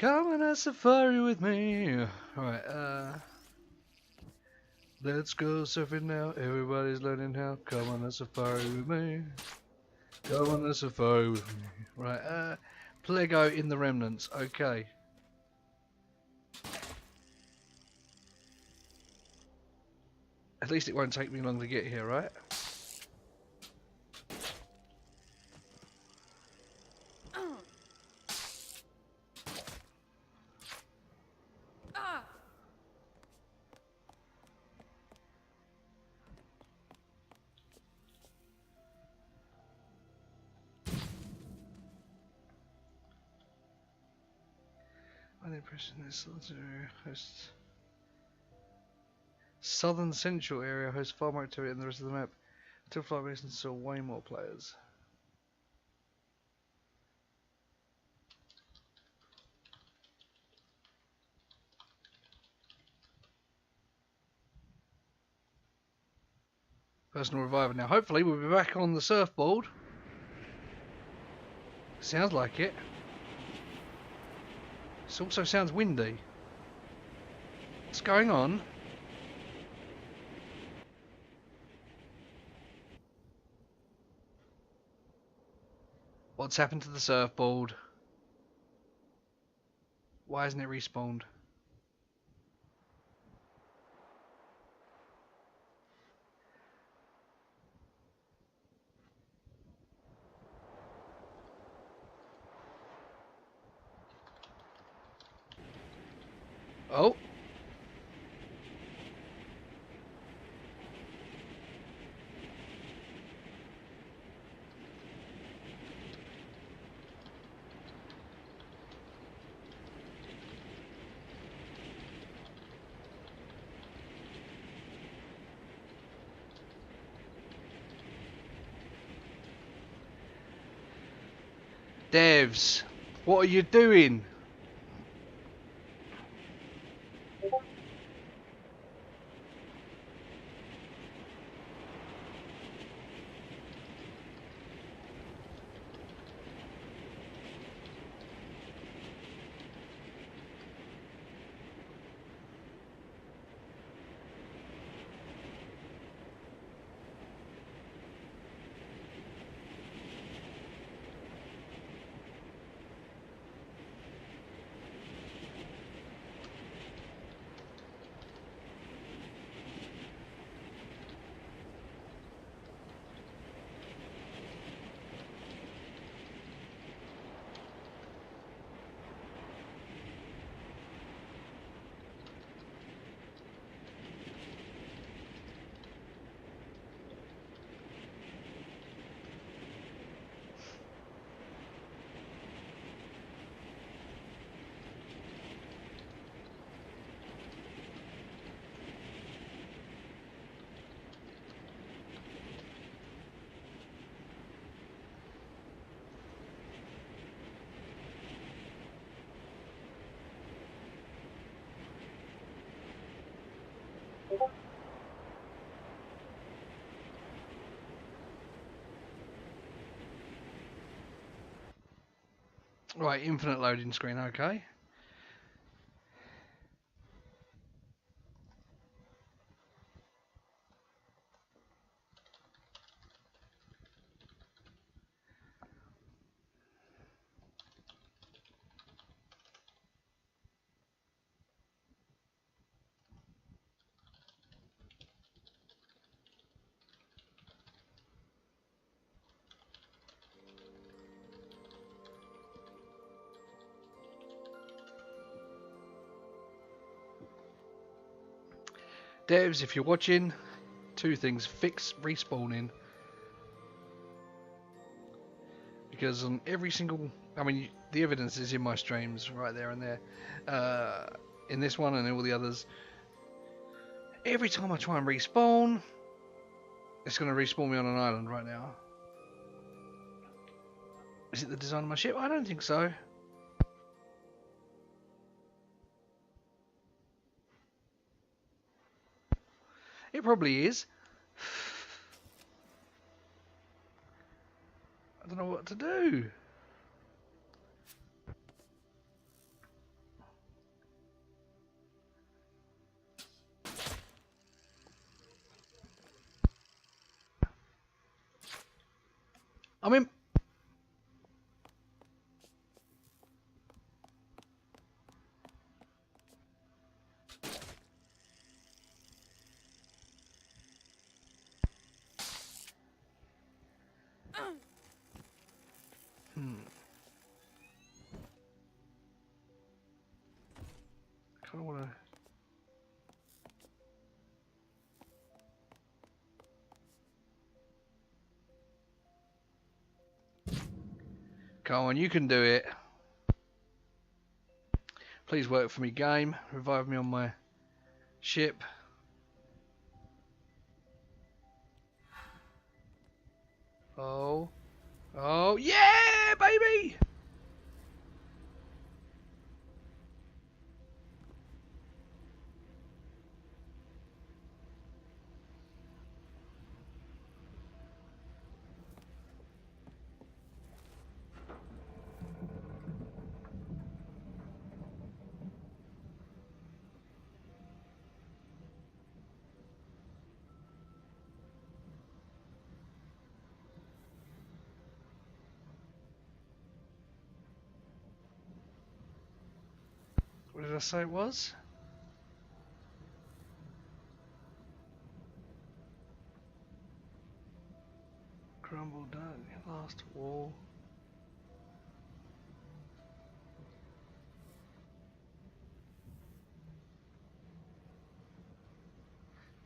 Come on a safari with me. Alright, let's go surfing now. Everybody's learning how. Come on a safari with me. Come on a safari with me. Right, Plego in the remnants. Okay. At least it won't take me long to get here, right? I'm impressed in this hosts. Southern Central area hosts far more activity than the rest of the map. Until Flight Masons saw way more players. Personal revival now. Hopefully we'll be back on the surfboard. Sounds like it. It also sounds windy. What's going on? What's happened to the surfboard? Why hasn't it respawned? Oh. Devs, what are you doing? Right, infinite loading screen, okay. Devs, if you're watching, two things. Fix respawning. Because on every single... I mean, the evidence is in my streams right there and there. In this one and all the others. Every time I try and respawn, it's going to respawn me on an island right now. Is it the design of my ship? I don't think so. It probably is. I don't know what to do. I'm in. I kind of want to. Come on, you can do it. Please work for me, game. Revive me on my ship. Oh. Oh, yeah, baby! What did I say it was? Crumble down, last wall.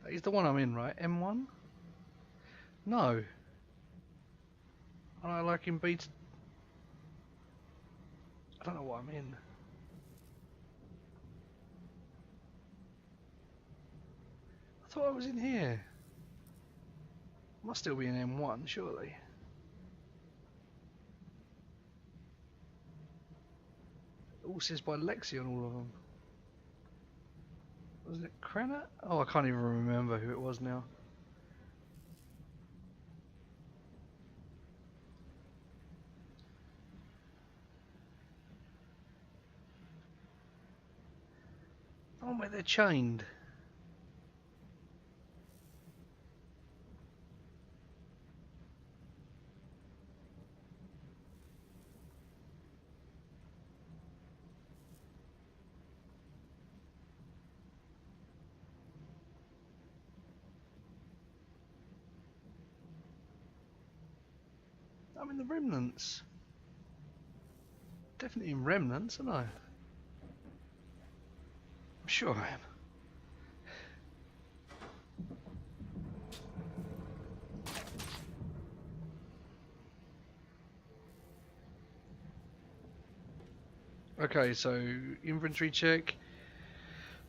That is the one I'm in, right? M1? No. I like in beta. I don't know what I'm in. I thought I was in here. Must still be in M1, surely. It all says by Lexi on all of them. Was it Krenner? Oh, I can't even remember who it was now. Oh, wait, they're chained. I'm in the remnants. Definitely in remnants, aren't I? I'm sure I am. Okay, so inventory check.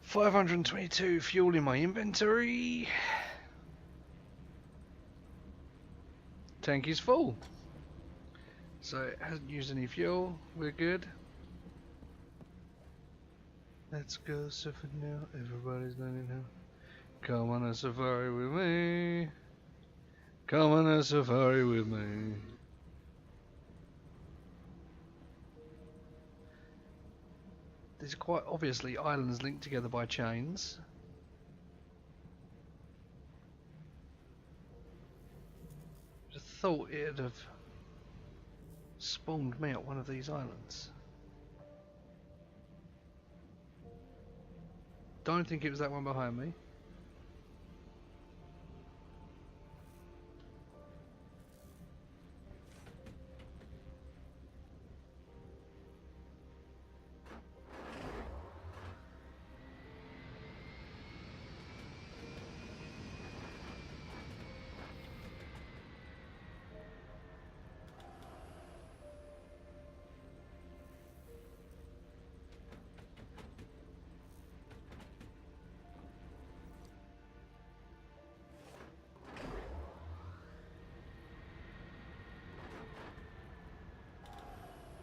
522 fuel in my inventory. Tank is full. So it hasn't used any fuel. We're good. Let's go surfing now. Everybody's learning now. Come on a safari with me. Come on a safari with me. These are quite obviously islands linked together by chains. I thought it'd have spawned me at one of these islands. Don't think it was that one behind me.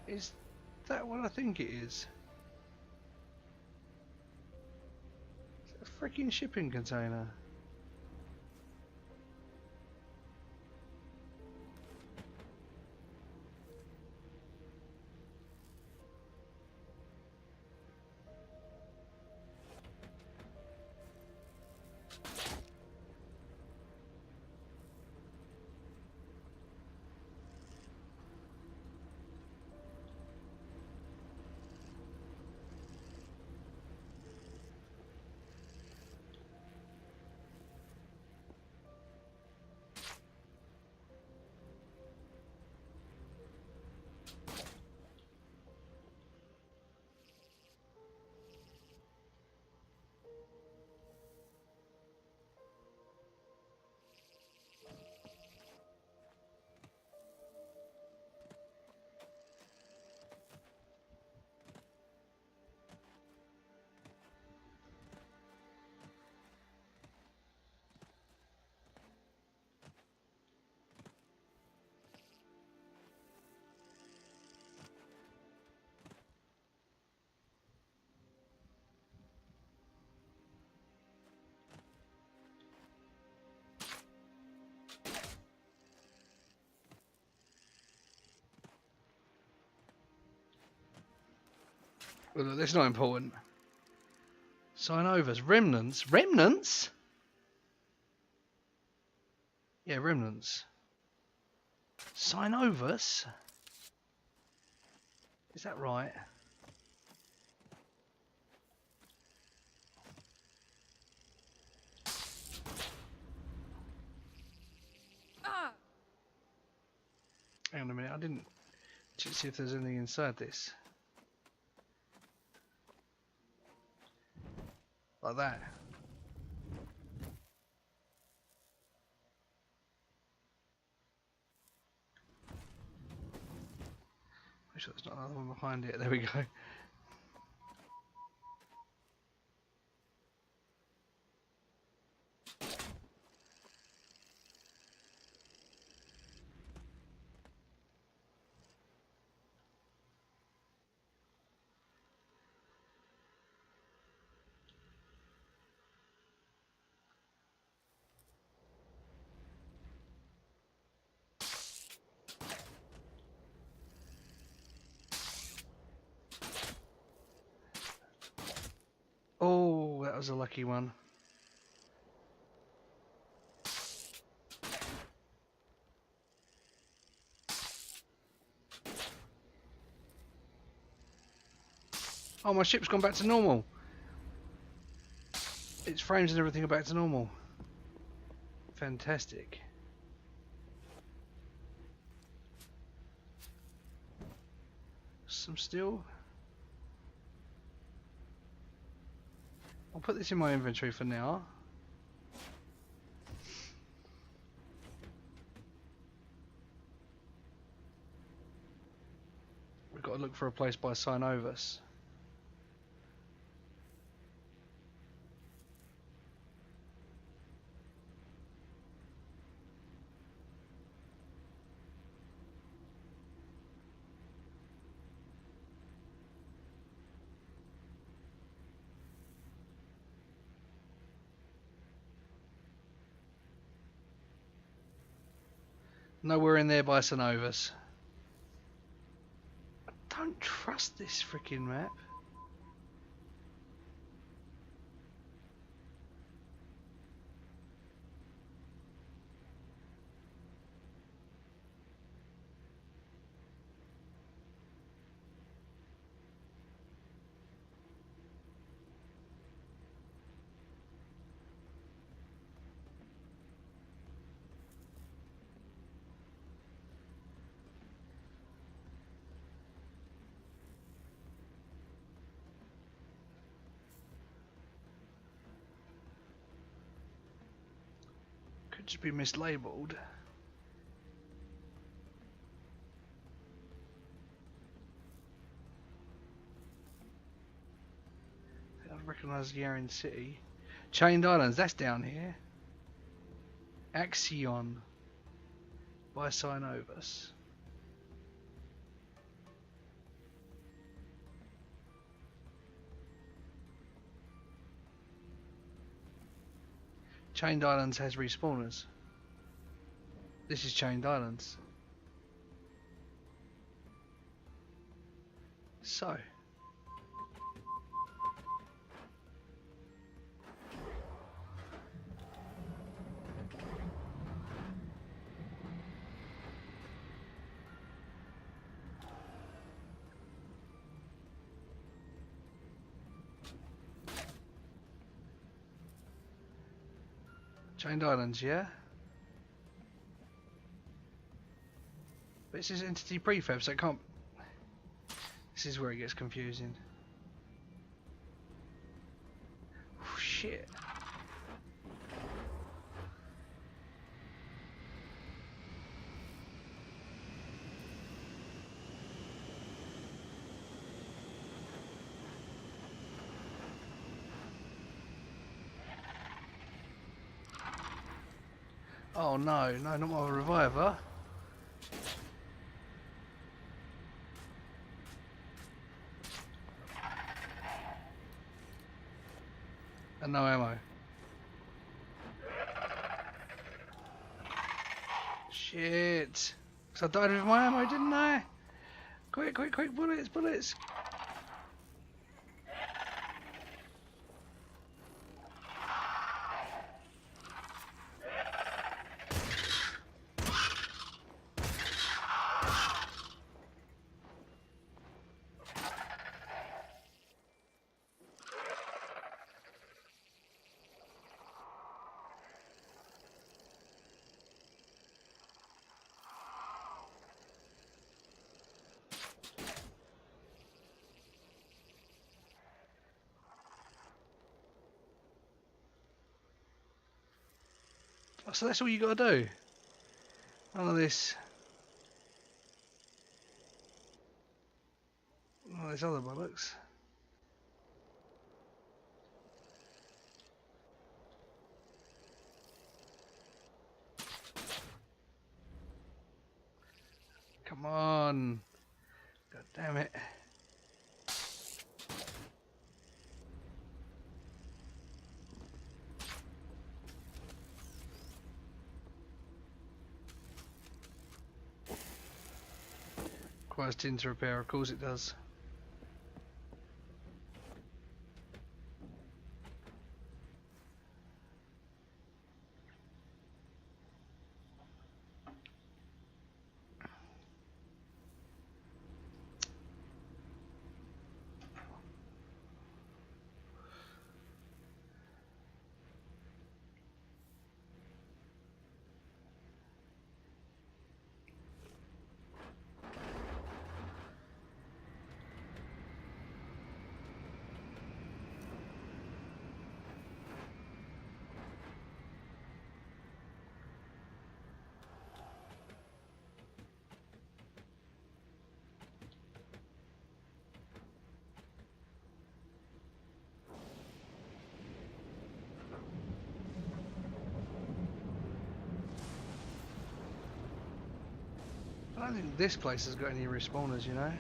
Is that what I think it is? It's a freaking shipping container. Well, look, that's not important. Synovus. Remnants? Remnants? Yeah, remnants. Synovus? Is that right? Hang on a minute, I didn't check to see if there's anything inside this. Like that. Make sure there's not another one behind it. There we go. Oh, that was a lucky one. Oh, my ship's gone back to normal. Its frames and everything are back to normal. Fantastic. Some steel. I'll put this in my inventory for now. We've got to look for a place by Synovus. Nowhere in there by Synovus. I don't trust this freaking map. Could just be mislabeled. I recognise Yaren City. Chained Islands, that's down here. Axion by Synovus. Chained Islands has respawners. This is Chained Islands. So. Chained Islands, yeah? But this is entity prefab, so it can't... This is where it gets confusing. Oh, shit. Oh no, no, not my reviver. And no ammo. Shit. Because I died with my ammo, didn't I? Quick, quick, quick, bullets, bullets. So that's all you got to do. None of this. None of this other bollocks. Come on. God damn it. Requires tin to repair, of course it does. I don't think this place has got any respawners, you know.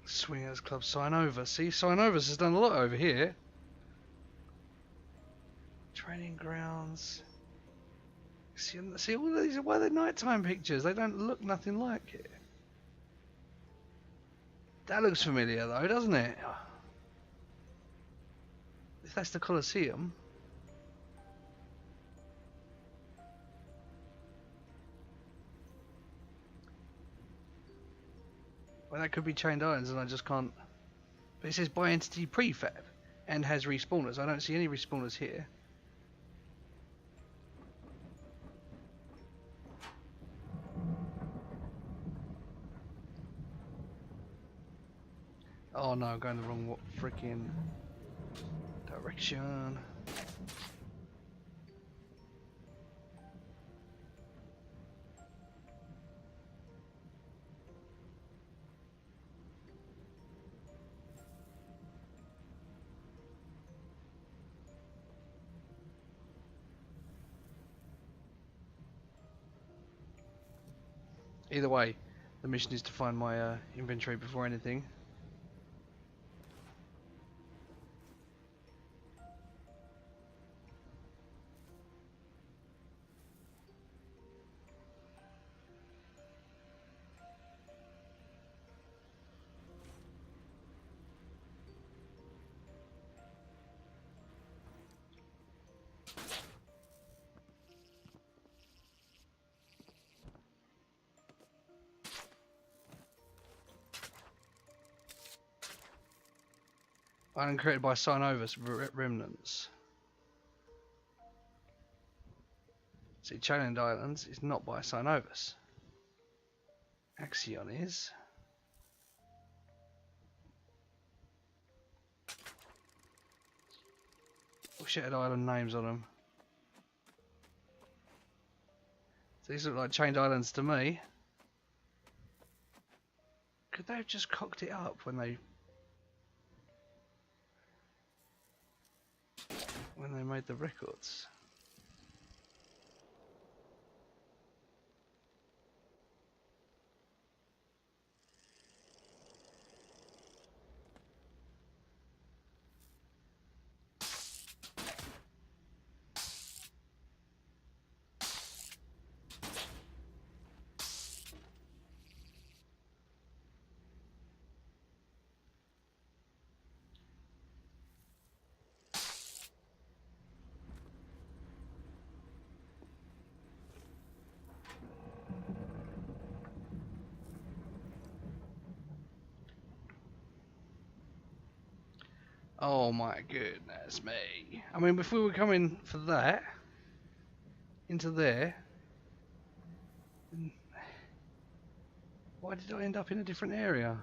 Swingers Club sign over. See, sign overs has done a lot over here. Training grounds. See all these. Why are they nighttime pictures? They don't look nothing like it. That looks familiar though, doesn't it? If that's the Colosseum. Well, that could be Chained Islands and I just can't. But it says by entity prefab and has respawners. I don't see any respawners here. Oh no, I'm going the wrong freaking direction. Either way, the mission is to find my inventory before anything. Island created by Cynovus remnants. See, Chained Islands is not by Cynovus. Axion is. All Shattered Island names on them. So these look like Chained Islands to me. Could they have just cocked it up when they made the records? Oh my goodness me. I mean, if we were coming for that, into there, then why did I end up in a different area?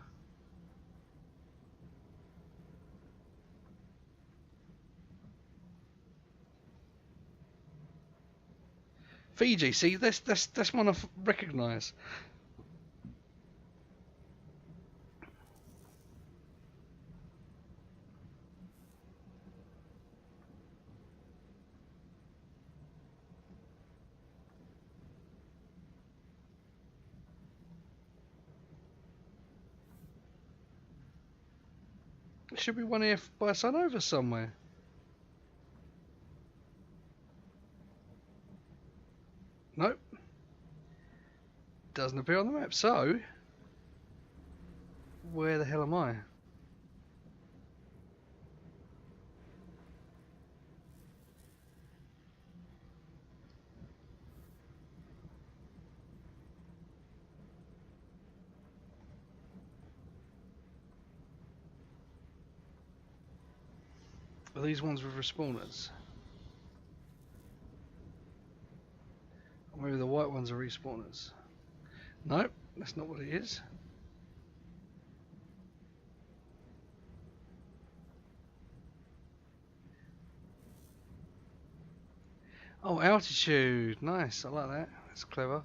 Fiji, see, that's one I recognise. There should be one here by Salvager somewhere. Nope. Doesn't appear on the map, so where the hell am I? Are these ones with respawners? Or maybe the white ones are respawners. Nope, that's not what it is. Oh, altitude. Nice, I like that. That's clever.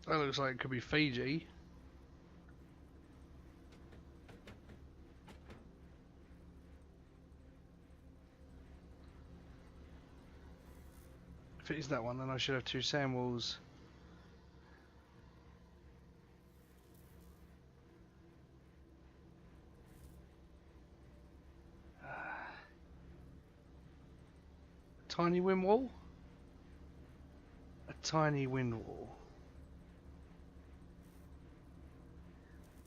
That looks like it could be Fiji. If it is that one, then I should have two sand walls. Tiny wind wall? A tiny wind wall.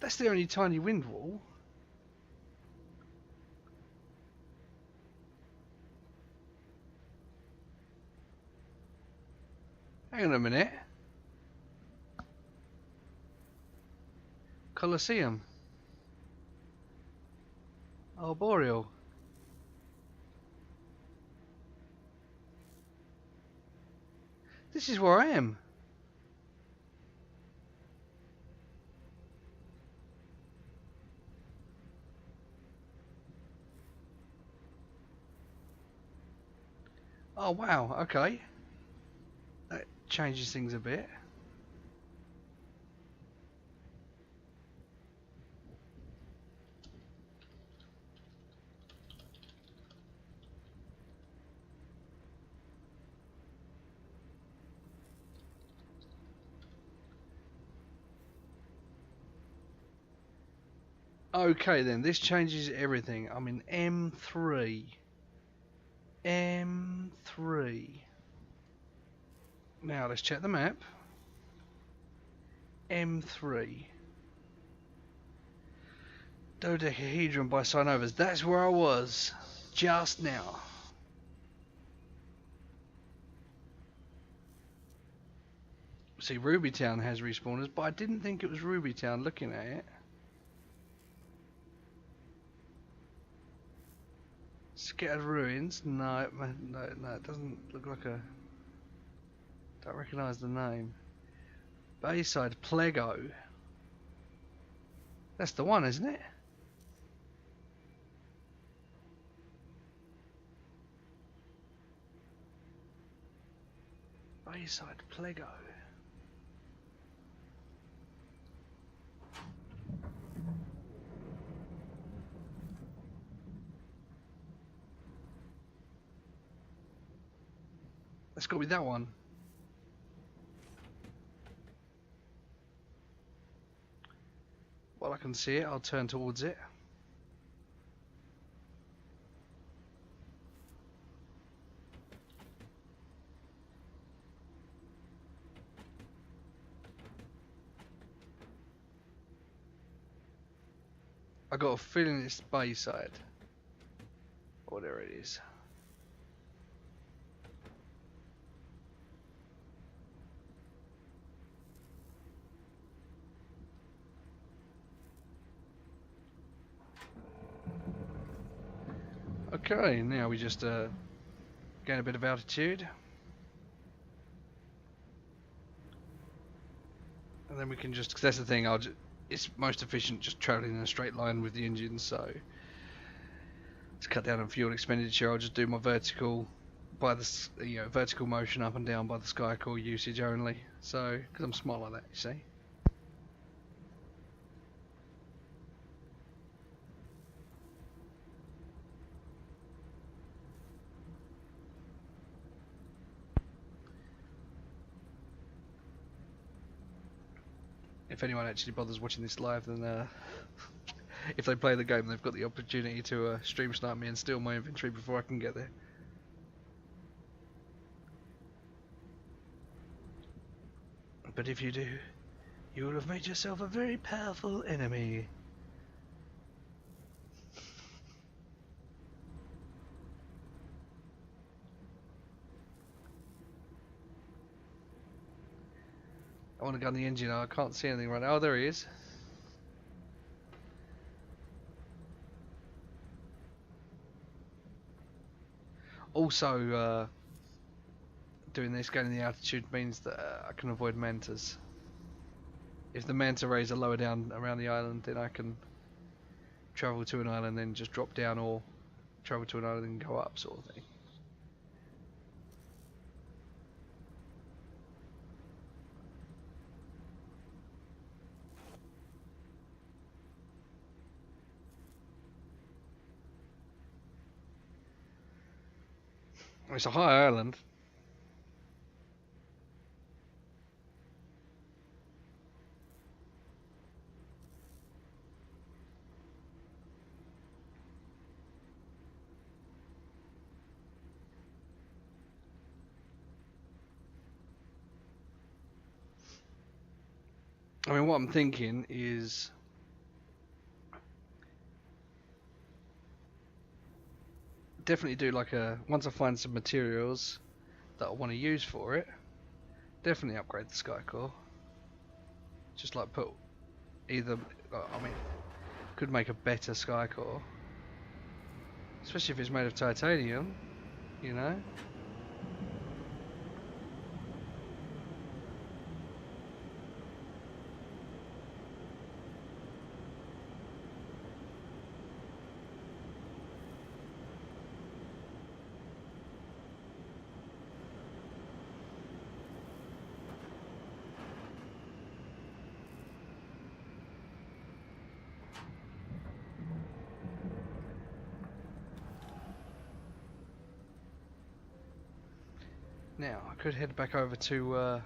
That's the only tiny wind wall. Hang on a minute. Colosseum. Arboreal. This is where I am. Oh wow, okay. That changes things a bit. Okay then, this changes everything. I'm in M3. M3. Now let's check the map. M3. Dodecahedron by Synovas. That's where I was just now. See, Ruby Town has respawners, but I didn't think it was Ruby Town looking at it. Scattered ruins? No, it doesn't look like a... Don't recognise the name. Bayside Plego. That's the one, isn't it? Bayside Plego. That's got to be that one. While I can see it, I'll turn towards it. I got a feeling it's Bayside. Or there it is. Okay, now we just gain a bit of altitude. And then we can just, cause that's the thing, it's most efficient just travelling in a straight line with the engine, so to cut down on fuel expenditure, I'll just do my vertical by the vertical motion up and down by the Skycore usage only. So, because I'm smart like that, you see. If anyone actually bothers watching this live, then if they play the game, they've got the opportunity to stream snipe me and steal my inventory before I can get there. But if you do, you will have made yourself a very powerful enemy. I want to gun the engine. I can't see anything right now. Oh, there he is. Also, doing this, gaining the altitude, means that I can avoid mantas. If the manta rays are lower down around the island, then I can travel to an island, then just drop down, or travel to an island and go up, sort of thing. It's a high island. I mean, what I'm thinking is definitely do like once I find some materials that I want to use for it, definitely upgrade the Skycore. Just like put either, I mean, could make a better Skycore, especially if it's made of titanium, you know. Now, I could head back over to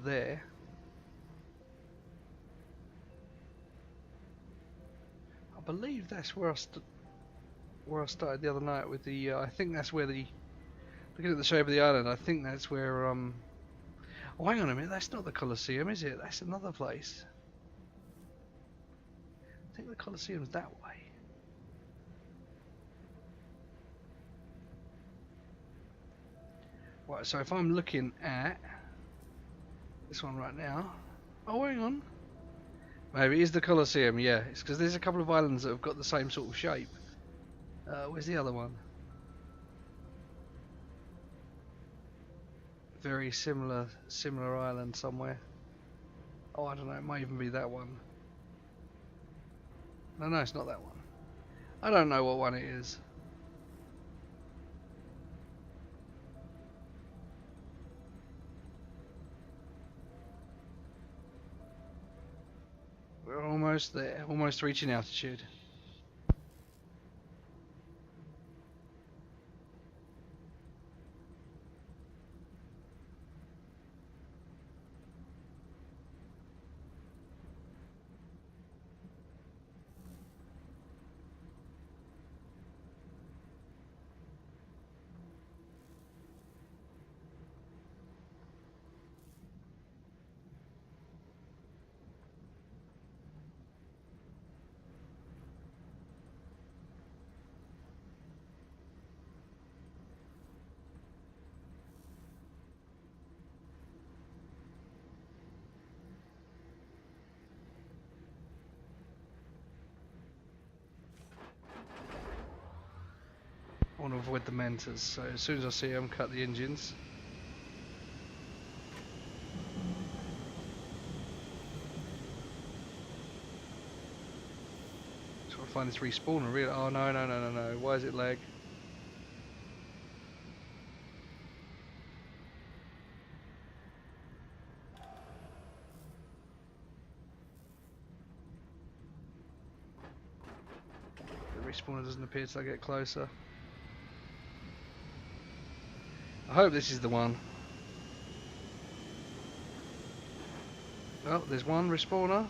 there. I believe that's where I started the other night with the. I think that's where the. Looking at the shape of the island, I think that's where. Oh, hang on a minute. That's not the Colosseum, is it? That's another place. I think the Colosseum's that way. Right, so if I'm looking at this one right now, oh hang on, maybe it is the Colosseum, yeah, it's because there's a couple of islands that have got the same sort of shape. Where's the other one? Very similar island somewhere. Oh, I don't know, it might even be that one. No, it's not that one. I don't know what one it is. almost there, almost reaching altitude. I want to avoid the mentors, so as soon as I see them, cut the engines. Trying to find this respawner. Really? Oh no, no, no, no, no! Why is it lag? The respawner doesn't appear till I get closer. I hope this is the one. Oh, there's one respawner.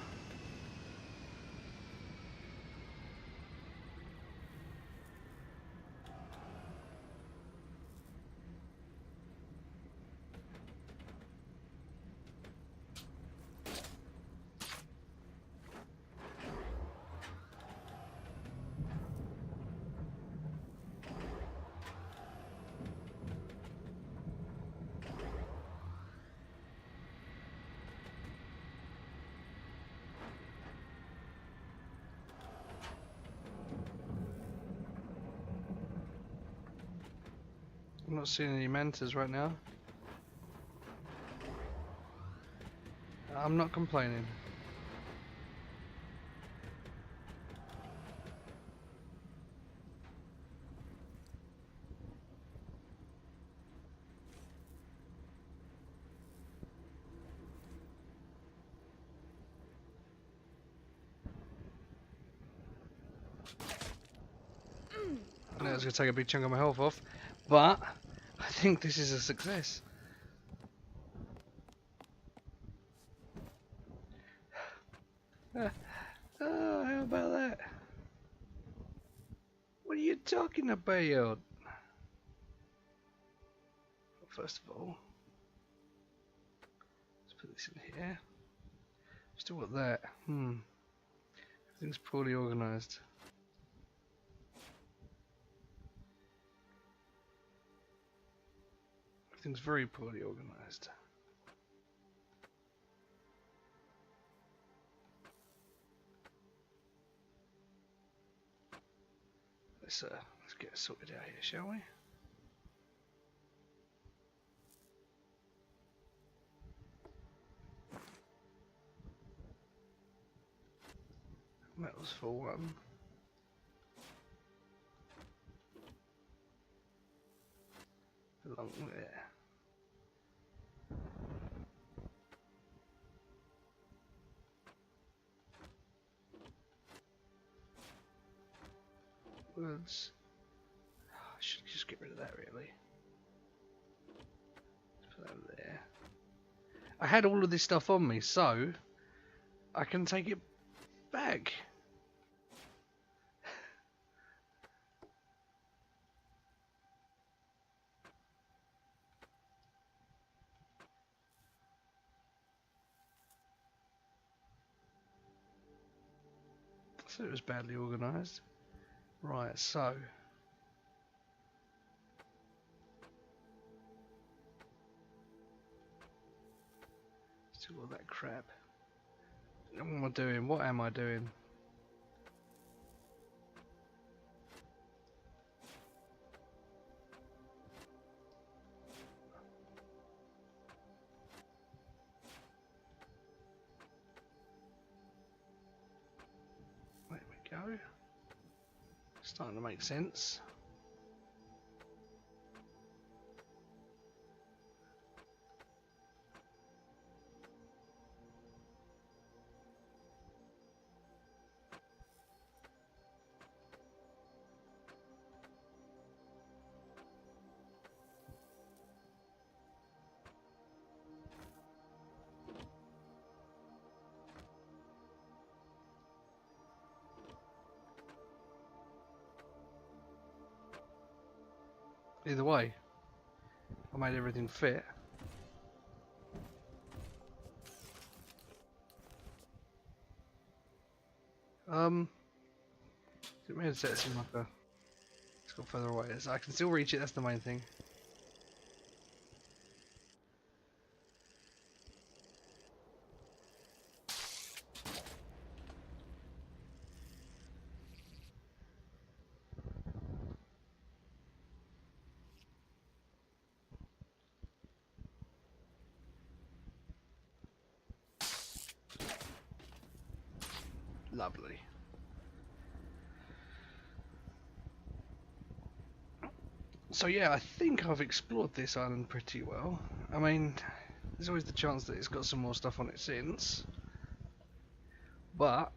I'm not seeing any mantas right now. I'm not complaining. I know it's going to take a big chunk of my health off, but I think this is a success. Oh, how about that? What are you talking about? First of all, let's put this in here. Still got that. Everything's poorly organised. Everything's very poorly organised. Let's get it sorted out here, shall we? Metals for one. Along there. Woods. I should just get rid of that, really. Let's put that over there. I had all of this stuff on me, so I can take it back. So it was badly organised. Right, so still all that crap. What am I doing? What am I doing? There we go. Starting to make sense. Either way, I made everything fit. Didn't mean to set this in like a. It's got further away. So I can still reach it. That's the main thing. Lovely. So yeah, I think I've explored this island pretty well. I mean, there's always the chance that it's got some more stuff on it since, but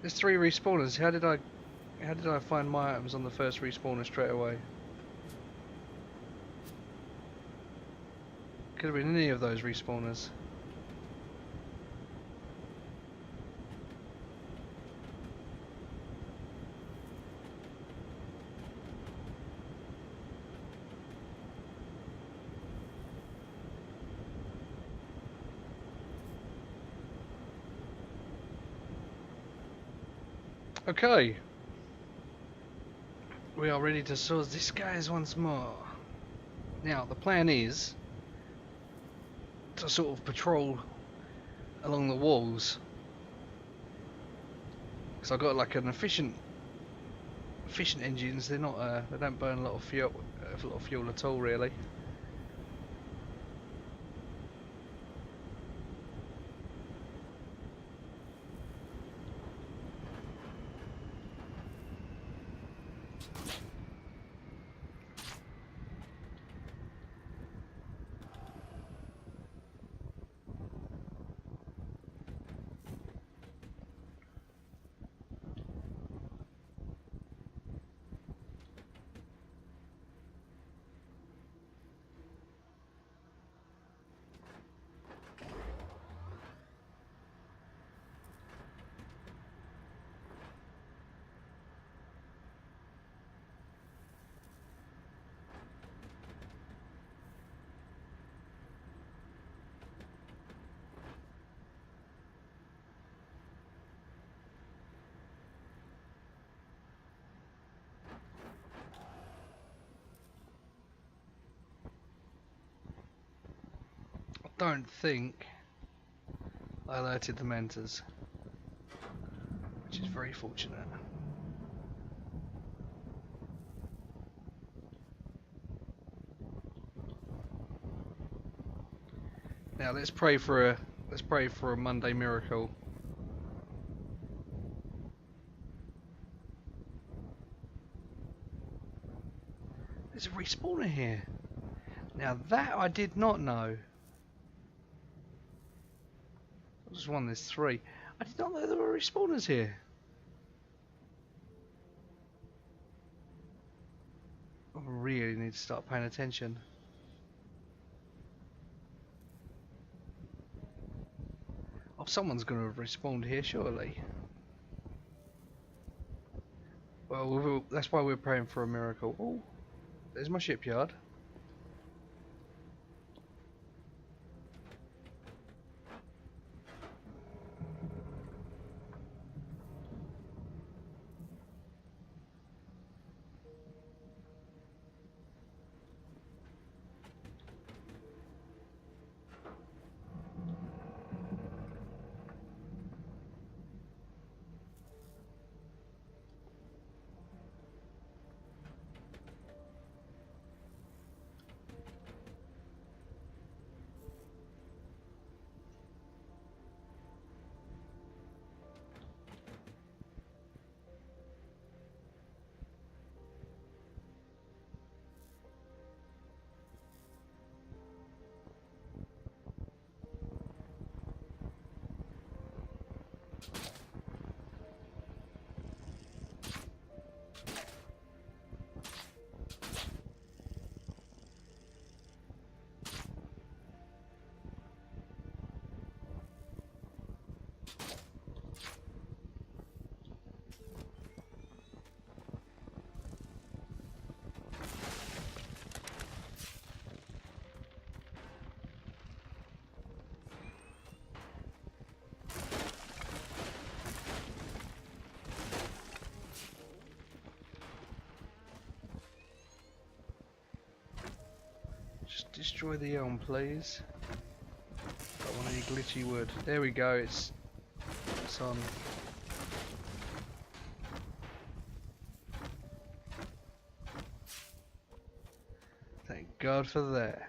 there's 3 respawners. How did I find my items on the first respawner straight away? Could have been any of those respawners. Okay. We are ready to source these guys once more. Now, the plan is to sort of patrol along the walls. Because I've got like an efficient engines. They're not. They don't burn a lot of fuel at all, really. Don't think I alerted the mentors, which is very fortunate. Now let's pray for a Monday miracle. There's a respawner here. Now that I did not know. There's one, there's 3. I did not know there were respawners here. I really need to start paying attention. Oh, someone's going to have respawned here, surely. Well, that's why we're praying for a miracle. Oh, there's my shipyard. Just destroy the elm, please. Don't want any glitchy wood. There we go, it's on. Thank God for that.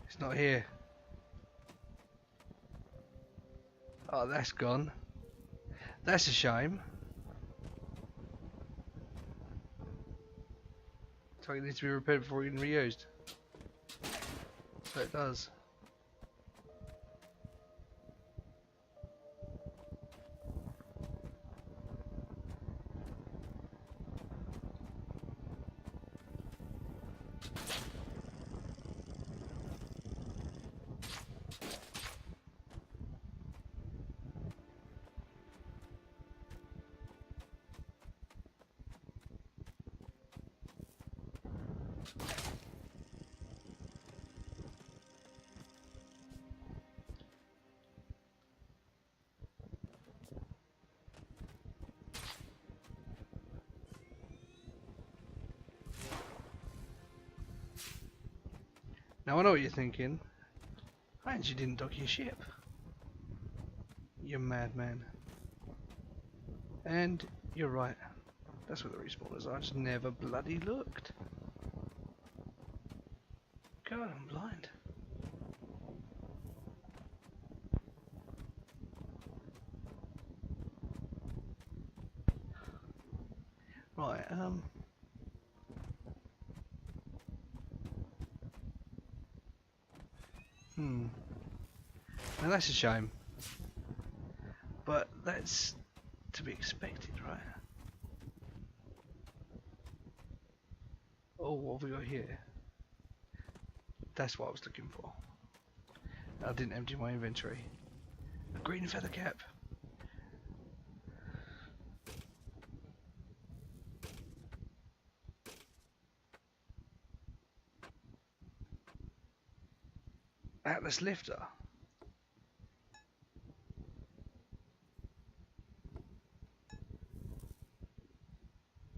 It's not here. Oh, that's gone. That's a shame. So it needs to be repaired before even reused. So it does. Now I know what you're thinking. And you didn't dock your ship. You madman. And you're right. That's where the respawners are. I just never bloody looked. God, I'm blind. Right, Now that's a shame. But that's to be expected, right? Oh, what have we got here? That's what I was looking for. I didn't empty my inventory. A green feather cap. Atlas lifter.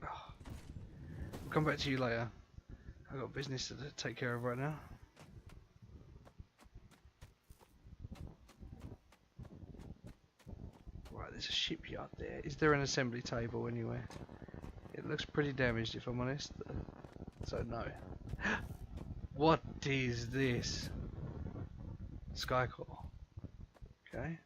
Oh. I'll come back to you later. I've got business to take care of right now. Right, there's a shipyard there. Is there an assembly table anywhere? It looks pretty damaged if I'm honest. So no. What is this? Skycore. Okay.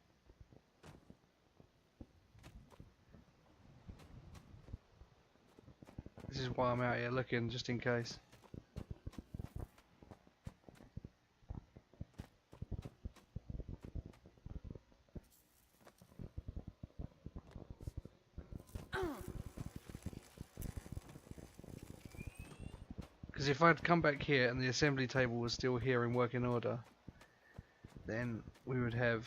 This is why I'm out here looking, just in case. Because if I'd come back here and the assembly table was still here in working order, then we would have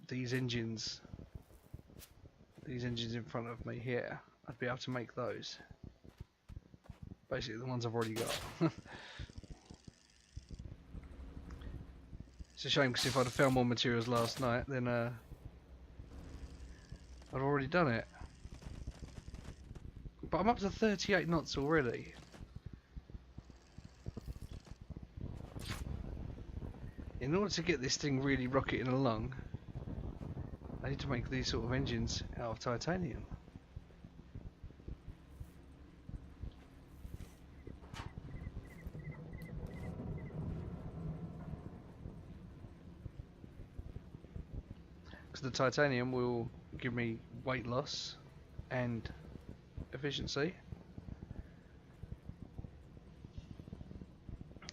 these engines in front of me here. I'd be able to make those. Basically the ones I've already got. It's a shame because if I'd have found more materials last night, then I'd already done it. But I'm up to 38 knots already. In order to get this thing really rocketing along, I need to make these sort of engines out of titanium. Because the titanium will give me weight loss and efficiency.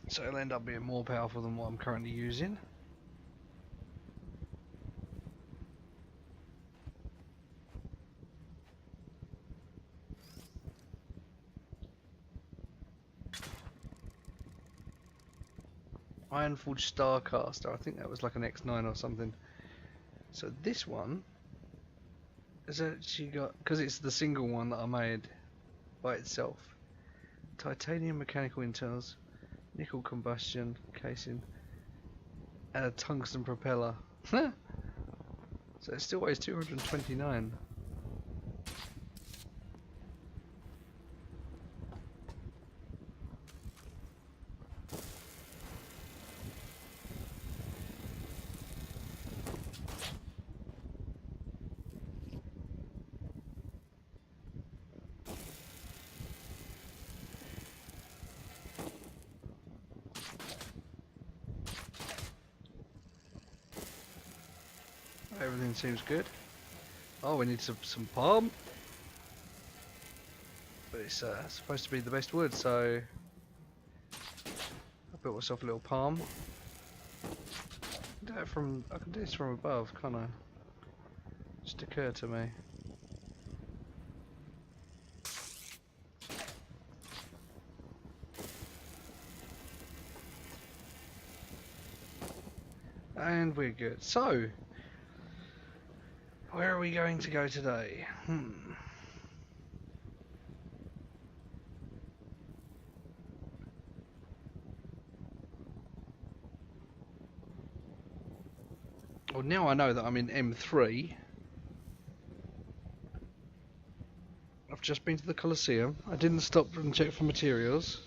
So it'll end up being more powerful than what I'm currently using. Ironforge Starcaster, I think that was like an X9 or something. So this one has actually got, because it's the single one that I made by itself, titanium mechanical internals, nickel combustion casing, and a tungsten propeller. So it still weighs 229. everything seems good. Oh, we need some palm. But it's supposed to be the best wood, so I built myself a little palm. I can do this from above, can't I? Just occurred to me. And we're good. So, where are we going to go today? Well, now I know that I'm in M3. I've just been to the Colosseum. I didn't stop and check for materials.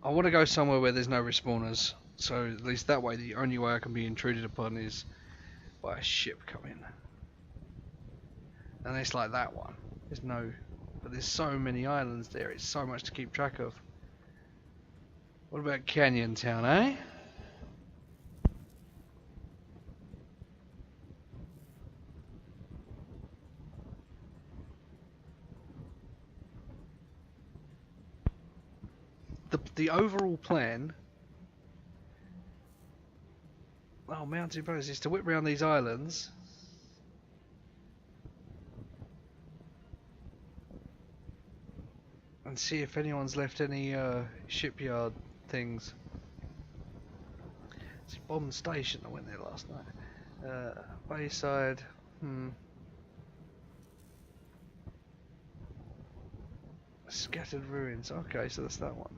I want to go somewhere where there's no respawners. So at least that way, the only way I can be intruded upon is by a ship coming. And it's like that one. There's no... But there's so many islands there. It's so much to keep track of. What about Canyon Town, eh? The overall plan... Oh, Mountain Post is to whip round these islands. And see if anyone's left any shipyard things. It's Bomb Station, I went there last night. Bayside, Scattered ruins, okay, so that's that one.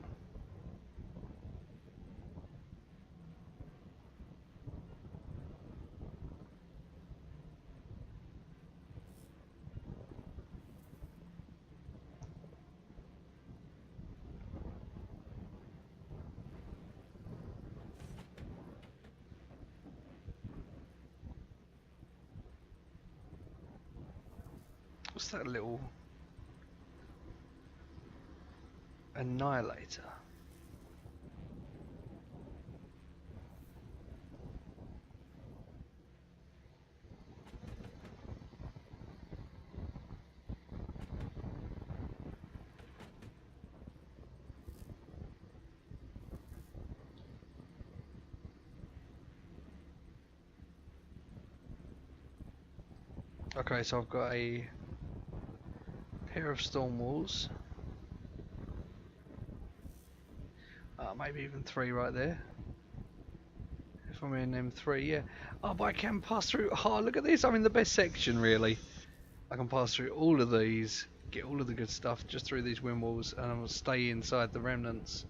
What's that little annihilator? Okay, so I've got a pair of storm walls. Maybe even 3 right there. If I'm in M3, yeah. Oh, but I can pass through. Oh, look at this. I'm in the best section, really. I can pass through all of these, get all of the good stuff just through these wind walls, and I'll stay inside the remnants.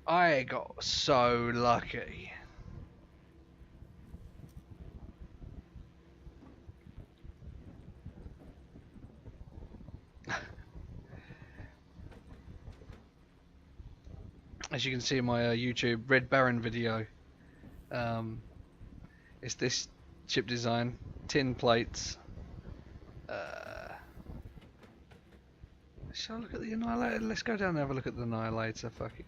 I got so lucky. As you can see in my YouTube Red Baron video, it's this chip design, tin plates. Shall I look at the Annihilator? Let's go down and have a look at the Annihilator, fuck it.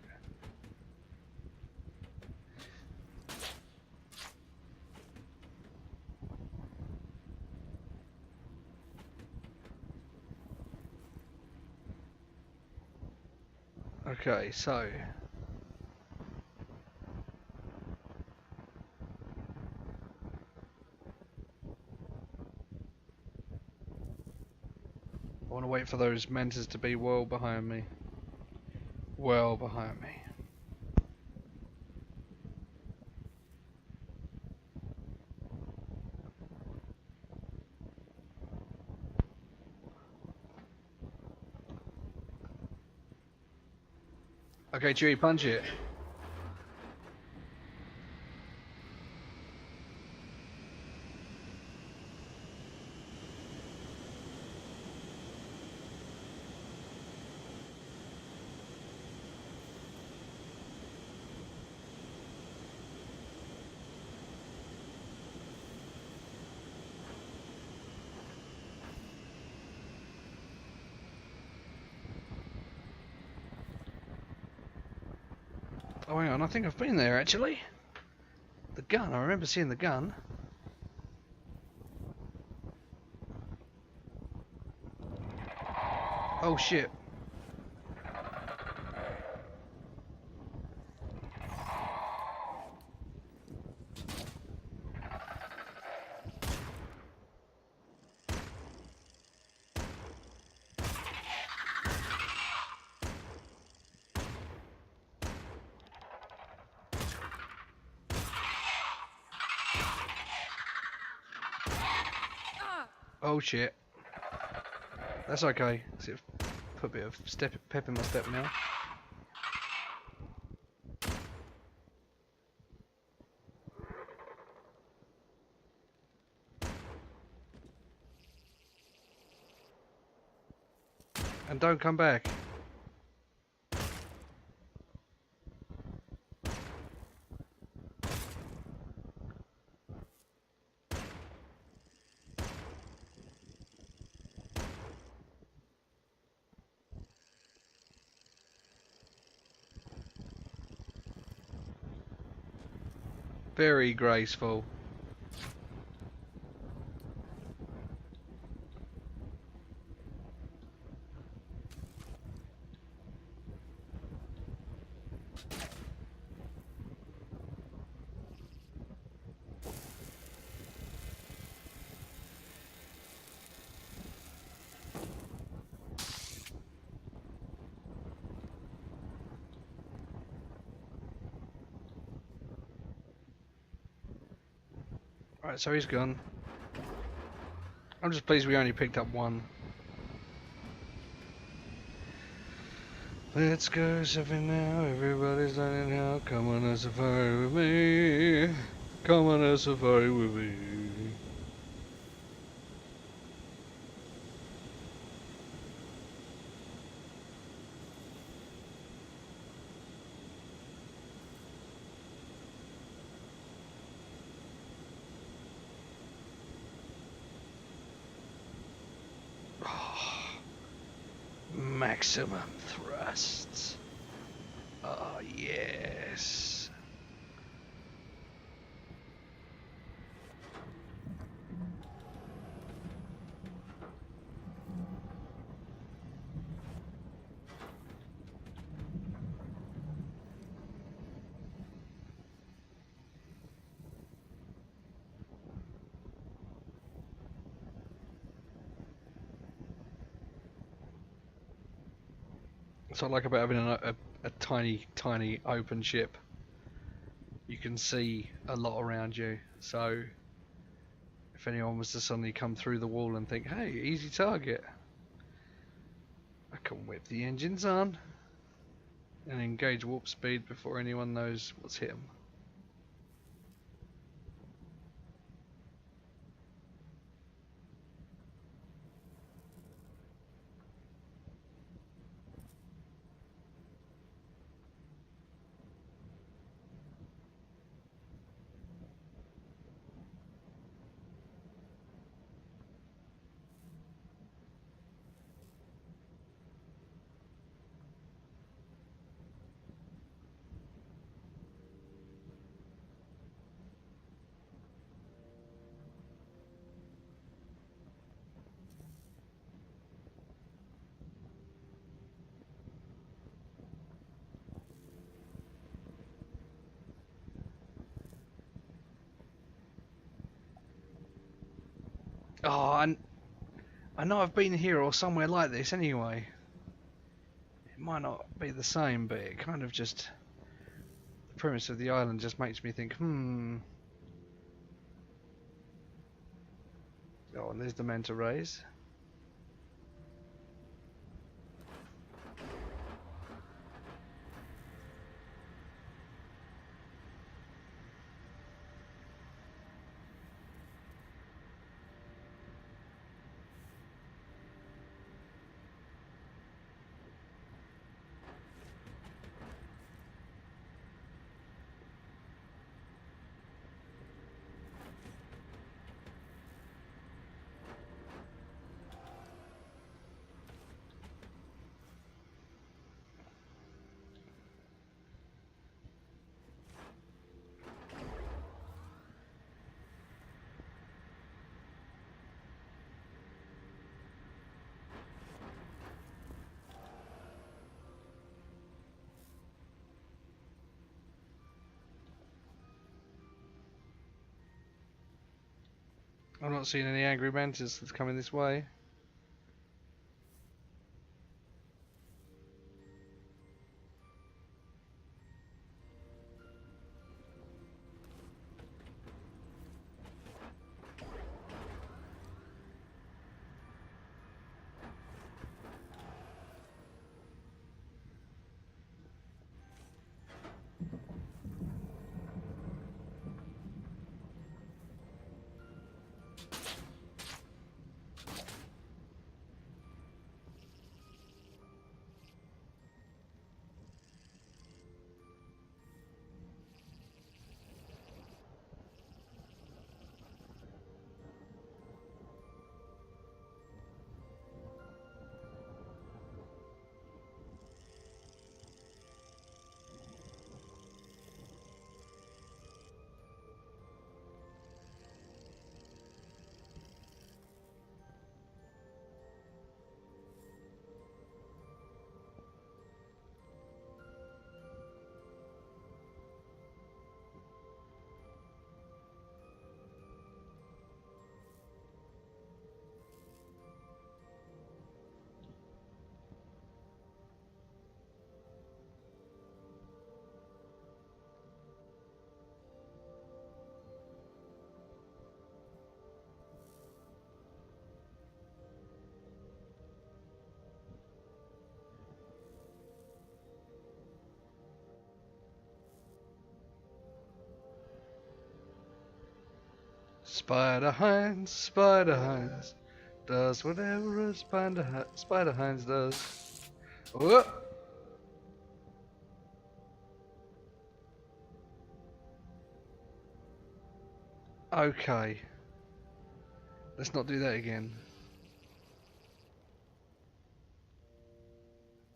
Okay, so I want to wait for those mantas to be well behind me. Well behind me. Okay, Chewie, punch it. Oh, hang on, I think I've been there actually. The gun, I remember seeing the gun. Oh shit. Oh shit. That's okay. See, put a bit of pep in my step now. And don't come back. Very graceful. Right, so he's gone. I'm just pleased we only picked up one. Let's go surfing now, everybody's learning how. Come on a safari with me. Come on a safari with me. Maximum thrusts. Oh yes. That's what I like about having a tiny, tiny open ship. You can see a lot around you, so if anyone was to suddenly come through the wall and think, hey, easy target, I can whip the engines on and engage warp speed before anyone knows what's hit them. Oh, I know I've been here or somewhere like this anyway. It might not be the same, but it kind of just... The premise of the island just makes me think, Oh, and there's the manta rays. I'm not seeing any angry mantis that's coming this way. Spider Hines, does whatever a Spider Hines does. Whoa. Okay, let's not do that again.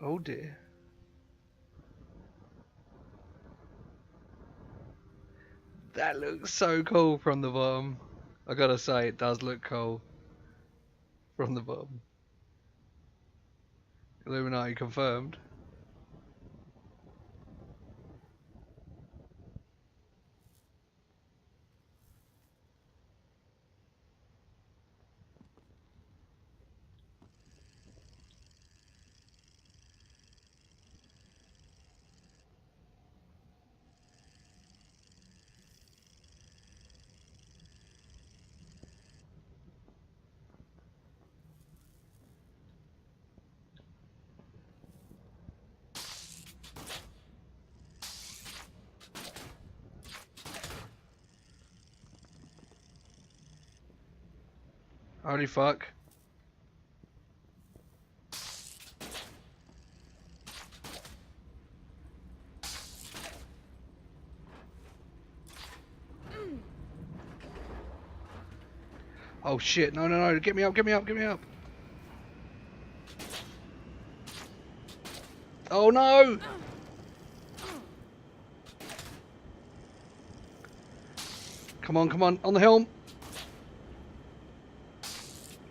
Oh dear. That looks so cool from the bottom. I gotta say, it does look cool from the bottom. Illuminati confirmed. Holy fuck. Oh shit, no, no, no, get me up, get me up, get me up. Oh no! Come on, on the helm.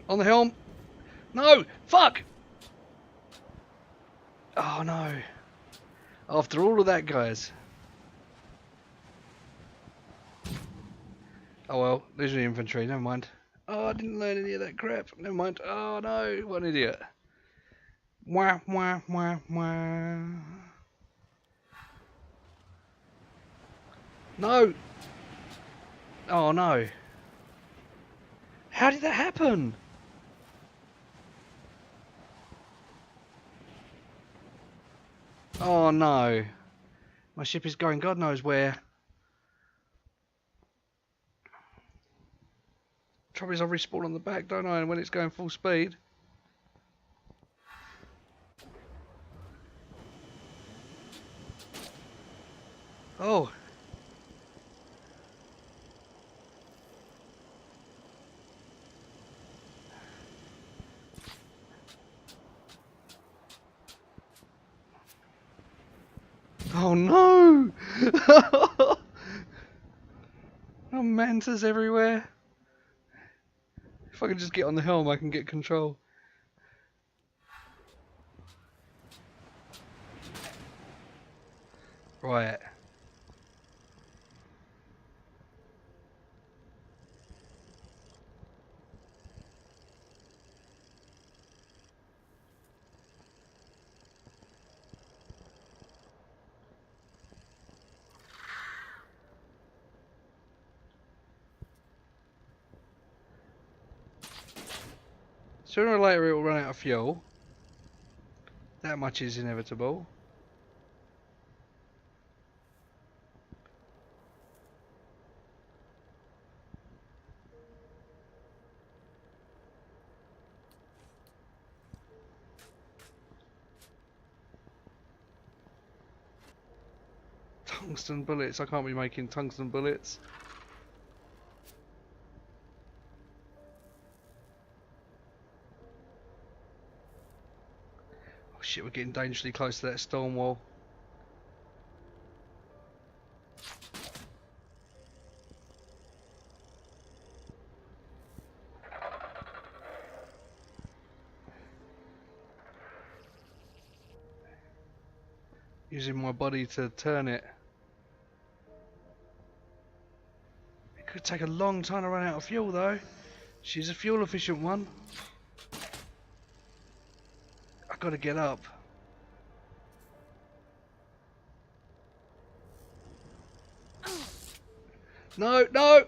On the helm. No, fuck! Oh no. After all of that, guys. Oh well, there's your infantry, never mind. Oh, I didn't learn any of that crap. Never mind. Oh no, what an idiot. Wah, wah, wah, wah. No! Oh no. How did that happen? Oh no. My ship is going God knows where. Trouble is I respawn on the back, don't I? And when it's going full speed. Oh. Oh no! Oh, mantas everywhere. If I can just get on the helm, I can get control. Right. Sooner or later it will run out of fuel. That much is inevitable. Tungsten bullets. I can't be making tungsten bullets. Oh shit, we're getting dangerously close to that storm wall. Using my body to turn it. It could take a long time to run out of fuel though. She's a fuel efficient one. I've got to get up. No, no!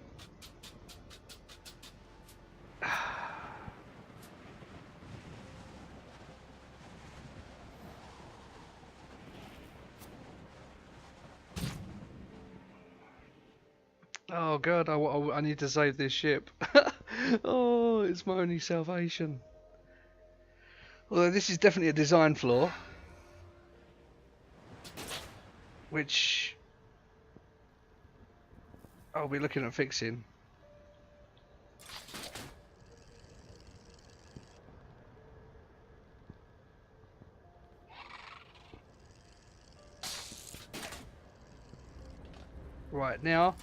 Oh god, I need to save this ship. Oh, it's my only salvation. Although this is definitely a design flaw, which I'll be looking at fixing. Right now,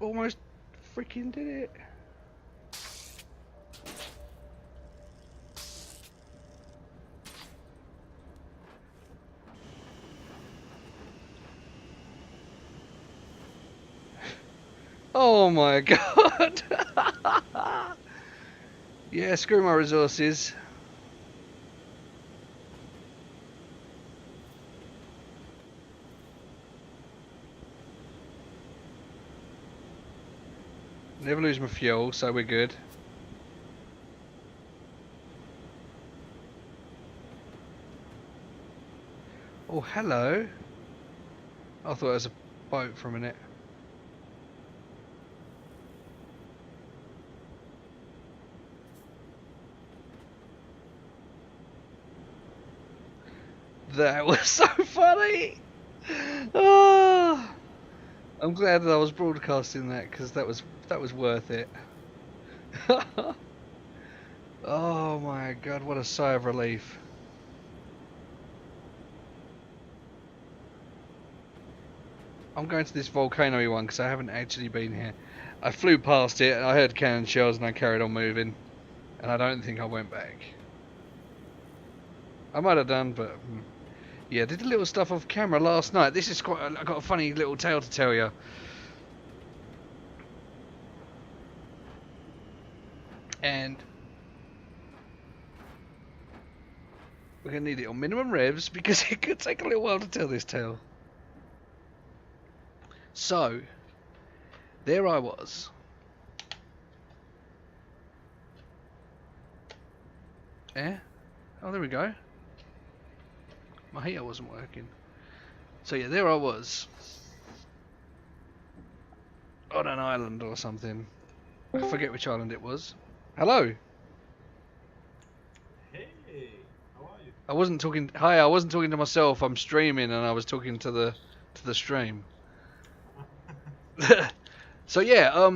almost freaking did it. Oh my god. Yeah, screw my resources. Never lose my fuel, so we're good. Oh, hello. I thought it was a boat for a minute. That was so funny. Oh, I'm glad that I was broadcasting that because that was worth it. Oh my god, what a sigh of relief. I'm going to this volcano-y one because I haven't actually been here. I flew past it and I heard cannon shells and I carried on moving, and I don't think I went back. I might have done, but yeah, did a little stuff off camera last night. This is I got a funny little tale to tell you. And we're going to need it on minimum revs because it could take a little while to tell this tale. So, there I was. Yeah? Oh, there we go. My heater wasn't working. So yeah, there I was. On an island or something. I forget which island it was. Hello! Hey, how are you? I wasn't talking. Hi, I wasn't talking to myself. I'm streaming, and I was talking to the stream. So yeah,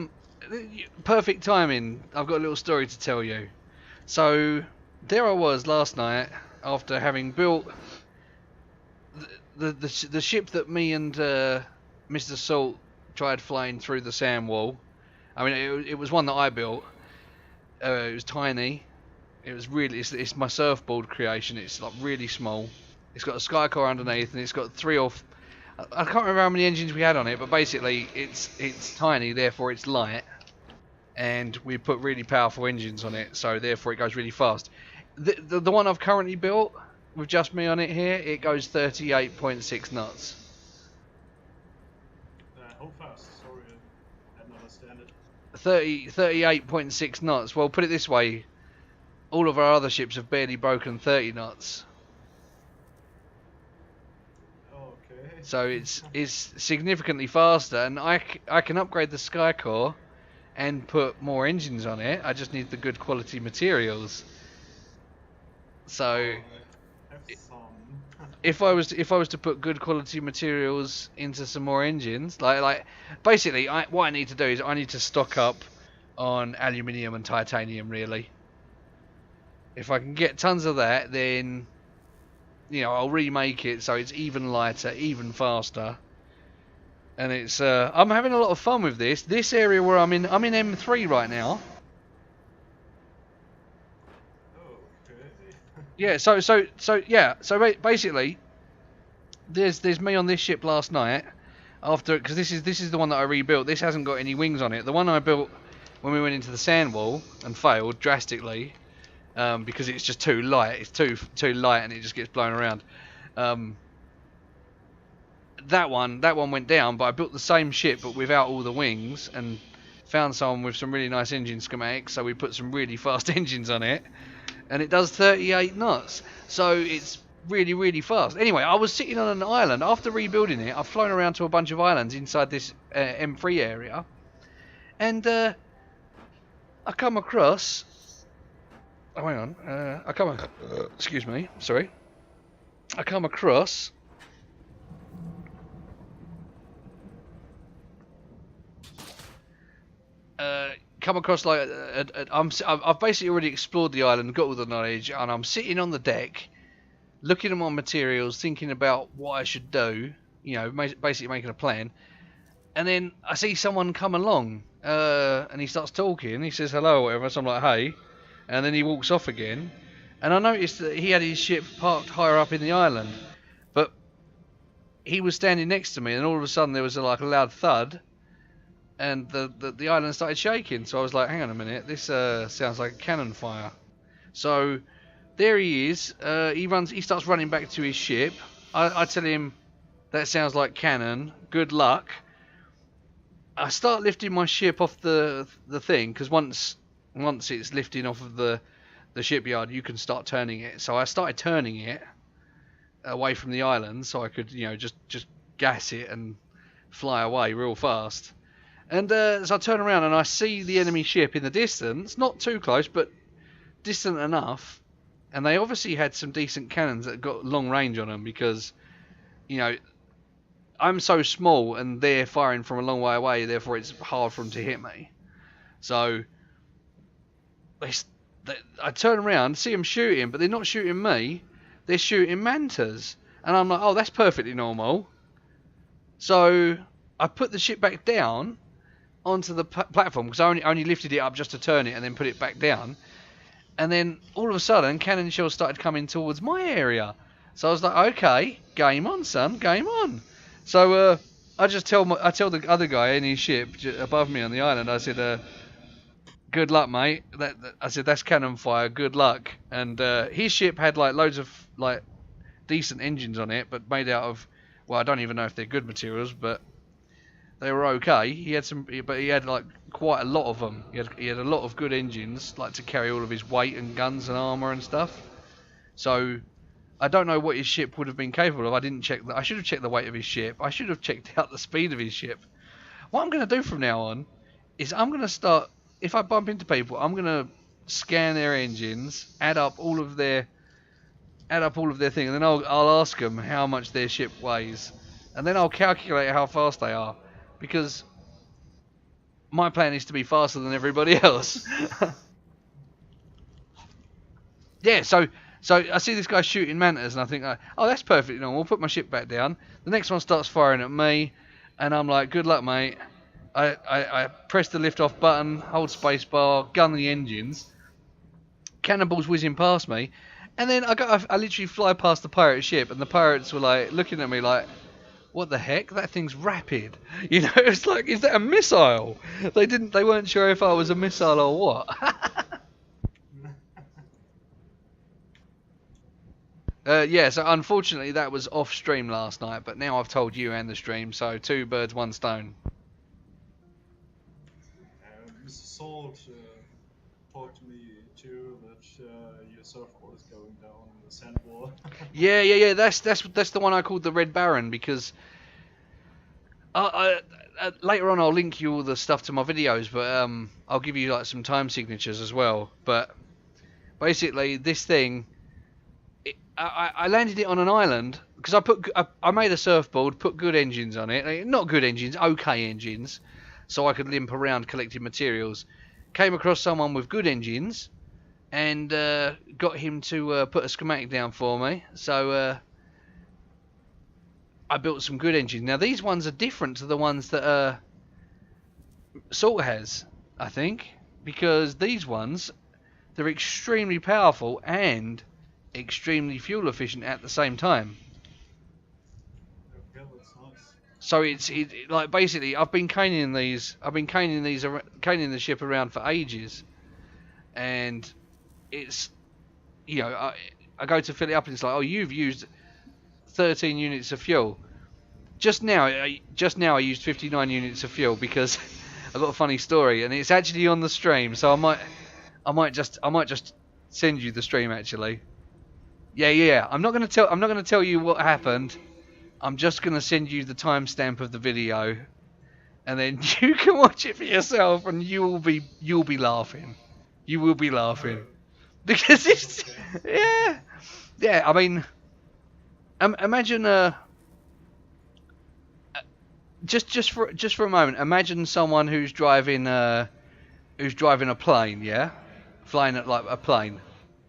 perfect timing. I've got a little story to tell you. So there I was last night after having built the ship that me and Mr. Salt tried flying through the sand wall. I mean, it was one that I built. It was tiny. It was really, it's my surfboard creation. It's like really small. It's got a skycar underneath, and it's got I can't remember how many engines we had on it, but basically it's tiny, therefore it's light, and we put really powerful engines on it, so therefore it goes really fast. The one I've currently built with just me on it here, it goes 38.6 knots. How fast? Sorry, I didn't understand it. 38.6 knots. Well, put it this way, all of our other ships have barely broken 30 knots. Okay. So it's significantly faster, and I can upgrade the Skycore and put more engines on it. I just need the good quality materials. So Have some. if I was to put good quality materials into some more engines, like basically what I need to do is I need to stock up on aluminium and titanium, really. If I can get tons of that, then I'll remake it so it's even lighter, even faster. And it's I'm having a lot of fun with this area where I'm in M3 right now. Yeah, so basically, there's me on this ship last night, because this is the one that I rebuilt. This hasn't got any wings on it. The one I built when we went into the sand wall and failed drastically, because it's just too light. It's too light and it just gets blown around. That one went down, but I built the same ship but without all the wings and found someone with some really nice engine schematics. So we put some really fast engines on it. And it does 38 knots, so it's really, really fast. Anyway, I was sitting on an island. After rebuilding it, I've flown around to a bunch of islands inside this M3 area. And I come across... Oh, hang on. Excuse me, sorry. I come across... like I've basically already explored the island, got all the knowledge, and I'm sitting on the deck, looking at my materials, thinking about what I should do. Basically making a plan. And then I see someone come along, and he starts talking. He says hello, or whatever. So I'm like, hey, and then he walks off again. And I noticed that he had his ship parked higher up in the island, but he was standing next to me, and all of a sudden there was a loud thud. And the island started shaking, so I was like, hang on a minute, this sounds like a cannon fire. So there he is. He starts running back to his ship. I tell him, that sounds like cannon, good luck. I start lifting my ship off the thing, because once it's lifting off of the shipyard, you can start turning it. So I started turning it away from the island, so I could just gas it and fly away real fast. And so I turn around and I see the enemy ship in the distance, not too close, but distant enough. And they obviously had some decent cannons that got long range on them, because, I'm so small and they're firing from a long way away, therefore it's hard for them to hit me. So I turn around, see them shooting, but they're not shooting me, they're shooting mantas. And I'm like, oh, that's perfectly normal. So I put the ship back down onto the platform, because I only lifted it up just to turn it and then put it back down. And then all of a sudden cannon shells started coming towards my area. So I was like, okay, game on, son, game on. So I tell the other guy in his ship above me on the island, I said, good luck, mate. I said, that's cannon fire, good luck. And his ship had loads of decent engines on it, but made out of, well, I don't even know if they're good materials, but they were okay. He had quite a lot of them. He had a lot of good engines, to carry all of his weight and guns and armour and stuff. So I don't know what his ship would have been capable of. I didn't check that. I should have checked the weight of his ship. I should have checked out the speed of his ship. What I'm going to do from now on is I'm going to start, if I bump into people, I'm going to scan their engines, add up all of their thing, and then I'll ask them how much their ship weighs, and then I'll calculate how fast they are. Because my plan is to be faster than everybody else. Yeah, so I see this guy shooting mantas, and I think, oh, that's perfectly normal. I'll put my ship back down. The next one starts firing at me, and I'm like, good luck, mate. I press the lift off button, hold space bar, gun the engines. Cannonballs whizzing past me, and then I literally fly past the pirate ship, and the pirates were looking at me like, what the heck? That thing's rapid. It's like, is that a missile? They weren't sure if I was a missile or what. Yeah, so unfortunately that was off stream last night, but now I've told you and the stream, so 2 birds, 1 stone. Mr. Salt talked to me too that your surfboard is going down in the sand wall. Yeah. That's the one I called the Red Baron because later on I'll link you all the stuff to my videos, but I'll give you like some time signatures as well. But basically, this thing, I landed it on an island because I made a surfboard, put good engines on it, not good engines, okay engines, so I could limp around collecting materials. Came across someone with good engines, and got him to put a schematic down for me. So I built some good engines. Now these ones are different to the ones that Salt has, I think, because these ones, they're extremely powerful and extremely fuel efficient at the same time. Okay, that's nice. So it's like basically I've been caning the ship around for ages, and it's, you know, I go to fill it up and it's like, oh, you've used 13 units of fuel. Just now I used 59 units of fuel because I got a funny story, and it's actually on the stream, so I might just send you the stream actually. Yeah. I'm not gonna tell you what happened. I'm just gonna send you the timestamp of the video, and then you can watch it for yourself, and you'll be laughing. You will be laughing because it's yeah. I mean, imagine just for a moment, imagine someone who's driving a plane, yeah, flying like a plane.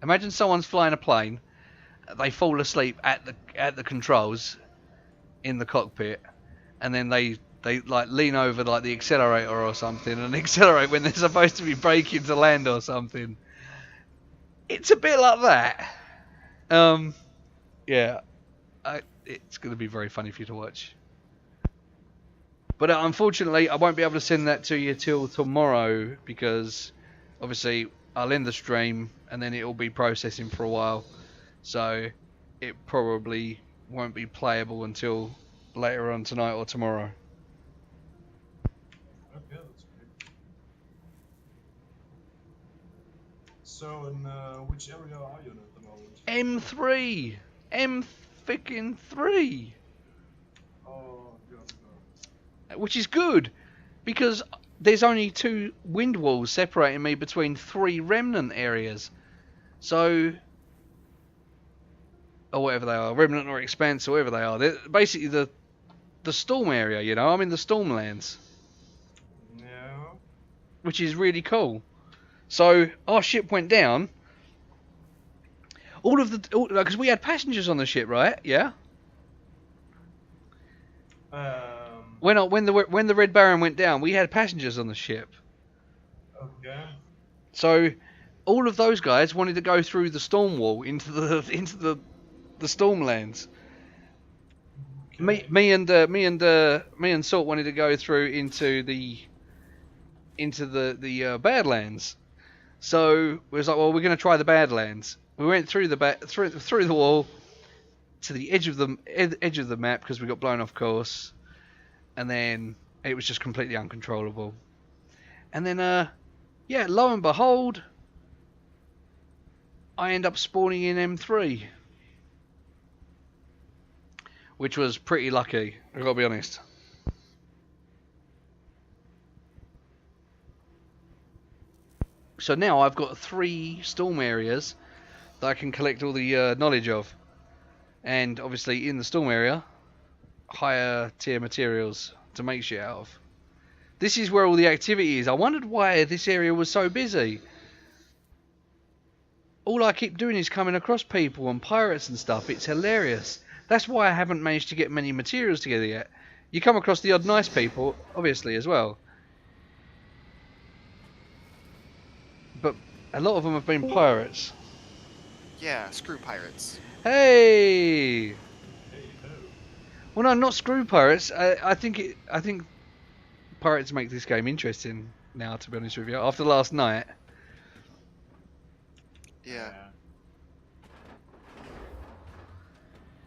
Imagine someone's flying a plane. They fall asleep at the controls in the cockpit, and then they like lean over like the accelerator or something and accelerate when they're supposed to be braking to land or something. It's a bit like that. Yeah, it's going to be very funny for you to watch. But unfortunately, I won't be able to send that to you till tomorrow because obviously I'll end the stream and then it'll be processing for a while. So it probably won't be playable until later on tonight or tomorrow. Okay, that's great. So, in which area are you in at the moment? M3! M-freaking-3! Oh, God. Which is good, because there's only 2 wind walls separating me between 3 remnant areas. So, or whatever they are, remnant or expanse or whatever they are. They're basically the storm area, you know, I'm in the Stormlands. Yeah. Which is really cool. So, our ship went down. Because we had passengers on the ship, right? Yeah? When the Red Baron went down, we had passengers on the ship. Okay. So, all of those guys wanted to go through the storm wall into the Stormlands. Okay. Me and Salt wanted to go through into the Badlands. So we was like, well, we're going to try the Badlands. We went through through the wall to the edge of the map because we got blown off course, and then it was just completely uncontrollable. And then yeah, lo and behold, I end up spawning in M3, which was pretty lucky, I've got to be honest. So now I've got 3 storm areas that I can collect all the knowledge of. And obviously in the storm area, higher tier materials to make shit out of. This is where all the activity is. I wondered why this area was so busy. All I keep doing is coming across people and pirates and stuff. It's hilarious. That's why I haven't managed to get many materials together yet. You come across the odd nice people, obviously, as well. But a lot of them have been pirates. Yeah, screw pirates. Hey! Hey, ho. Well, no, not screw pirates. I think pirates make this game interesting now, to be honest with you. After last night. Yeah.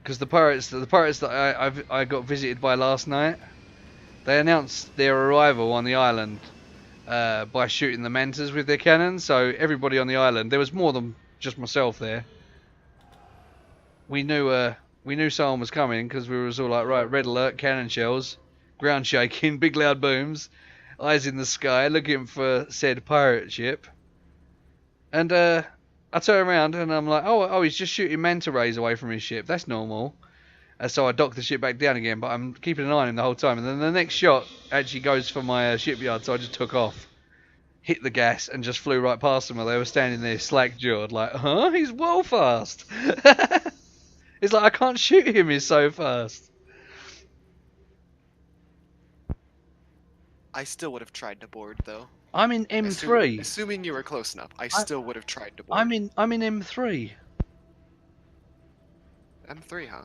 Because the pirates that I got visited by last night, they announced their arrival on the island by shooting the mantas with their cannons. So everybody on the island, there was more than just myself there. We knew someone was coming because we was all like, right, red alert, cannon shells, ground shaking, big loud booms, eyes in the sky, looking for said pirate ship. And I turn around and I'm like, oh, he's just shooting manta rays away from his ship. That's normal. And so I dock the ship back down again, but I'm keeping an eye on him the whole time. And then the next shot actually goes for my shipyard, so I just took off, hit the gas, and just flew right past them while they were standing there slack-jawed, like, huh? He's well fast. It's like, I can't shoot him, he's so fast. I still would have tried to board though. I'm in M3. Assuming you were close enough, I still would have tried to board. I'm in M3. M3, huh?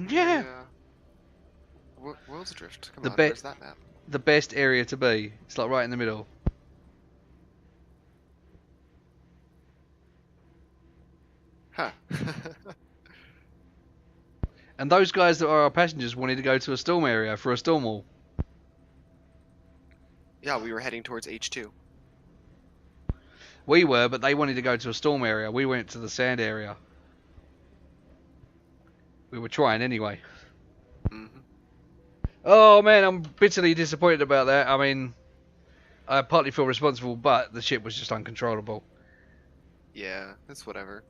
Yeah. World's Adrift. Come The on, be- where's that map? The best area to be. It's like right in the middle. Huh. And those guys that are our passengers wanted to go to a storm area for a storm wall. Yeah, we were heading towards H2. We were, but they wanted to go to a storm area. We went to the sand area. We were trying anyway. Mm-hmm. Oh man, I'm bitterly disappointed about that. I mean, I partly feel responsible, but the ship was just uncontrollable. Yeah, it's whatever.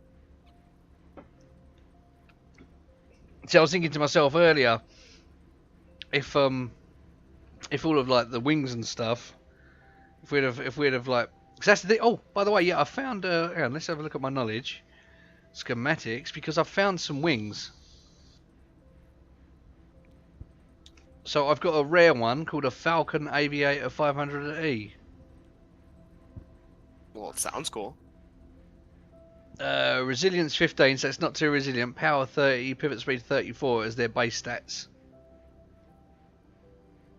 See, I was thinking to myself earlier, if all of like the wings and stuff, if we'd have like, cause that's the thing. Oh, by the way, yeah, I found. Hang on, let's have a look at my knowledge schematics because I found some wings. So I've got a rare one called a Falcon Aviator 500E. Well, it sounds cool. Resilience 15, so it's not too resilient. Power 30, pivot speed 34 as their base stats.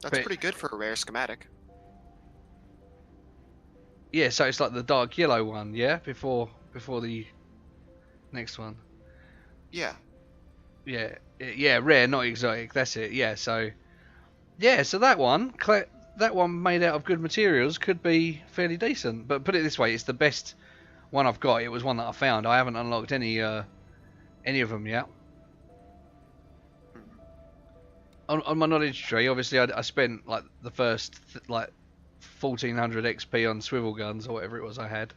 That's But- pretty good for a rare schematic. Yeah, so it's like the dark yellow one, yeah, before the next one. Yeah. Yeah, rare, not exotic. That's it. Yeah, so that one made out of good materials could be fairly decent. But put it this way, it's the best one I've got. It was one that I found. I haven't unlocked any of them yet. On my knowledge tree, obviously, I spent like the first like 1400 XP on swivel guns or whatever it was I had.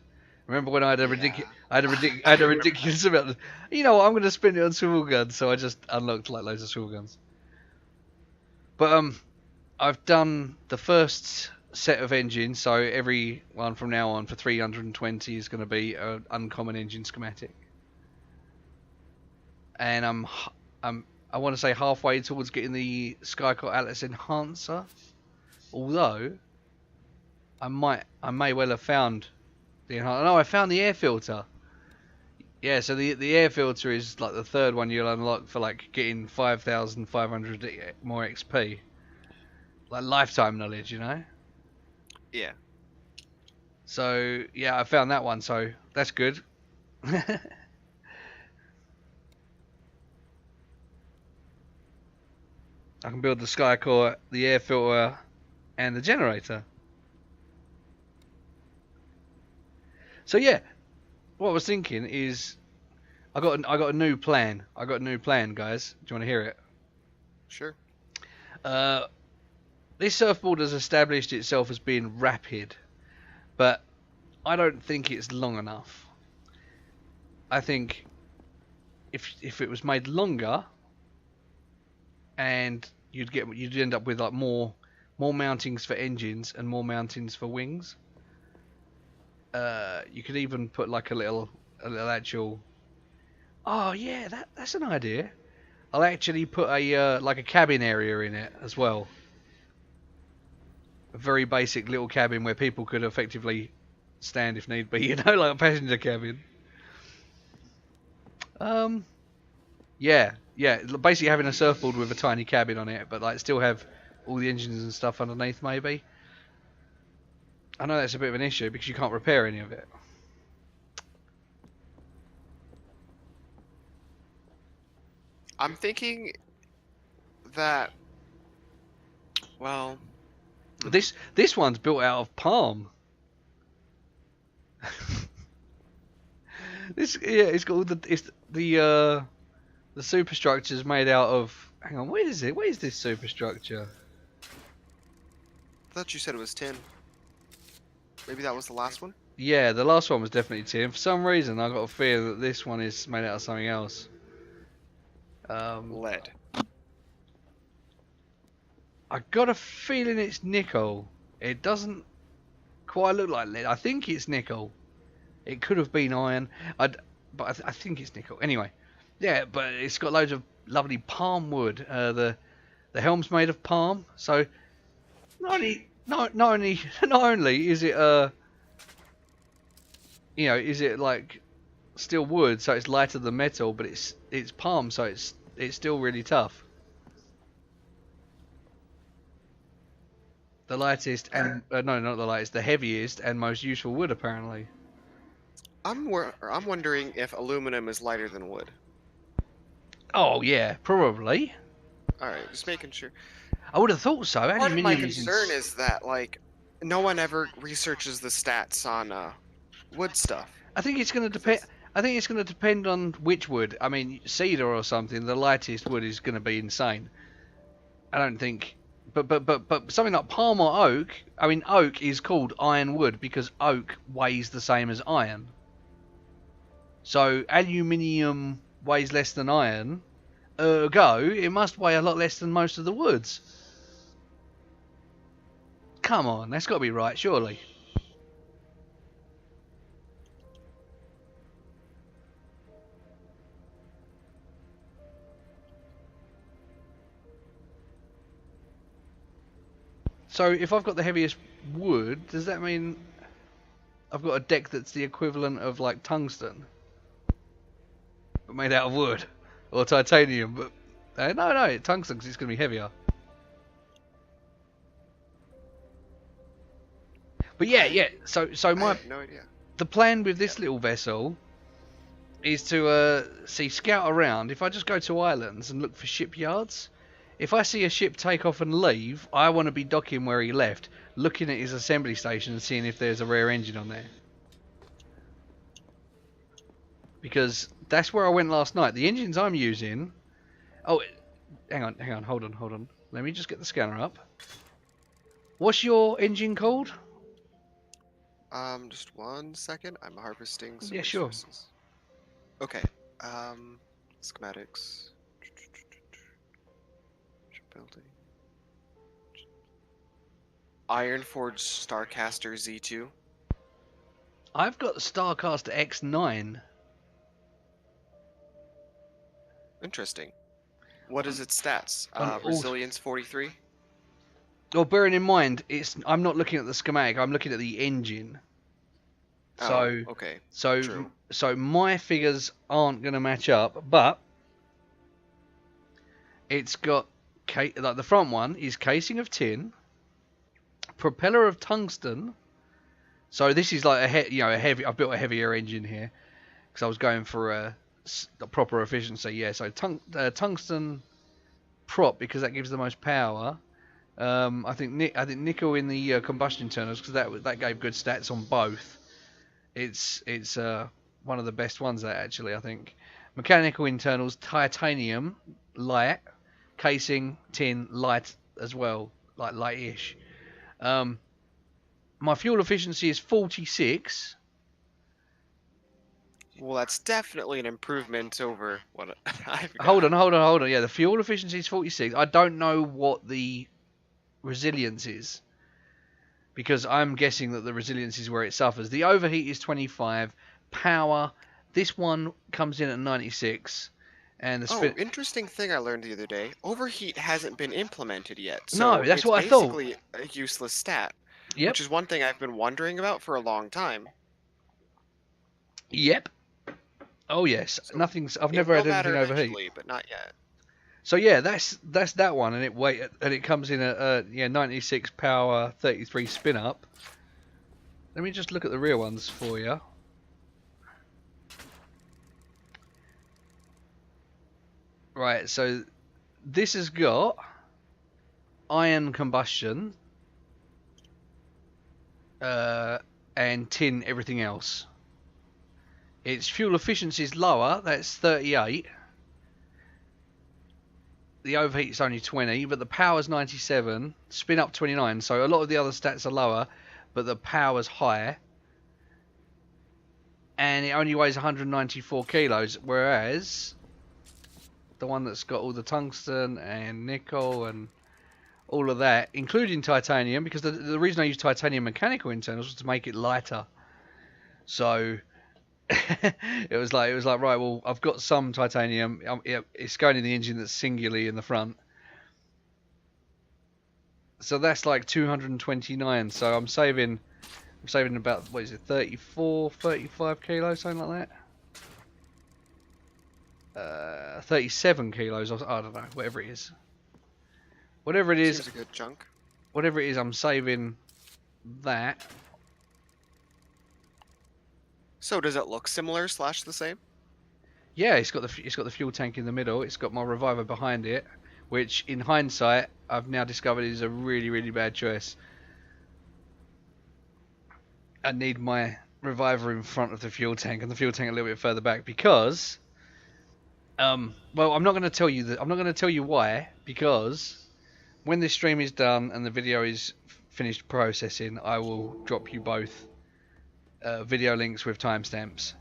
Remember when I had a ridiculous amount? You know what? I'm going to spend it on swivel guns, so I just unlocked like loads of swivel guns. But I've done the first set of engines, so every one from now on for 320 is going to be an uncommon engine schematic. And I want to say halfway towards getting the Skycott Atlas Enhancer, although I may well have found the enhancer. No, I found the air filter. Yeah, so the air filter is like the third one you'll unlock for like getting 5,500 more XP. Like lifetime knowledge, you know? Yeah. So, yeah, I found that one, so that's good. I can build the sky core, the air filter, and the generator. So yeah, what I was thinking is, I got a new plan. I got a new plan, guys. Do you want to hear it? Sure. This surfboard has established itself as being rapid, but I don't think it's long enough. I think if it was made longer, and you'd end up with like more mountings for engines and more mountings for wings. You could even put like a little actual. Oh yeah, that's an idea. I'll actually put a like a cabin area in it as well. A very basic little cabin where people could effectively stand if need be, you know, like a passenger cabin. Yeah, basically having a surfboard with a tiny cabin on it, but like still have all the engines and stuff underneath maybe. I know that's a bit of an issue because you can't repair any of it. I'm thinking that. Well, This one's built out of palm. It's got all the superstructure's made out of. Hang on, where is it? Where is this superstructure? I thought you said it was tin. Maybe that was the last one. Yeah, the last one was definitely tin. For some reason, I got a feeling that this one is made out of something else. Lead. I got a feeling it's nickel. It doesn't quite look like lead. I think it's nickel. It could have been iron. But I think it's nickel. Anyway, yeah, but it's got loads of lovely palm wood. The helm's made of palm, so not only is it is it like still wood, so it's lighter than metal, but it's palm, so it's still really tough. The lightest and no, not the lightest, the heaviest and most useful wood apparently. I'm wondering if aluminum is lighter than wood. Oh yeah, probably. All right, just making sure. I would have thought so. Part of my Aluminium is concern is that like no one ever researches the stats on wood stuff. I think it's going to depend. I think it's going to depend on which wood. I mean, cedar or something. The lightest wood is going to be insane. I don't think. But something like palm or oak. I mean, oak is called iron wood because oak weighs the same as iron. So aluminium weighs less than iron. Ergo, it must weigh a lot less than most of the woods. Come on, that's got to be right, surely. So if I've got the heaviest wood, does that mean I've got a deck that's the equivalent of like tungsten, but made out of wood, or titanium? But no, tungsten because it's going to be heavier. But yeah. So I my have no idea. the plan with this little vessel is to scout around. If I just go to islands and look for shipyards. If I see a ship take off and leave, I want to be docking where he left, looking at his assembly station and seeing if there's a rare engine on there. Because that's where I went last night. The engines I'm using... Oh, hang on, hold on. Let me just get the scanner up. What's your engine called? Just 1 second. I'm harvesting some Yeah, sure. resources. Okay. Schematics. Building. Ironforge Starcaster Z2. I've got the Starcaster X9. Interesting. What is its stats? on Resilience 43. Well, bearing in mind, I'm not looking at the schematic. I'm looking at the engine. So, Oh, okay. so, True. so my figures aren't going to match up, but it's got like the front one is casing of tin, propeller of tungsten. So this is like a heavy. I've built a heavier engine here because I was going for a proper efficiency. Yeah, so tungsten prop because that gives the most power. I think nickel in the combustion turners because that gave good stats on both. It's one of the best ones that actually I think. Mechanical internals, titanium, light, casing, tin, light as well, like light-ish. My fuel efficiency is 46. Well, that's definitely an improvement over what I've got. Hold on. Yeah, the fuel efficiency is 46. I don't know what the resilience is because I'm guessing that the resilience is where it suffers. The overheat is 25. Power, this one comes in at 96. And the interesting thing I learned the other day. Overheat hasn't been implemented yet. So no, that's what I thought. It's basically a useless stat. Yep. Which is one thing I've been wondering about for a long time. Yep. Oh yes. So I've never had anything overheat. Eventually, but not yet. So yeah, that's that one, and it comes in at 96 power, 33 spin up. Let me just look at the real ones for you. Right, so this has got iron combustion and tin everything else. Its fuel efficiency is lower, that's 38. The overheat's only 20, but the power's 97. Spin up 29, so a lot of the other stats are lower, but the power's high. And it only weighs 194 kilos, whereas the one that's got all the tungsten and nickel and all of that, including titanium, because the reason I use titanium mechanical internals was to make it lighter. So it was like right, well, I've got some titanium. It's going in the engine that's singularly in the front. So that's like 229. So I'm saving about, what is it, 34, 35 kilos, something like that. 37 kilos. I don't know, whatever it is. Whatever it is. Seems a good chunk. Whatever it is, I'm saving that. So does it look similar / the same? Yeah, it's got the fuel tank in the middle. It's got my reviver behind it, which in hindsight I've now discovered is a really, really bad choice. I need my reviver in front of the fuel tank and the fuel tank a little bit further back because, well, I'm not going to tell you that. I'm not going to tell you why, because when this stream is done and the video is finished processing, I will drop you both video links with timestamps,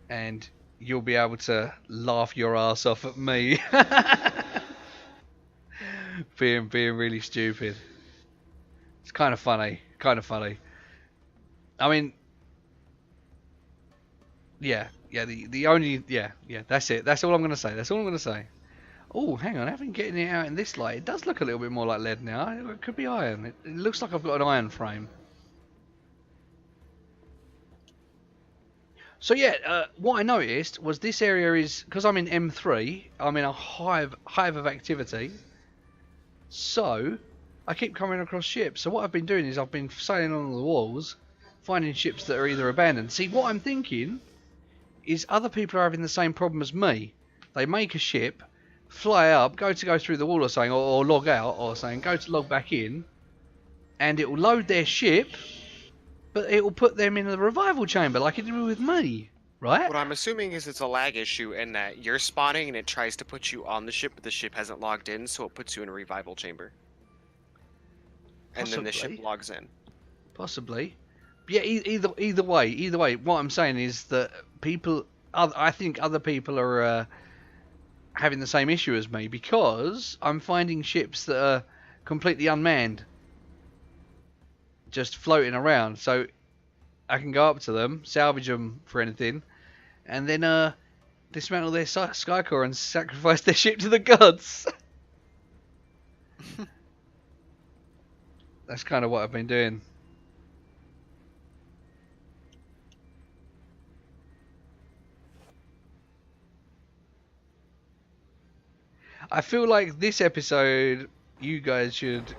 and you'll be able to laugh your ass off at me being really stupid. It's kind of funny, I mean, yeah, that's it. That's all I'm gonna say. Oh, hang on, having getting it out in this light, it does look a little bit more like lead now. It could be iron. It looks like I've got an iron frame. So yeah, what I noticed was this area is, because I'm in M3, I'm in a hive of activity. So I keep coming across ships. So what I've been doing is I've been sailing along the walls, finding ships that are either abandoned. See, what I'm thinking is other people are having the same problem as me. They make a ship, fly up, go through the wall or something, or log out or something, go to log back in, and it will load their ship, but it will put them in the revival chamber like it did with me, right? What I'm assuming is it's a lag issue in that you're spawning and it tries to put you on the ship, but the ship hasn't logged in, so it puts you in a revival chamber. And then the ship logs in. Possibly. Yeah, either way, what I'm saying is that I think other people are having the same issue as me, because I'm finding ships that are completely unmanned, just floating around. So I can go up to them, salvage them for anything, and then dismantle their skycore and sacrifice their ship to the gods. That's kind of what I've been doing. I feel like this episode, you guys should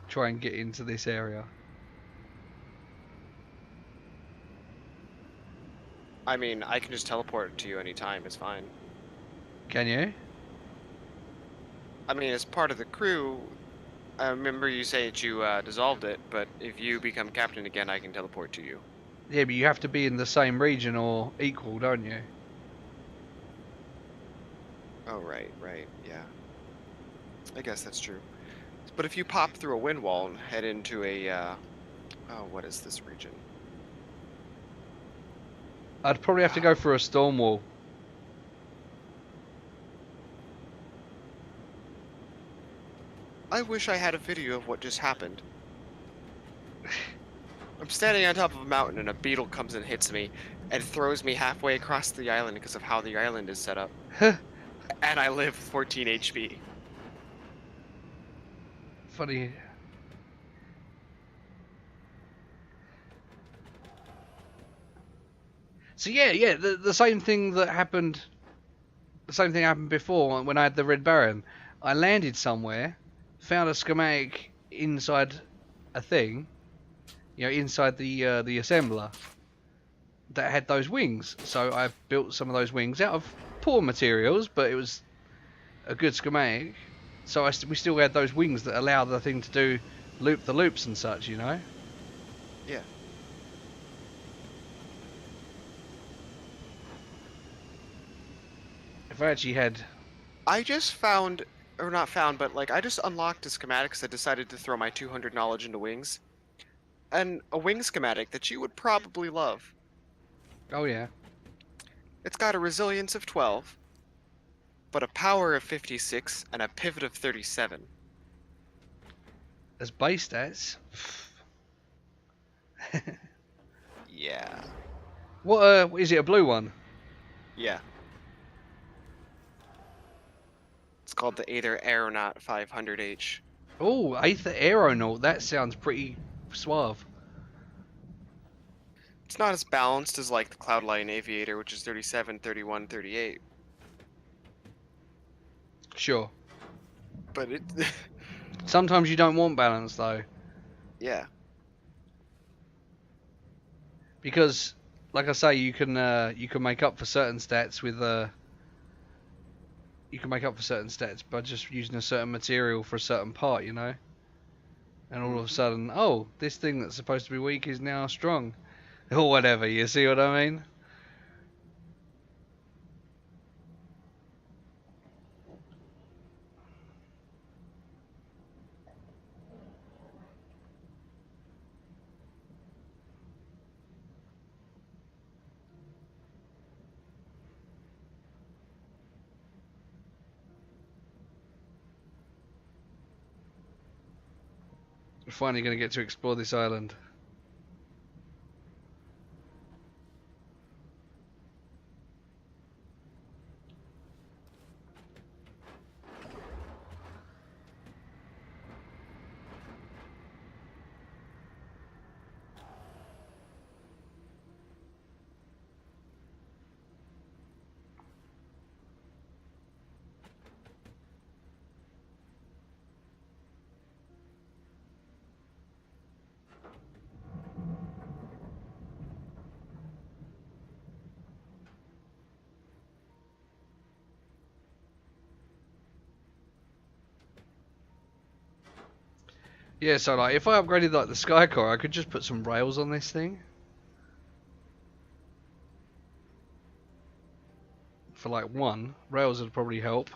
try and get into this area. I mean, I can just teleport to you anytime, it's fine. Can you? I mean, as part of the crew, I remember you say that you dissolved it, but if you become captain again, I can teleport to you. Yeah, but you have to be in the same region or equal, don't you? Oh, right, yeah. I guess that's true. But if you pop through a wind wall and head into a, oh, what is this region? I'd probably have to go for a storm wall. I wish I had a video of what just happened. I'm standing on top of a mountain and a beetle comes and hits me and throws me halfway across the island because of how the island is set up. And I live 14 HP. Funny. So yeah, the same thing that happened. The same thing happened before when I had the Red Baron. I landed somewhere, found a schematic inside a thing, you know, inside the assembler that had those wings. So I built some of those wings out of poor materials, but it was a good schematic, so we still had those wings that allow the thing to do loop the loops and such, you know. Yeah. If I actually had, I just found, or not found, but like I just unlocked a schematic because I decided to throw my 200 knowledge into wings. And a wing schematic that you would probably love. oh yeah, It's got a resilience of 12, but a power of 56 and a pivot of 37. as base stats. Yeah. What is it? A blue one? Yeah. It's called the Aether Aeronaut 500H. Oh, Aether Aeronaut. That sounds pretty suave. It's not as balanced as like the Cloudline Aviator, which is 37, 31, 38. Sure. But it, Sometimes you don't want balance though, yeah. because, like I say, you can make up for certain stats with you can make up for certain stats by just using a certain material for a certain part, you know. And all of a sudden, oh, this thing that's supposed to be weak is now strong, or whatever. You see what I mean? We're finally going to get to explore this island. Yeah, so like if I upgraded like the sky car, I could just put some rails on this thing. For like one, rails would probably help.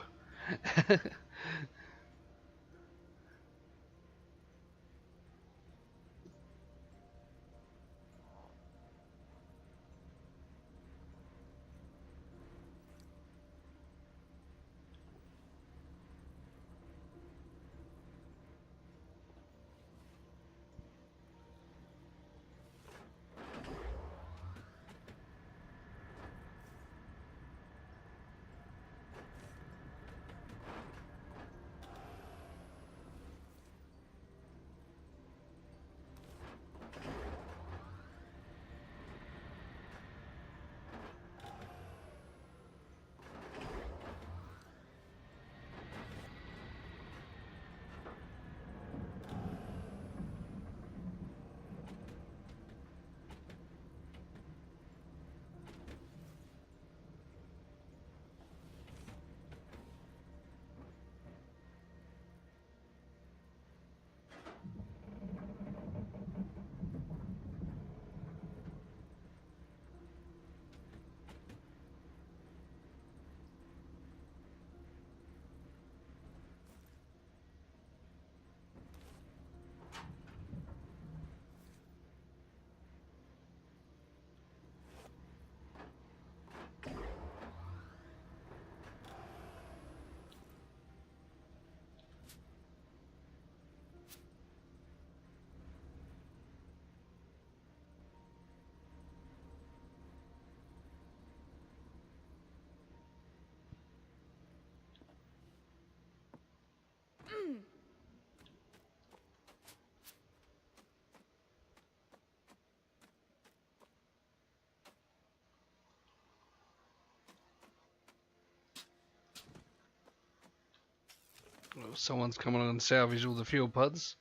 Someone's coming on and salvage all the fuel pods.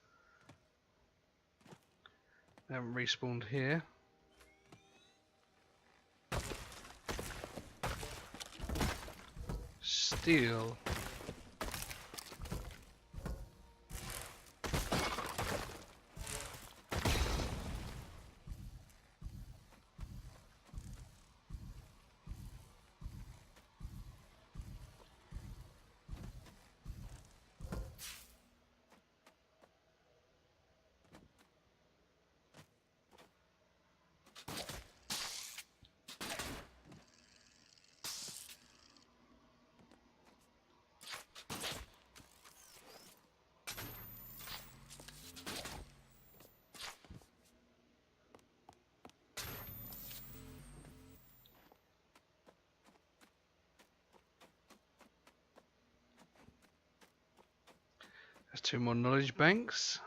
They haven't respawned here. Steel. 2 more knowledge banks.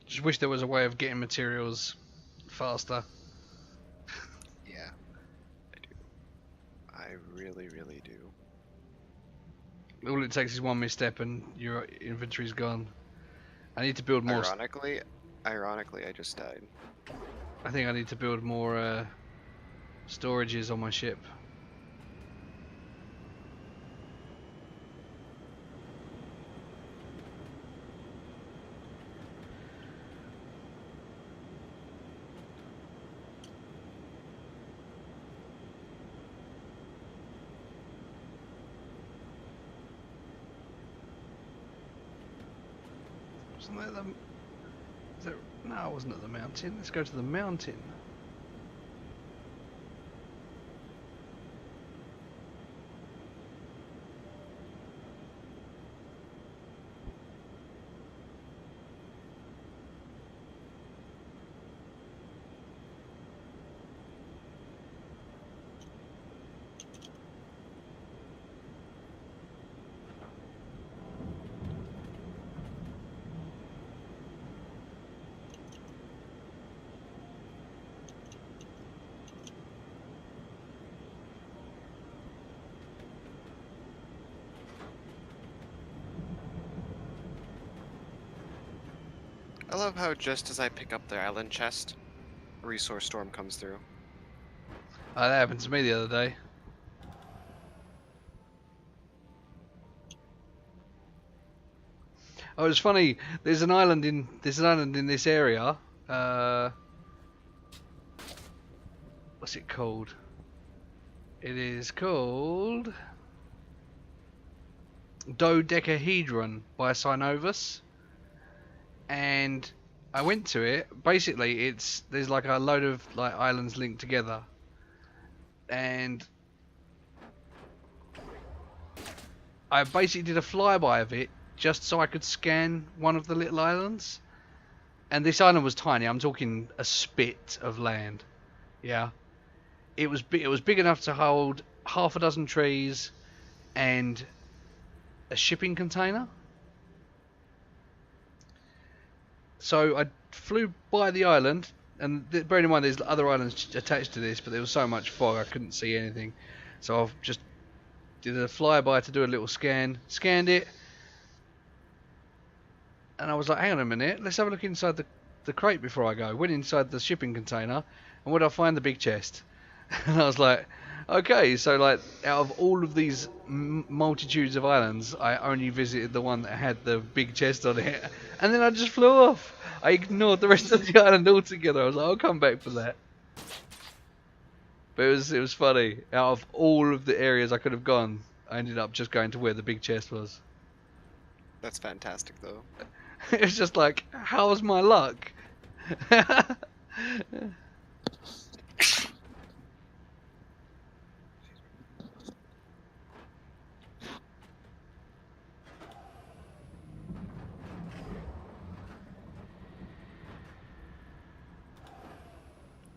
Just wish there was a way of getting materials faster. Yeah, I do. I really, really do. All it takes is one misstep and your inventory's gone. I need to build more. Ironically, I just died. I think I need to build more storages on my ship. Wasn't that the... Is that... No, I wasn't at the mountain. Let's go to the mountain. I love how just as I pick up the island chest, a resource storm comes through. That happened to me the other day. Oh, it's funny. There's an island in this area. What's it called? It is called Dodecahedron by Synovus. And I went to it. Basically, there's like a load of like islands linked together, and I basically did a flyby of it just so I could scan one of the little islands. And this island was tiny. I'm talking a spit of land. Yeah, it was big. It was big enough to hold half a dozen trees and a shipping container. So I flew by the island, and bearing in mind there's other islands attached to this, but there was so much fog I couldn't see anything. So I just did a flyby to do a little scan, scanned it, and I was like, hang on a minute, let's have a look inside the crate before I go. Went inside the shipping container, and where did I find? The big chest. And I was like, Okay, so like out of all of these multitudes of islands, I only visited the one that had the big chest on it, and then I just flew off. I ignored the rest of the island altogether. I was like, I'll come back for that. But it was funny. Out of all of the areas I could have gone, I ended up just going to where the big chest was. That's fantastic, though. It was just like, how's my luck?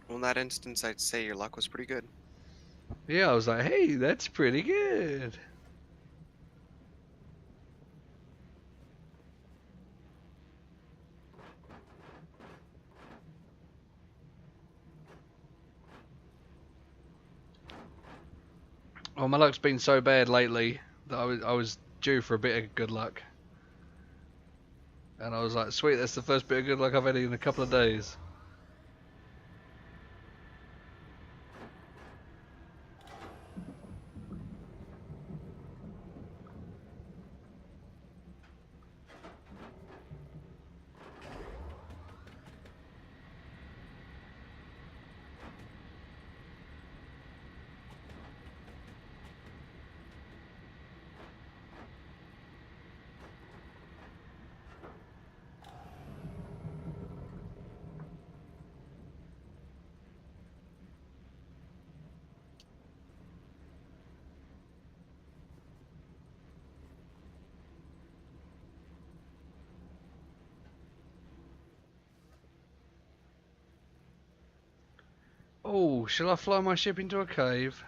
Well, in that instance, I'd say your luck was pretty good. Yeah, I was like, hey, that's pretty good. Oh, my luck's been so bad lately that I was due for a bit of good luck. And I was like, sweet, that's the first bit of good luck I've had in a couple of days. Oh, shall I fly my ship into a cave?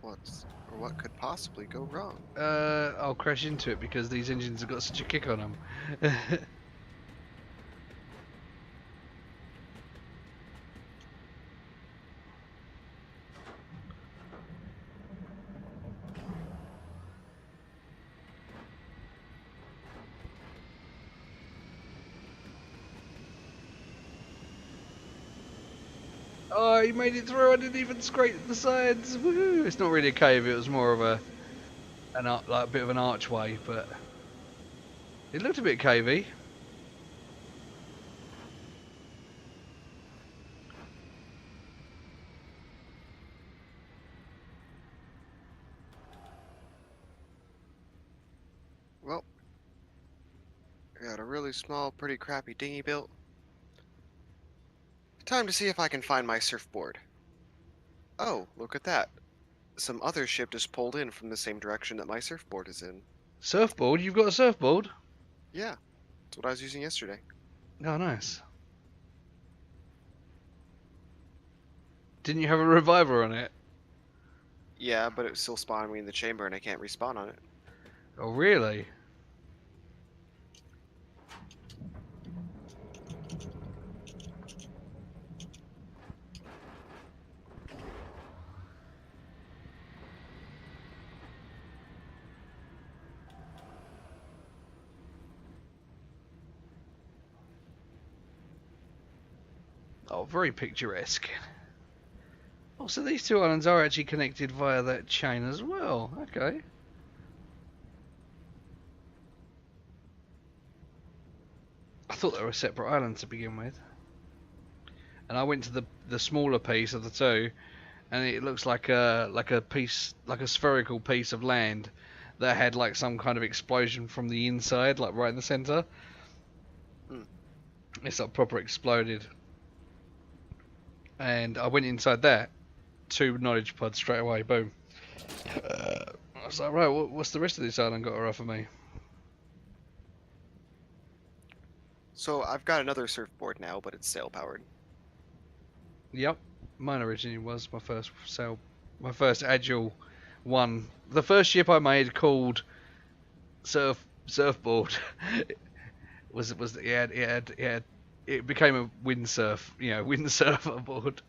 What could possibly go wrong? I'll crash into it because these engines have got such a kick on them. Oh, you made it through! I didn't even scrape the sides. Woohoo! It's not really a cave. It was more of like a bit of an archway, but it looked a bit cavey. Well, I got a really small, pretty crappy dinghy built. Time to see if I can find my surfboard. Oh, look at that. Some other ship just pulled in from the same direction that my surfboard is in. Surfboard? You've got a surfboard? Yeah, that's what I was using yesterday. Oh, nice. Didn't you have a reviver on it? Yeah, but it was still spawning me in the chamber and I can't respawn on it. Oh, really? Oh, very picturesque. Oh, so these two islands are actually connected via that chain as well. Okay. I thought they were separate islands to begin with. And I went to the smaller piece of the two, and it looks like a piece, like a spherical piece of land that had like some kind of explosion from the inside, like right in the center. It's like proper exploded. And I went inside that, 2 knowledge pods straight away, boom. I was like, right, what's the rest of this island got to offer me? So I've got another surfboard now, but it's sail powered. Yep, mine originally was my first agile one. The first ship I made called Surfboard it became a windsurfer board.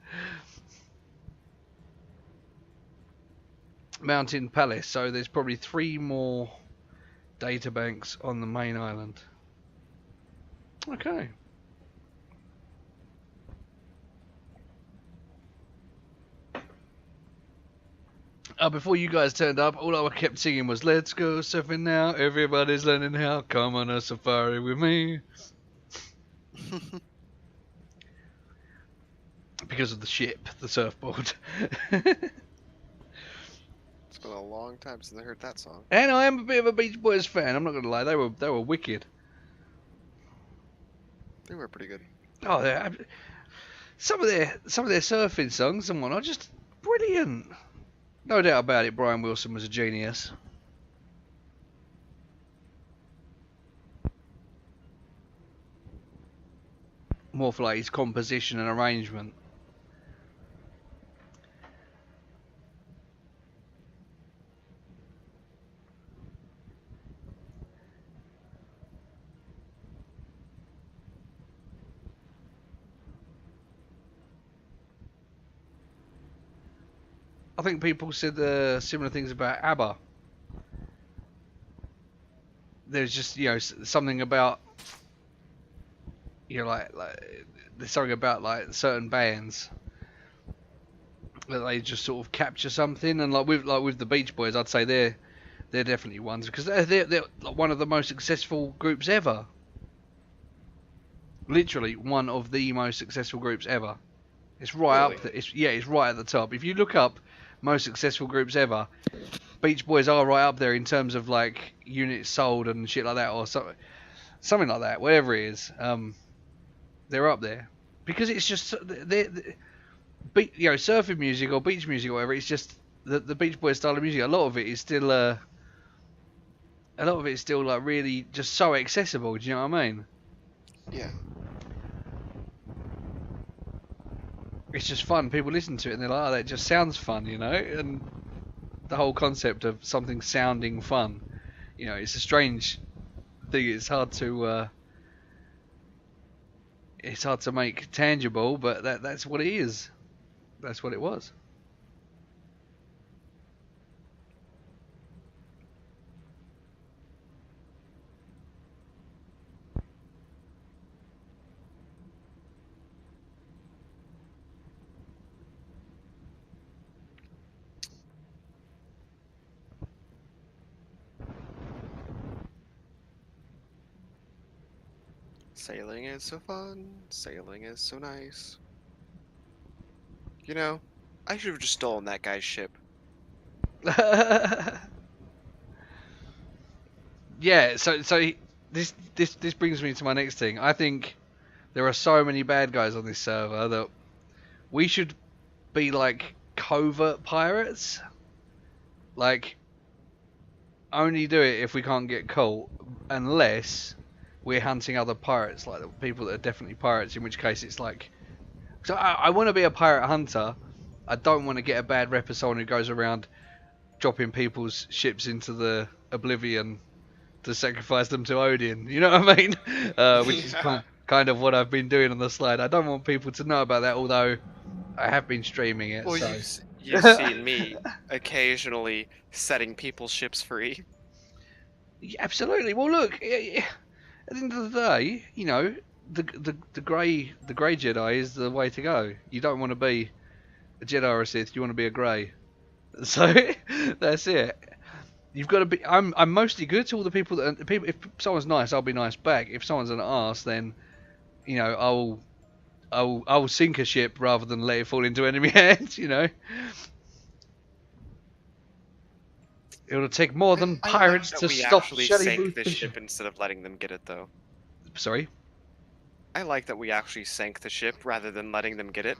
Mountain Palace. So there's probably 3 more data banks on the main island. Okay. Before you guys turned up, all I kept singing was "Let's go surfing now, everybody's learning how. Come on a safari with me." Because of the ship, the surfboard. It's been a long time since I heard that song. And I am a bit of a Beach Boys fan. I'm not gonna lie, they were wicked. They were pretty good. Oh, some of their surfing songs and whatnot, just brilliant. No doubt about it. Brian Wilson was a genius. More for like his composition and arrangement. I think people said similar things about ABBA. There's just, you know, something about, you know, like there's something about like certain bands that they just sort of capture something, and like with the Beach Boys, I'd say they're definitely ones, because they're like one of the most successful groups ever. Literally one of the most successful groups ever. It's right Really? up there. It's right at the top. If you look up most successful groups ever, Beach Boys are right up there in terms of like units sold and shit like that, or something like that. Whatever it is, they're up there because it's just you know, surfing music or beach music or whatever. It's just the Beach Boys style of music. A lot of it is still like really just so accessible. Do you know what I mean? Yeah. It's just fun. People listen to it and they're like, oh, that just sounds fun, you know? And the whole concept of something sounding fun, you know, it's a strange thing. It's hard to make tangible, but that's what it is. That's what it was. Sailing is so fun. Sailing is so nice. You know, I should have just stolen that guy's ship. Yeah, so this brings me to my next thing. I think there are so many bad guys on this server that we should be like covert pirates. Like, only do it if we can't get caught, unless we're hunting other pirates, like the people that are definitely pirates, in which case it's like, so I want to be a pirate hunter. I don't want to get a bad rep as someone who goes around dropping people's ships into the oblivion to sacrifice them to Odin. You know what I mean? Which is kind of what I've been doing on the slide. I don't want people to know about that, although I have been streaming it. Well, So. you've seen me occasionally setting people's ships free. Yeah, absolutely. Well, look, at the end of the day, you know, the grey Jedi is the way to go. You don't want to be a Jedi or a Sith. You want to be a grey. So that's it. You've got to be. I'm mostly good to all the people that people. If someone's nice, I'll be nice back. If someone's an arse, then you know I'll sink a ship rather than let it fall into enemy hands. You know. It'll take more than pirates to stop actually Shelly sank Booth the fishing. ship instead of letting them get it, though. Sorry. I like that we actually sank the ship rather than letting them get it.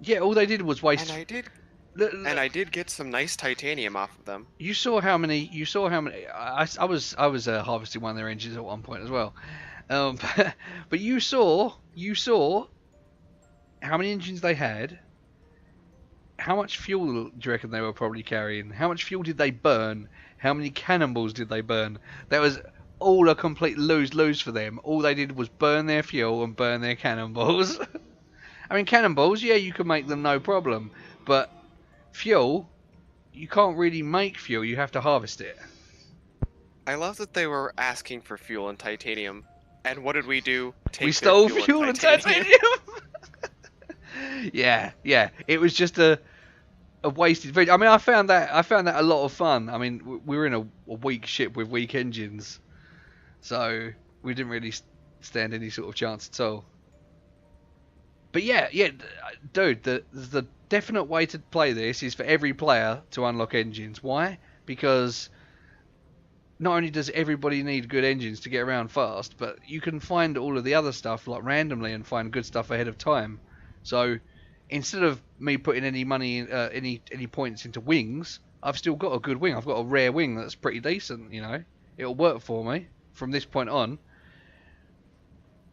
Yeah, all they did was waste. And I did get some nice titanium off of them. You saw how many. You saw how many. I was harvesting one of their engines at one point as well. But you saw how many engines they had. How much fuel do you reckon they were probably carrying? How much fuel did they burn? How many cannonballs did they burn? That was all a complete lose-lose for them. All they did was burn their fuel and burn their cannonballs. I mean, cannonballs, yeah, you can make them no problem. But fuel, you can't really make fuel. You have to harvest it. I love that they were asking for fuel and titanium. And what did we do? We stole fuel and titanium. Yeah. It was just of wasted. I mean, I found that a lot of fun. I mean, we were in a weak ship with weak engines, so we didn't really stand any sort of chance at all. But yeah, dude, the definite way to play this is for every player to unlock engines. Why? Because not only does everybody need good engines to get around fast, but you can find all of the other stuff like randomly and find good stuff ahead of time. So instead of me putting any money, any points into wings, I've still got a good wing. I've got a rare wing that's pretty decent. You know, it'll work for me from this point on.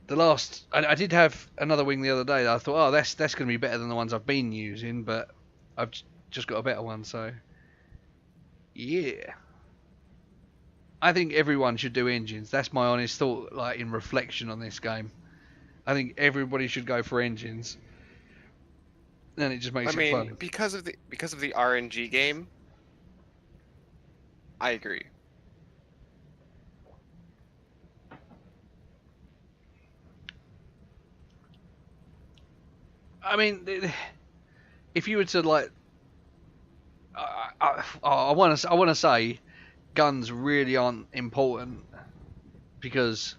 I did have another wing the other day that I thought, oh, that's going to be better than the ones I've been using, but I've just got a better one. So yeah. I think everyone should do engines. That's my honest thought, like in reflection on this game. I think everybody should go for engines. Then it just makes it fun. because of the RNG game, I agree. I mean, if you were to like, I want to say, guns really aren't important, because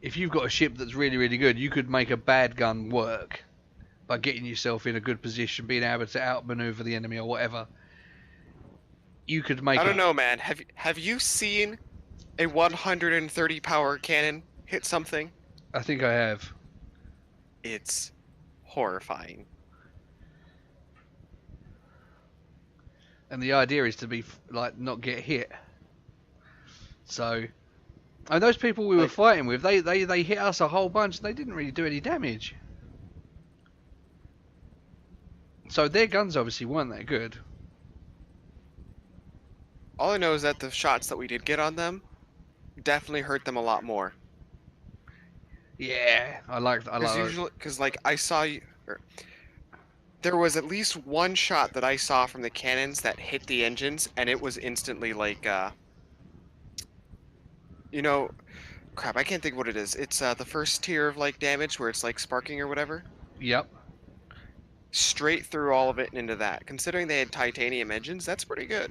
if you've got a ship that's really, really good, you could make a bad gun work by getting yourself in a good position, being able to outmaneuver the enemy or whatever. You could make. I don't know, man. Have you seen a 130 power cannon hit something? I think I have. It's horrifying. And the idea is to be like not get hit. So, and those people we were fighting with, they hit us a whole bunch. They didn't really do any damage. So their guns obviously weren't that good. All I know is that the shots that we did get on them definitely hurt them a lot more. Yeah, I like. Because like I saw you. There was at least one shot that I saw from the cannons that hit the engines, and it was instantly like, you know, crap. I can't think what it is. It's the first tier of like damage where it's like sparking or whatever. Yep. Straight through all of it and into that. Considering they had titanium engines, that's pretty good.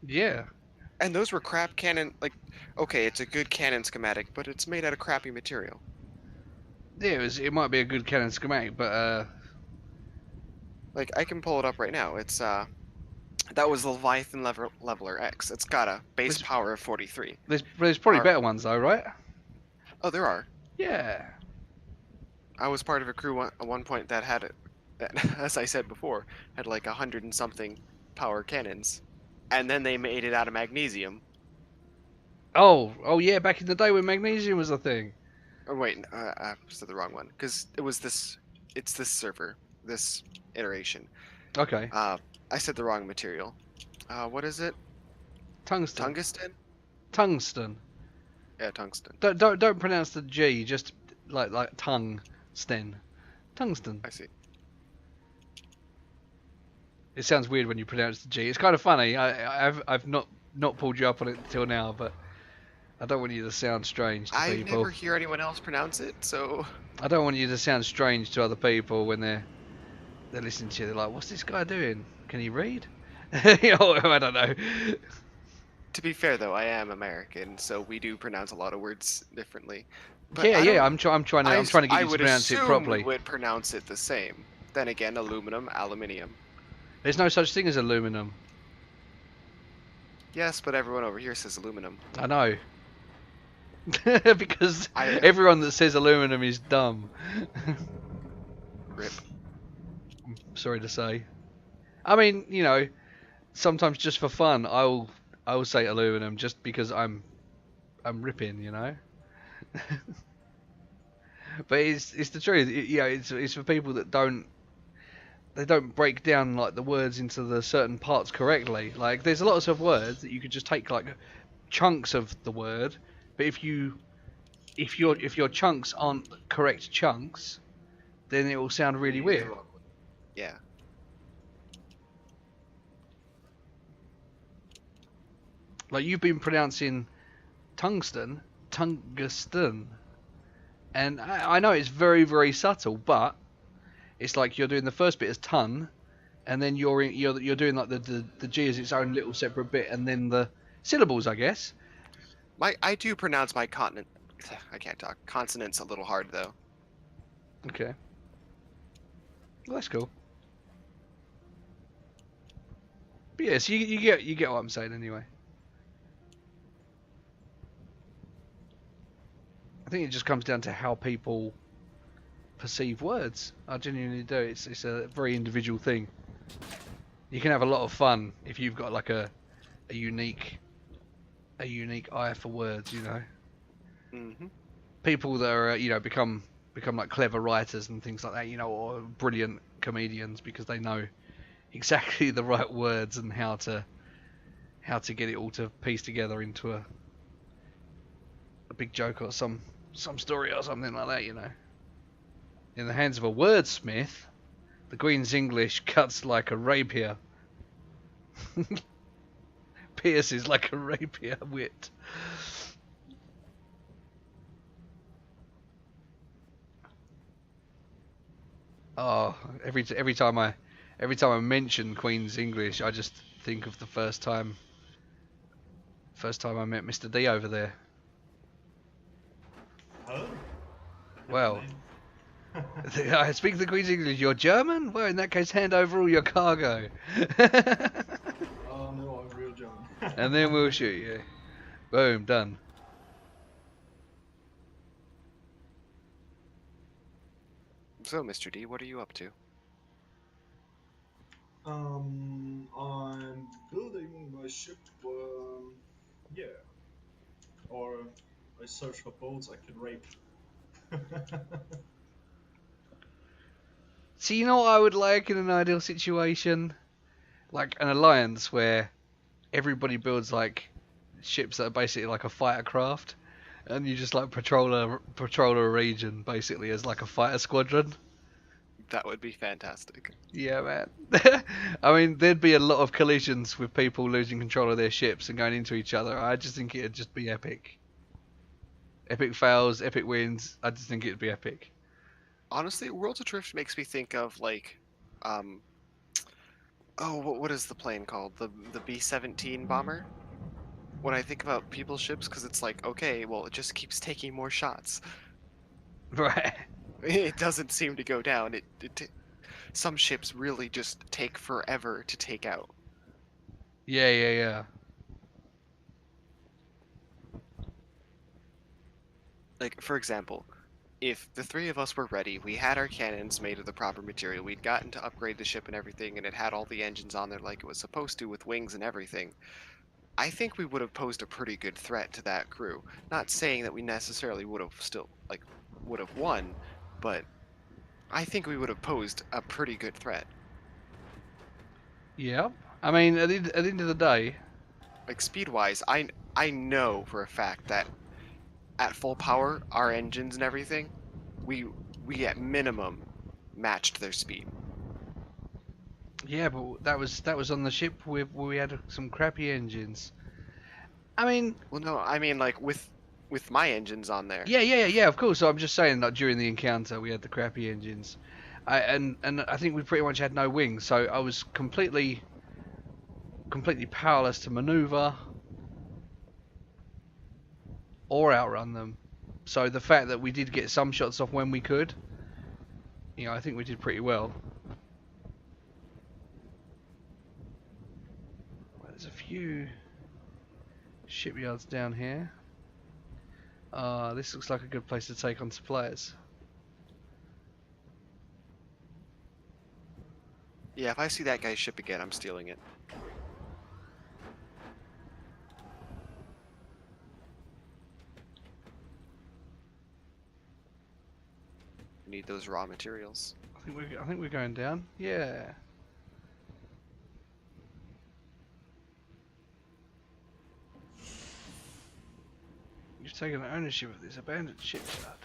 Yeah. And those were crap cannon. Like, okay, it's a good cannon schematic, but it's made out of crappy material. Yeah, it might be a good cannon schematic, but like I can pull it up right now. It's that was the Leviathan Leveler X. It's got a base power of 43. There's probably better ones though, right? Oh, there are. Yeah. I was part of a crew at one point that had it, that, as I said before, had like 100 and something power cannons, and then they made it out of magnesium. Oh yeah, back in the day when magnesium was a thing. Oh wait, I said the wrong one because it was this. It's this server, this iteration. Okay. I said the wrong material. What is it? Tungsten. Tungsten? Tungsten. Yeah, tungsten. Don't pronounce the G, just like tungsten. Tungsten. I see. It sounds weird when you pronounce the G. It's kind of funny. I've not pulled you up on it until now, but I don't want you to sound strange to people. I never hear anyone else pronounce it, so. I don't want you to sound strange to other people when they're listening to you. They're like, "What's this guy doing? Can he read?" I don't know. To be fair, though, I am American, so we do pronounce a lot of words differently. But yeah. I'm trying to get you to pronounce it properly. We would pronounce it the same. Then again, aluminum, aluminium. There's no such thing as aluminum. Yes, but everyone over here says aluminum. I know. Because everyone that says aluminum is dumb. Rip. I'm sorry to say. I mean, you know, sometimes just for fun, I will say aluminum just because I'm ripping, you know. But it's the truth. It's for people that don't break down like the words into the certain parts correctly. Like there's lots of words that you could just take like chunks of the word, but if your chunks aren't correct chunks, then it will sound really weird. Yeah. Like you've been pronouncing tungsten, and I know it's very, very subtle, but it's like you're doing the first bit as ton, and then you're doing like the G as its own little separate bit, and then the syllables, I guess. I do pronounce my continent. I can't talk. Consonants a little hard though. Okay. Well, that's cool. But yeah, so you get what I'm saying anyway. I think it just comes down to how people perceive words. I genuinely do. It's a very individual thing. You can have a lot of fun if you've got like a unique eye for words, you know. Mm-hmm. People that are become like clever writers and things like that, you know, or brilliant comedians because they know exactly the right words and how to get it all to piece together into a big joke or some story or something like that, you know. In the hands of a wordsmith, the Queen's English cuts like a rapier. Pierces like a rapier wit. Oh, every time I mention Queen's English, I just think of the first time I met Mr. D over there. Oh. Well, I speak the Queen's English. You're German? Well, in that case, hand over all your cargo. Oh no, I'm real German. And then we'll shoot you. Boom, done. So, Mr. D, what are you up to? I'm building my ship. Yeah. Or I search for boats I can rape. So you know what I would like in an ideal situation? Like an alliance where everybody builds like ships that are basically like a fighter craft, and you just like patrol a region basically as like a fighter squadron. That would be fantastic. Yeah, man. I mean, there'd be a lot of collisions with people losing control of their ships and going into each other. I just think it'd just be epic. Epic fails, epic wins. I just think it'd be epic. Honestly, Worlds of Drift makes me think of like, oh, what is the plane called? The B-17 bomber. When I think about people's ships, because it's like, okay, well, it just keeps taking more shots. Right. It doesn't seem to go down. Some ships really just take forever to take out. Yeah. Like, for example, if the three of us were ready, we had our cannons made of the proper material, we'd gotten to upgrade the ship and everything, and it had all the engines on there like it was supposed to with wings and everything, I think we would have posed a pretty good threat to that crew. Not saying that we necessarily would have won, but I think we would have posed a pretty good threat. Yeah. I mean, at the end of the day, Like, speed-wise, I know for a fact that at full power, our engines and everything, we at minimum matched their speed. yeah, but that was on the ship where we had some crappy engines. I mean, Well, no, I mean like with my engines on there. yeah. Of course, I'm just saying that during the encounter we had the crappy engines, and I think we pretty much had no wings, so I was completely powerless to maneuver or outrun them. So the fact that we did get some shots off when we could, you know, I think we did pretty well. Well, there's a few shipyards down here. This looks like a good place to take on suppliers. Yeah, if I see that guy's ship again, I'm stealing it. Need those raw materials. I think we're going down. Yeah. You've taken ownership of this abandoned shipyard.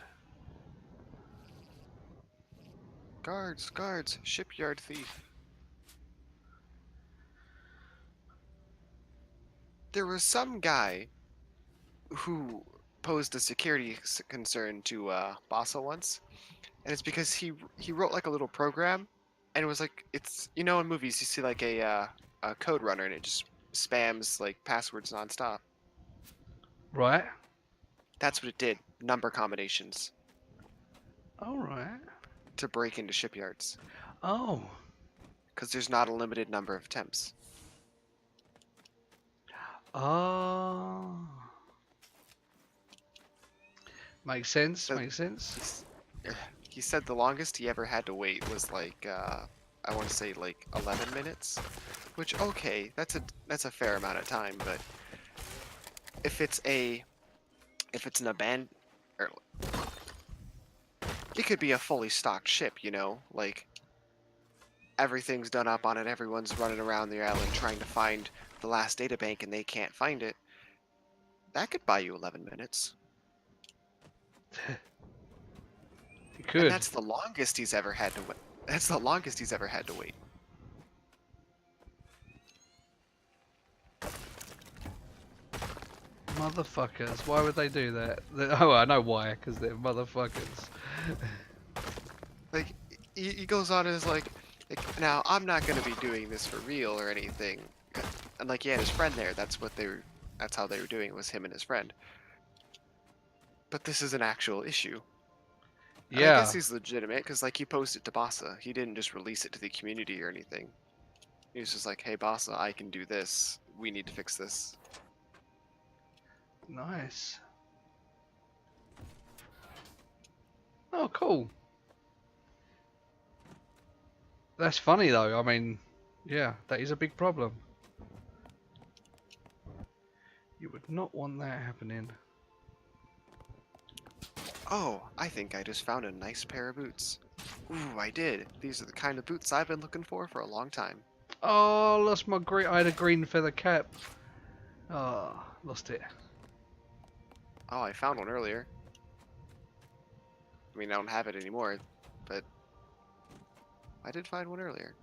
Guards, shipyard thief. There was some guy who posed a security concern to Bassa once, and it's because he wrote like a little program, and it was like, it's, you know, in movies you see like a code runner and it just spams like passwords nonstop. Right. That's what it did. Number combinations All right. to break into shipyards Oh. because there's not a limited number of attempts. Oh. Makes sense. So Makes sense. he said the longest he ever had to wait was like I want to say like 11 minutes, which okay, that's a fair amount of time, but if it's an abandoned, or it could be a fully stocked ship, you know, like everything's done up on it, everyone's running around the island trying to find the last data bank and they can't find it. That could buy you 11 minutes. You could. And that's the longest he's ever had to wait. That's the longest he's ever had to wait. Motherfuckers. Why would they do that? Oh, I know why. Because they're motherfuckers. Like, he goes on and is like, now I'm not gonna be doing this for real or anything. And like, he had his friend there. That's how they were doing it, was him and his friend. But this is an actual issue. And I Yeah. guess he's legitimate because like he posted to Bassa. He didn't just release it to the community or anything. He was just like, hey Bassa, I can do this. We need to fix this. Nice. Oh, cool. That's funny though. I mean, yeah, that is a big problem. You would not want that happening. Oh, I think I just found a nice pair of boots. Ooh, I did. These are the kind of boots I've been looking for a long time. Oh, lost my green. I had a green feather cap. Oh, lost it. Oh, I found one earlier. I mean, I don't have it anymore, but I did find one earlier.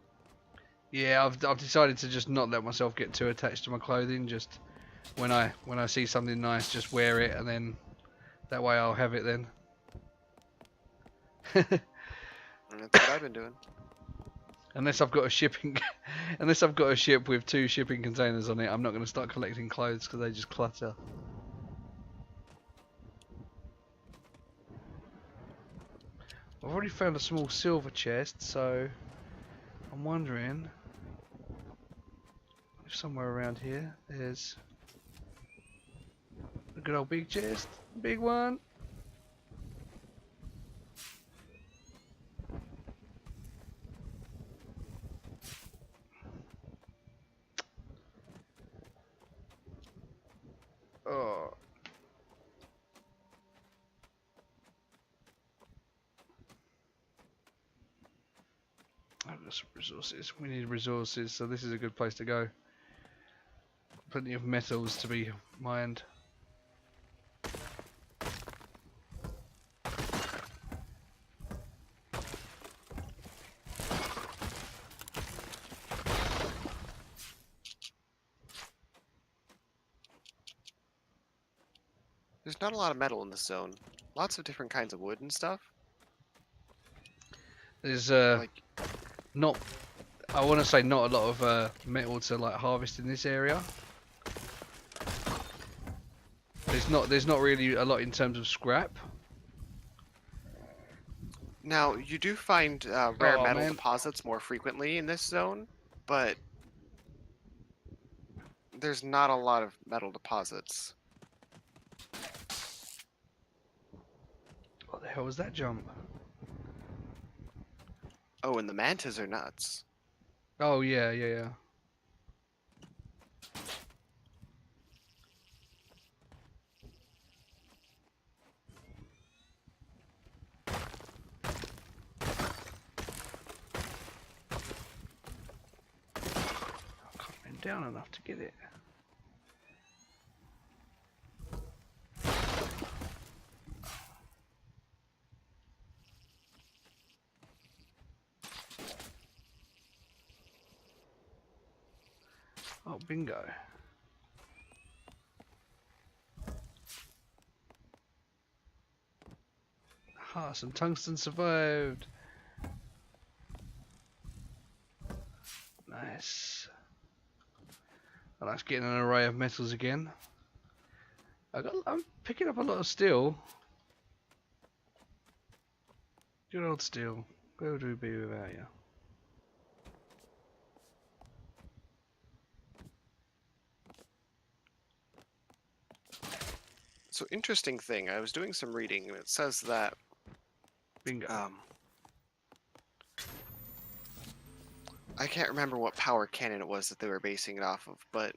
Yeah, I've decided to just not let myself get too attached to my clothing. Just when I see something nice, just wear it, and then that way I'll have it then. And that's what I've been doing. Unless I've got a shipping, unless I've got a ship with 2 shipping containers on it, I'm not going to start collecting clothes because they just clutter. I've already found a small silver chest, so I'm wondering if somewhere around here there's a good old big chest, big one. Oh. I've got some resources. We need resources, so this is a good place to go. Plenty of metals to be mined. There's not a lot of metal in this zone. Lots of different kinds of wood and stuff. There's Like, not, I want to say not a lot of metal to like harvest in this area. There's not really a lot in terms of scrap. now, you do find rare Oh, metal man. deposits more frequently in this zone, but there's not a lot of metal deposits. What the hell was that jump? Oh, and the mantas are nuts. Oh yeah, yeah, yeah. I can't bend down enough to get it. Oh, bingo. Ah, some tungsten survived. Nice. And that's getting an array of metals again. I'm picking up a lot of steel. Good old steel. Where would we be without you? So interesting thing. I was doing some reading, and it says that Bingo. I can't remember what power cannon it was that they were basing it off of, but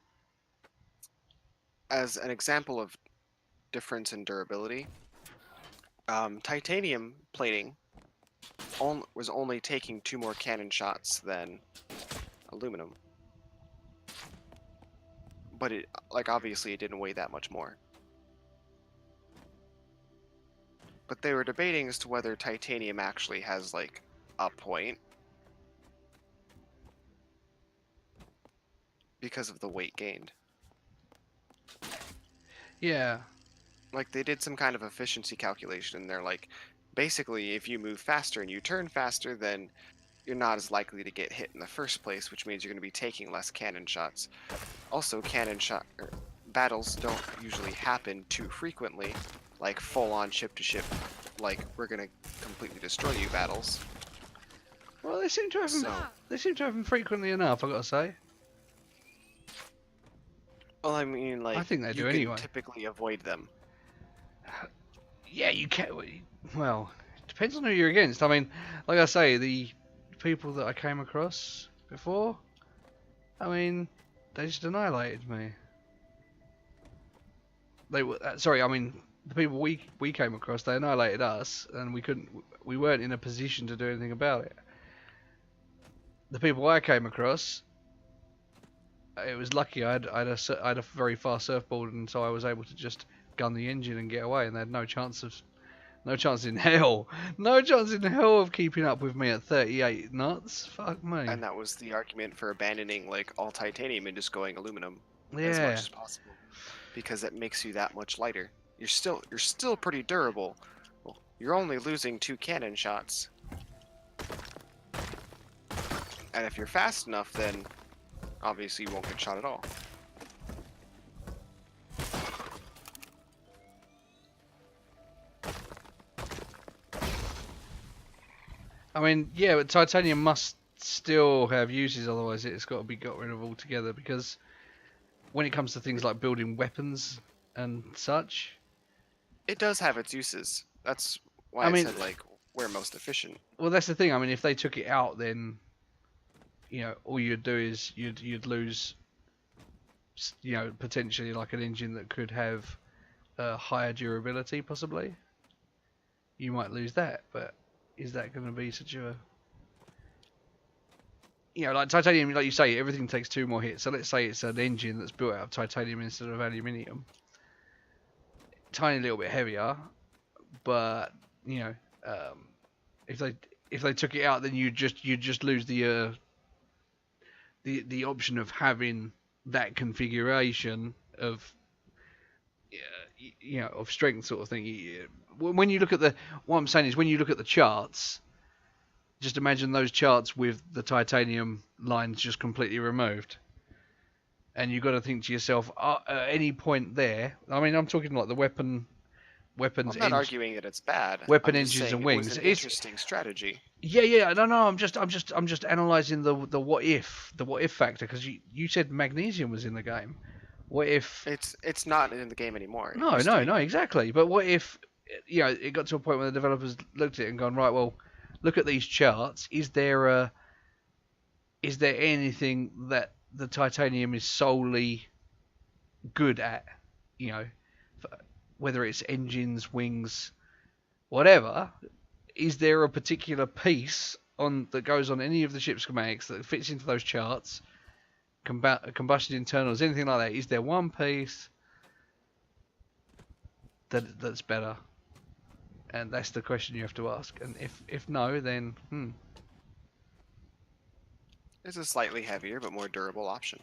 as an example of difference in durability, titanium plating was only taking 2 more cannon shots than aluminum. But it, like, obviously it didn't weigh that much more. But they were debating as to whether titanium actually has, like, a point. Because of the weight gained. Yeah. Like, they did some kind of efficiency calculation, and they're like, basically, if you move faster and you turn faster, then you're not as likely to get hit in the first place, which means you're going to be taking less cannon shots. Also, battles don't usually happen too frequently, like full-on ship-to-ship, like, we're going to completely destroy you battles. Well, they seem to have them. They seem to have them frequently enough, I gotta say. Well, I mean, like, I think they you do can anyway. typically avoid them. Yeah, you can. Well, it depends on who you're against. I mean, like I say, the people that I came across before, I mean, they just annihilated me. They were sorry. I mean, the people we came across, they annihilated us, and we weren't in a position to do anything about it. The people I came across, it was lucky I had a very fast surfboard, and so I was able to just gun the engine and get away, and they had no chance in hell of keeping up with me at 38 knots. Fuck me. And that was the argument for abandoning, like, all titanium and just going aluminum as Yeah. much as possible, because it makes you that much lighter. You're still pretty durable. Well, you're only losing 2 cannon shots, and if you're fast enough, then obviously you won't get shot at all. I mean, yeah, but titanium must still have uses, otherwise it's got to be got rid of altogether, because when it comes to things like building weapons and such, It does have its uses. That's why I I mean- said, like, we're most efficient. well, that's the thing. I mean, if they took it out, then, you know, all you'd do is you'd lose, you know, potentially like an engine that could have higher durability, possibly. You might lose that, but is that going to be such a, you know, like titanium, like you say, everything takes 2 more hits. So let's say it's an engine that's built out of titanium instead of aluminium. Tiny little bit heavier, but you know, if they took it out, then you just lose the option of having that configuration of, you know, of strength sort of thing. When you look at what I'm saying is, when you look at the charts, just imagine those charts with the titanium lines just completely removed, and you've got to think to yourself, at any point there, I mean, I'm talking like the weapons. I'm not arguing that it's bad. Weapon I'm just engines saying and it wings. was an It's- interesting strategy. Yeah. No. I'm just analysing the what if factor, because you said magnesium was in the game. What if? It's not in the game anymore. It No, used to be. exactly. But what if, you know, it got to a point where the developers looked at it and gone, right, well, look at these charts. Is there anything that the titanium is solely good at? You know, whether it's engines, wings, whatever. Is there a particular piece that goes on any of the ship schematics that fits into those charts? Combustion internals, anything like that? Is there one piece that's better? And that's the question you have to ask. And if no, then It's a slightly heavier but more durable option.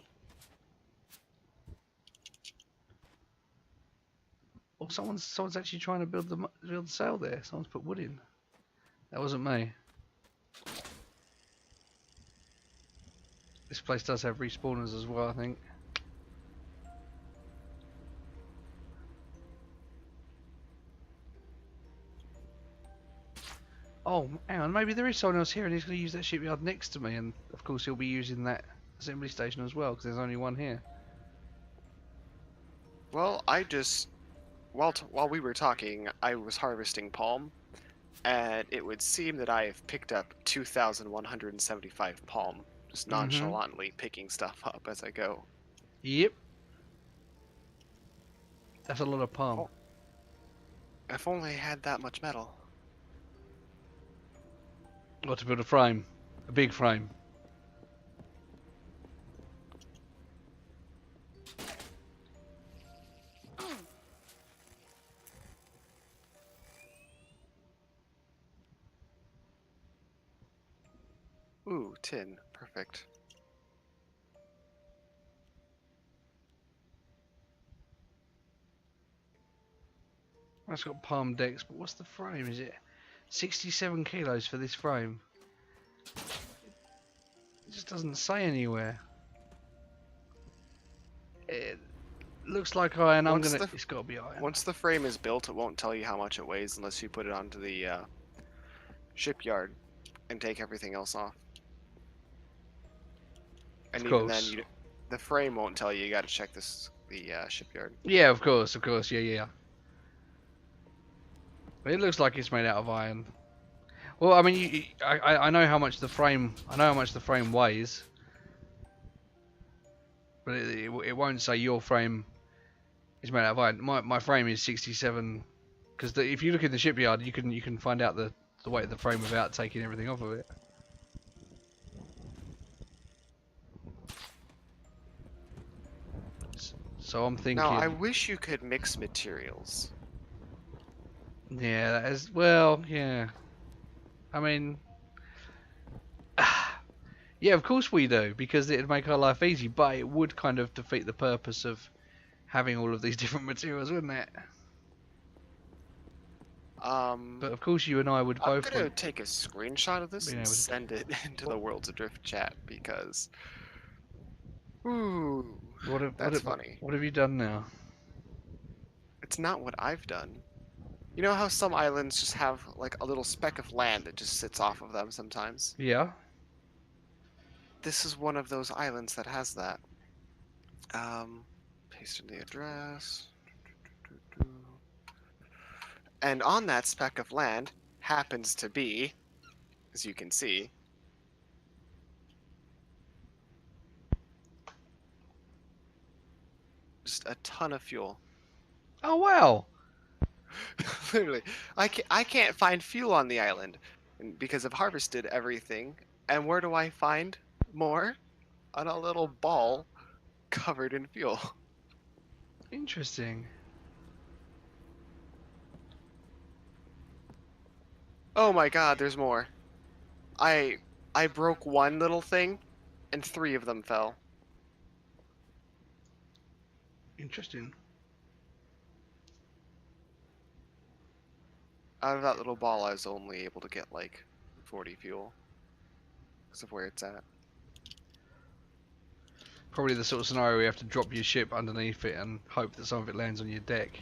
well, someone's actually trying to build the sail there. Someone's put wood in. That wasn't me. This place does have respawners as well, I think. Oh, hang on, maybe there is someone else here and he's going to use that shipyard next to me, and of course he'll be using that assembly station as well, because there's only one here. Well, while we were talking, I was harvesting palm, and it would seem that I have picked up 2,175 palm, just nonchalantly picking stuff up as I go. Yep. That's a lot of palm. Oh. If only I had that much metal. Got to build a frame. A big frame. Ooh, tin. Perfect. That's got palm decks, but what's the frame? Is it 67 kilos for this frame? It just doesn't say anywhere. It looks like iron. It's got to be iron. Once the frame is built, it won't tell you how much it weighs unless you put it onto the shipyard and take everything else off. And even then, the frame won't tell you. You got to check the shipyard. Yeah, of course, yeah. It looks like it's made out of iron. Well, I mean, I know how much the frame. I know how much the frame weighs, but it won't say your frame is made out of iron. My frame is 67, because if you look in the shipyard, you can find out the weight of the frame without taking everything off of it. So I'm thinking. Now, I wish you could mix materials. Yeah, that is, well, yeah. I mean, yeah, of course we do, because it'd make our life easy, but it would kind of defeat the purpose of having all of these different materials, wouldn't it? But of course you and I would both... I'm going to take a screenshot of this and send it into the Worlds Adrift chat, because... Ooh, that's funny. What have you done now? It's not what I've done. You know how some islands just have like a little speck of land that just sits off of them sometimes? Yeah. This is one of those islands that has that. Paste in the address. And on that speck of land happens to be, as you can see, just a ton of fuel. Oh wow! Literally, I can't find fuel on the island because I've harvested everything. And where do I find more? On a little ball covered in fuel. Interesting. Oh my god, there's more. I broke one little thing, and 3 of them fell. Interesting. Out of that little ball, I was only able to get like 40 fuel because of where it's at. Probably the sort of scenario where you have to drop your ship underneath it and hope that some of it lands on your deck.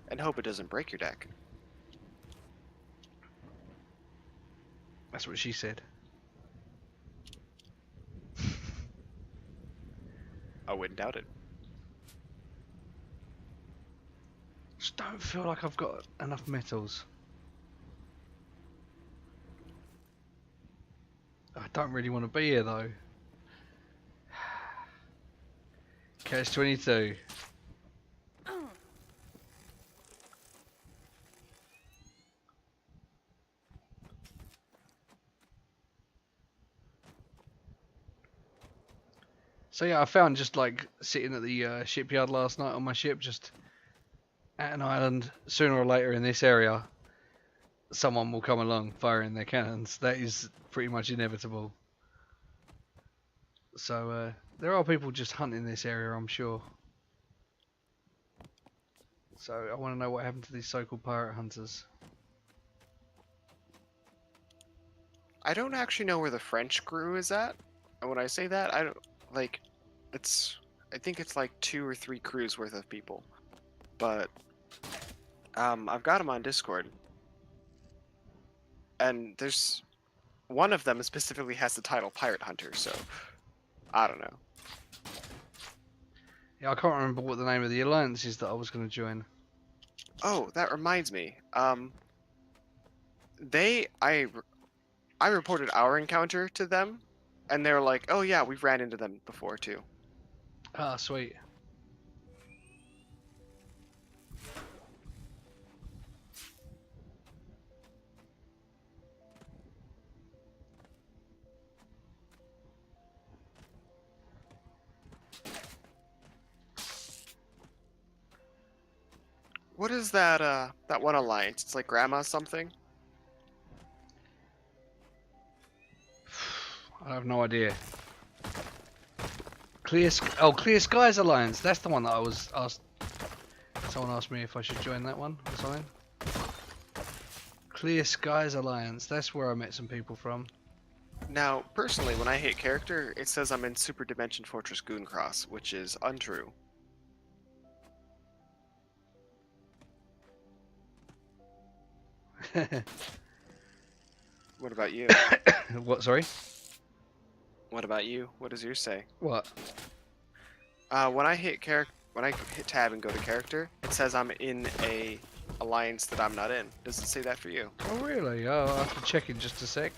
And hope it doesn't break your deck. That's what she said. I wouldn't doubt it. Just don't feel like I've got enough metals. I don't really want to be here though. Catch 22. So yeah, I found just like sitting at the shipyard last night on my ship, just at an island, sooner or later in this area, someone will come along firing their cannons. That is pretty much inevitable. So there are people just hunting this area, I'm sure. So I want to know what happened to these so-called pirate hunters. I don't actually know where the French crew is at. And when I say that, I don't like it's. I think it's like 2 or 3 crews worth of people, but I've got them on Discord, and there's one of them specifically has the title Pirate Hunter, so I don't know. Yeah, I can't remember what the name of the alliance is that I was going to join. Oh, that reminds me. I reported our encounter to them, and they were like, "Oh yeah, we've ran into them before too." Ah, sweet. What is that? That one alliance? It's like Grandma something. I have no idea. Clear Skies Alliance. That's the one that I was asked. Someone asked me if I should join that one or something. Clear Skies Alliance. That's where I met some people from. Now, personally, when I hit character, it says I'm in Super Dimension Fortress Gooncross, which is untrue. What about you? What? Sorry. What about you? What does yours say? What? When I hit tab and go to character, it says I'm in a alliance that I'm not in. Does it say that for you? Oh really? Oh, I'll have to check in just a sec.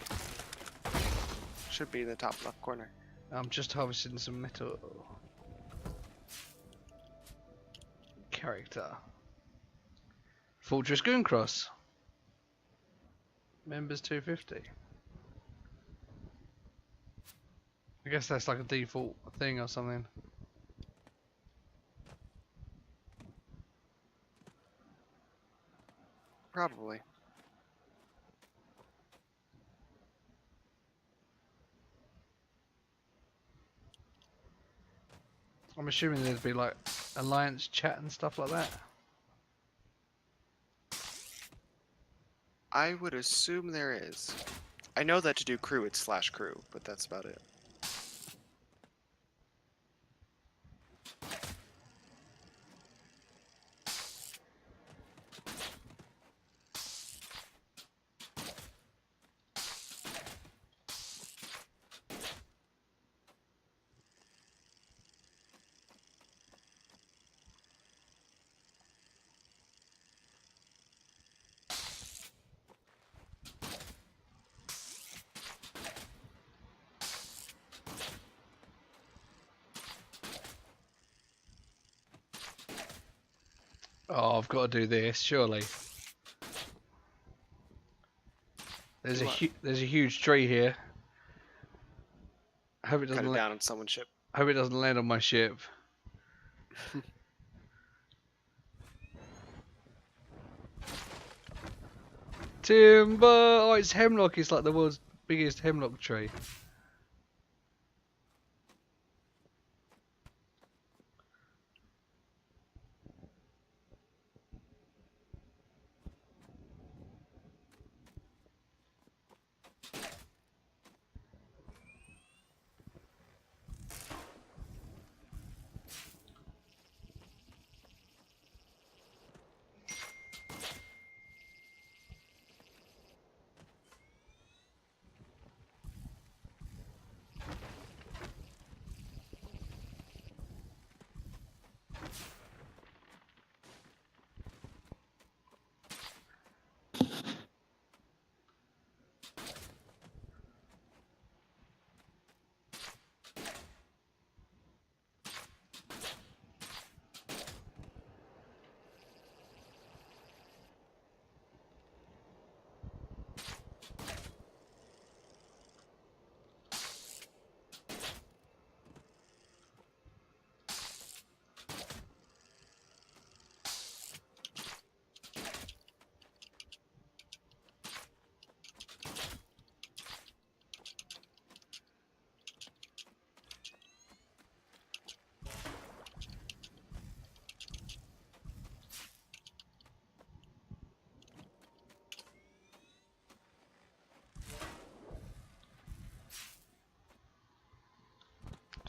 Should be in the top left corner. I'm just harvesting some metal. Character. Fortress Gooncross. Members 250. I guess that's like a default thing or something. Probably. I'm assuming there'd be like alliance chat and stuff like that. I would assume there is. I know that to do crew, it's /crew, but that's about it. Oh, I've got to do this, surely. There's there's a huge tree here. I hope it Cut doesn't it down on someone's ship. hope it doesn't land on my ship. Timber! Oh, it's hemlock. It's like the world's biggest hemlock tree.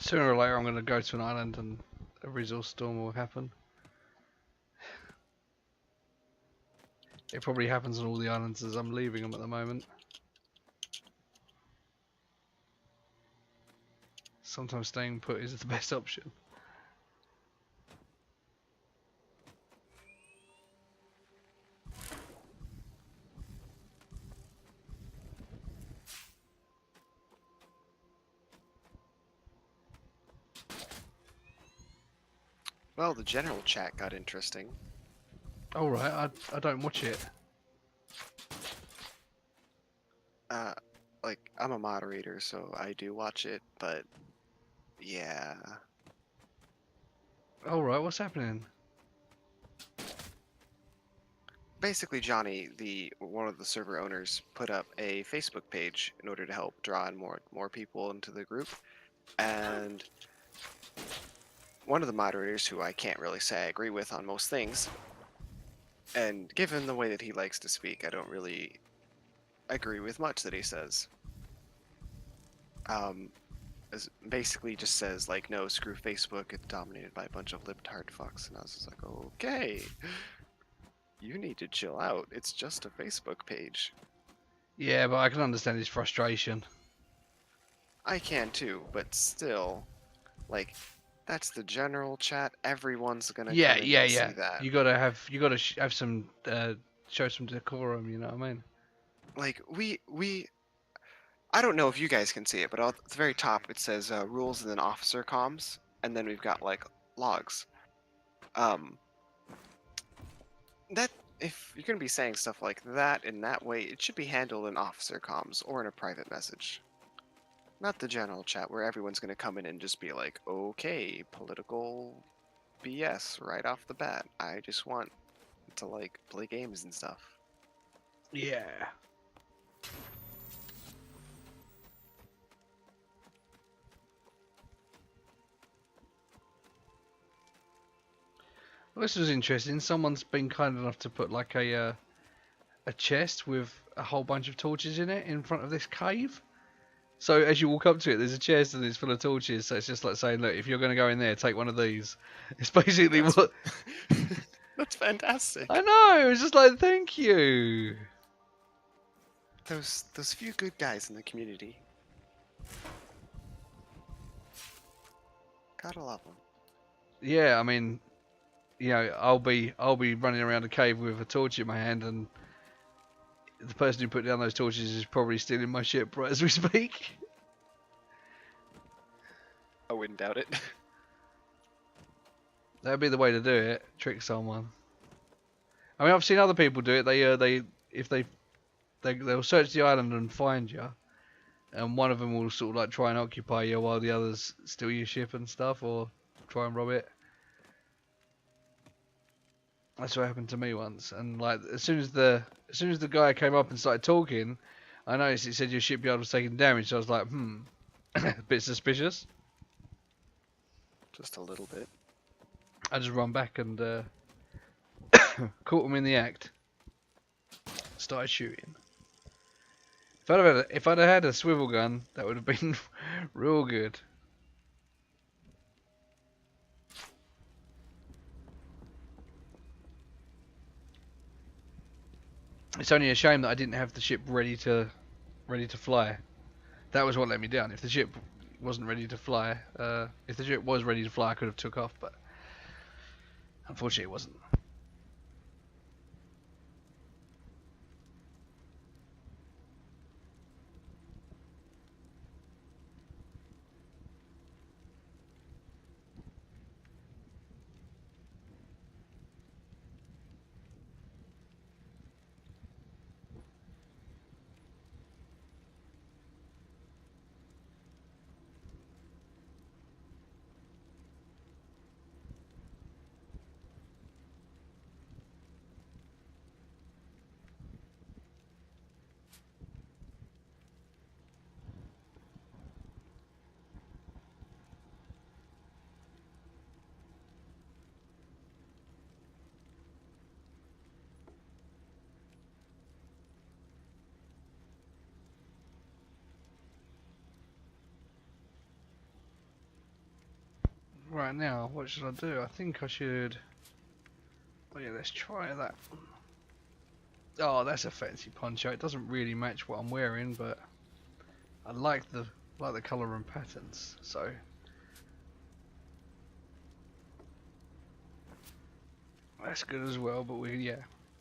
Sooner or later, I'm going to go to an island and a resource storm will happen. It probably happens on all the islands as I'm leaving them at the moment. Sometimes staying put is the best option. Well, the general chat got interesting. Alright, I don't watch it. Like, I'm a moderator, so I do watch it, but yeah. Alright, what's happening? Basically, Johnny, one of the server owners, put up a Facebook page in order to help draw in more people into the group, and one of the moderators, who I can't really say I agree with on most things, and given the way that he likes to speak, I don't really agree with much that he says. Basically just says, like, no, screw Facebook, it's dominated by a bunch of libtard fucks, and I was just like, okay, you need to chill out, it's just a Facebook page. Yeah, but I can understand his frustration. I can too, but still, like, that's the general chat, everyone's gonna come in and see that. You gotta have some, show some decorum, you know what I mean? Like, I don't know if you guys can see it, but at the very top it says rules and then officer comms, and then we've got like logs. That if you're gonna be saying stuff like that in that way, it should be handled in officer comms or in a private message, not the general chat where everyone's gonna come in and just be like, okay, political BS right off the bat. I just want to like play games and stuff. Yeah. Well, this was interesting. Someone's been kind enough to put like a chest with a whole bunch of torches in it in front of this cave. So as you walk up to it, there's a chest and it's full of torches. So it's just like saying, look, if you're going to go in there, take one of these. It's basically what. That's fantastic. I know. It's just like, thank you. Those few good guys in the community. Gotta love them. Yeah, I mean, you know, I'll be running around a cave with a torch in my hand, and the person who put down those torches is probably stealing my ship right as we speak. I wouldn't doubt it. That'd be the way to do it. Trick someone. I mean, I've seen other people do it. They'll search the island and find you, and one of them will sort of like try and occupy you while the others steal your ship and stuff, or try and rob it. That's what happened to me once, and like as soon as the guy came up and started talking, I noticed it said your shipyard was taking damage. So I was like, a bit suspicious. Just a little bit. I just run back and caught him in the act. Started shooting. If I'd have had a swivel gun, that would have been real good. It's only a shame that I didn't have the ship ready to fly. That was what let me down. If the ship wasn't ready to fly, if the ship was ready to fly, I could have took off, but unfortunately it wasn't. right now. What should I do? I think I should. Oh yeah, let's try that. Oh, that's a fancy poncho. It doesn't really match what I'm wearing, but I like the colour and patterns. So that's good as well. But we're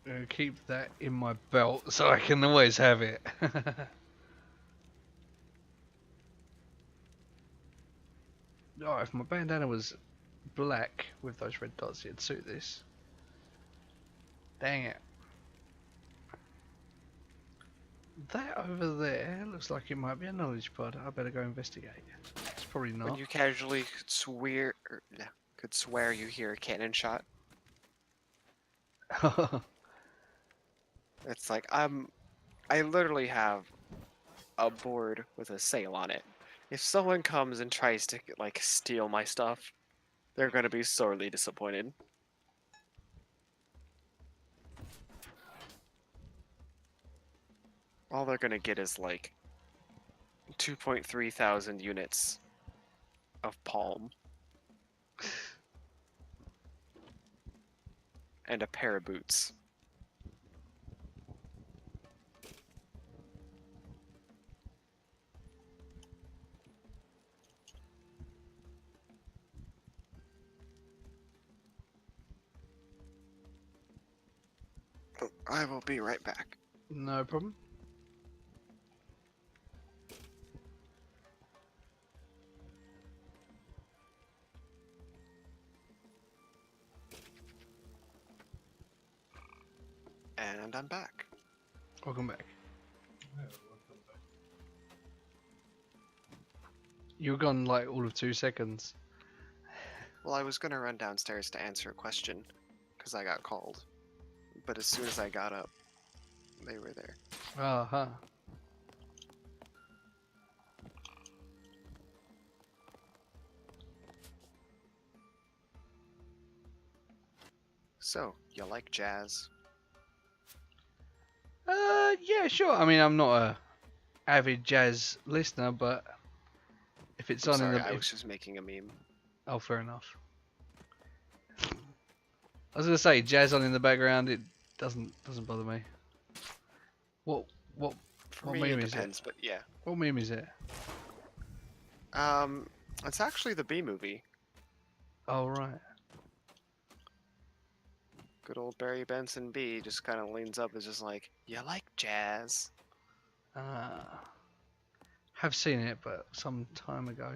gonna keep that in my belt so I can always have it. Oh, if my bandana was black with those red dots, it'd suit this. Dang it. That over there looks like it might be a knowledge pod. I better go investigate. It's probably When not. you casually could swear you hear a cannon shot. It's like I literally have a board with a sail on it. If someone comes and tries to like steal my stuff, they're gonna be sorely disappointed. All they're gonna get is like 2.3 thousand units of palm and a pair of boots. I will be right back. No problem. And I'm back. Welcome back. Yeah, welcome back. You were gone like all of 2 seconds. Well, I was gonna run downstairs to answer a question, because I got called. But as soon as I got up, they were there. Uh-huh. So, you like jazz? Yeah, sure. I mean, I'm not a avid jazz listener, but if it's I'm on sorry, in the... I was just making a meme. Oh, fair enough. I was gonna say, jazz on in the background, it doesn't bother me. What For What me, meme it is it? depends, but yeah. What meme is it? It's actually the B movie. Oh, right. Good old Barry Benson B just kind of leans up and is just like, you like jazz? Have seen it, but some time ago.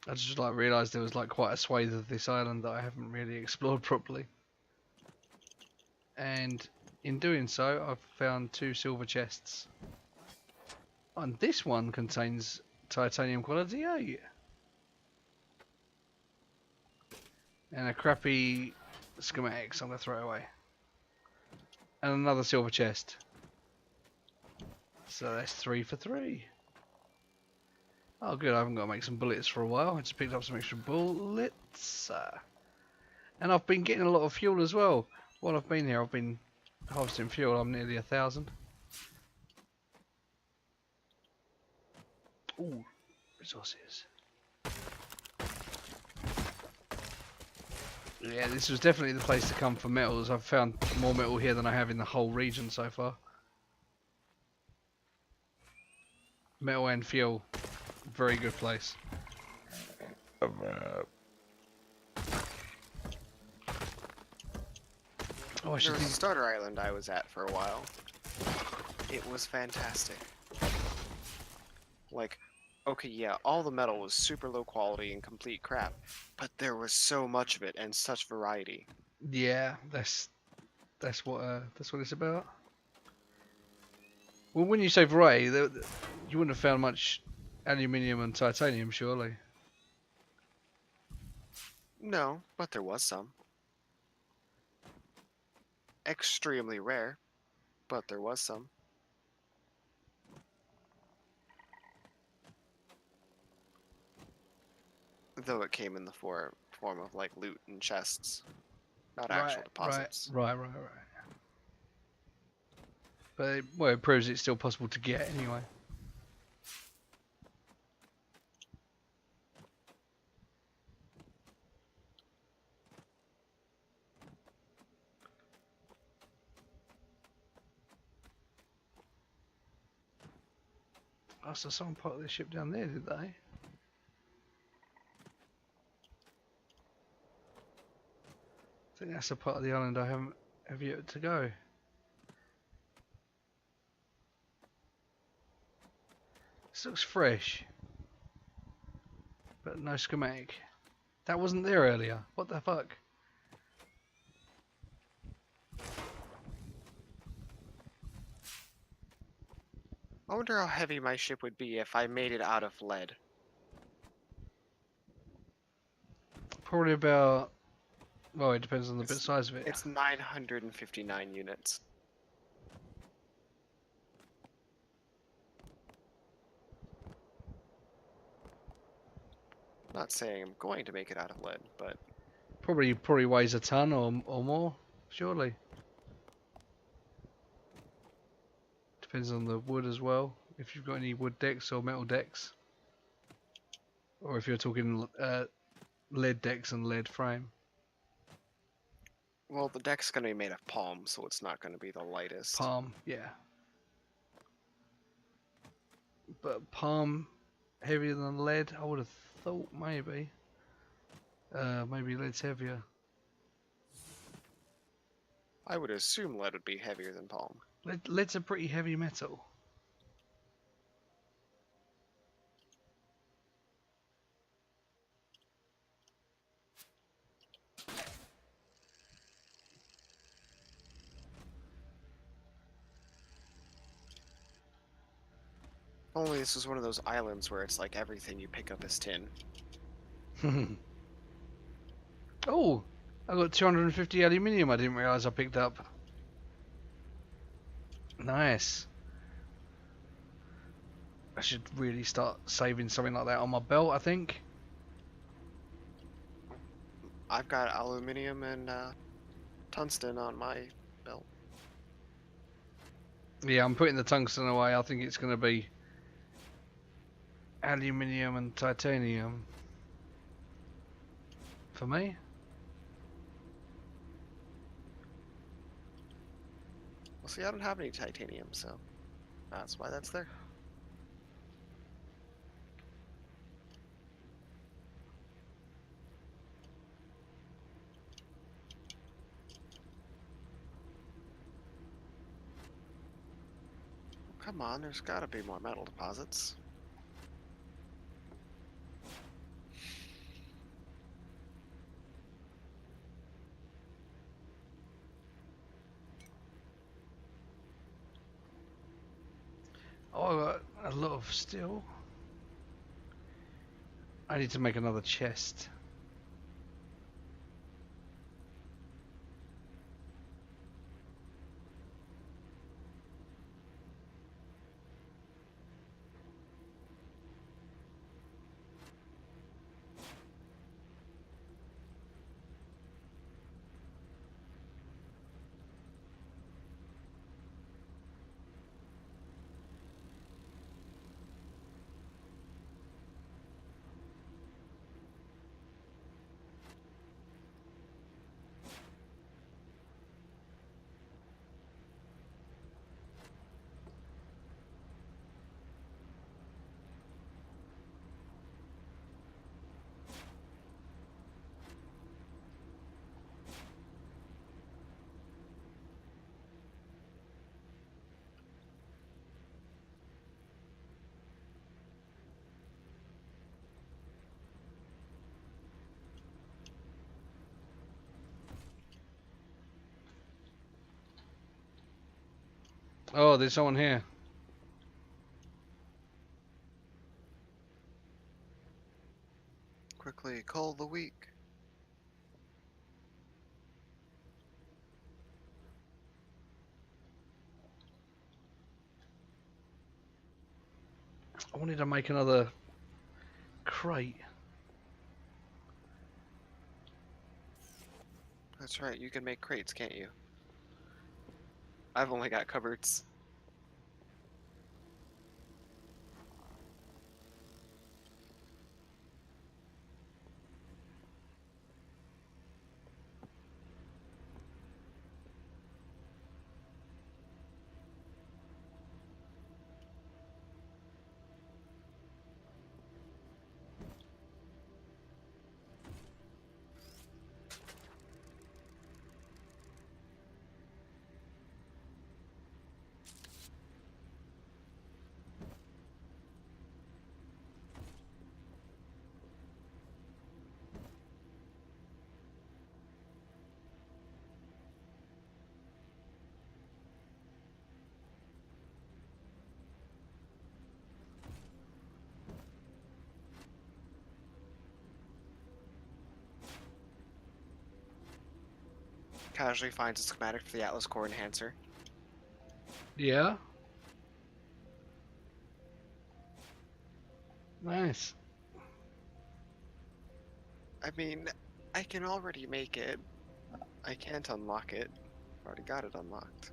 I just like realised there was like quite a swathe of this island that I haven't really explored properly. And in doing so, I've found 2 silver chests. And this one contains titanium quality A. And a crappy schematics I'm going to throw away. And another silver chest. So that's 3 for 3. Oh good, I haven't got to make some bullets for a while. I just picked up some extra bullets. And I've been getting a lot of fuel as well. While I've been here, I've been harvesting fuel. I'm nearly 1,000. Ooh, resources. Yeah, this was definitely the place to come for metals. I've found more metal here than I have in the whole region so far. Metal and fuel. Very good place. Oh, I There should was a think... starter island I was at for a while. It was fantastic. Like, okay, yeah, all the metal was super low quality and complete crap, but there was so much of it and such variety. Yeah, that's what it's about. Well, when you say variety, you wouldn't have found much aluminium and titanium, surely. No, but there was some. Extremely rare, but there was some. Though it came in the form of like loot and chests. not Right, actual deposits. right. But well, it proves it's still possible to get anyway. Oh, so someone parked their ship down there, did they? I think that's a part of the island I have yet to go. This looks fresh, but no schematic. That wasn't there earlier. What the fuck? I wonder how heavy my ship would be if I made it out of lead. Probably about. Well, it depends on the bit size of it. It's 959 units. Not saying I'm going to make it out of lead, but Probably weighs a ton or more, surely. Depends on the wood as well. If you've got any wood decks or metal decks, or if you're talking lead decks and lead frame. well, the deck's going to be made of palm, so it's not going to be the lightest. Palm, yeah. But palm heavier than lead? I would have thought maybe. Maybe lead's heavier. I would assume lead would be heavier than palm. Lead's a pretty heavy metal. Only this is one of those islands where it's like everything you pick up is tin. Oh, I got 250 aluminium I didn't realise I picked up. Nice. I should really start saving something like that on my belt, I think. I've got aluminium and tungsten on my belt. Yeah, I'm putting the tungsten away. I think it's going to be aluminium and titanium for me. Well, see, I don't have any titanium, so that's why that's there. Come on, there's gotta be more metal deposits. Oh, I got a lot of steel. I need to make another chest. Oh, there's someone here. Quickly, call the week. I wanted to make another crate. That's right, you can make crates, can't you? I've only got cupboards. Casually finds a schematic for the Atlas Core Enhancer. Yeah. Nice. I mean, I can already make it. I can't unlock it. I've already got it unlocked.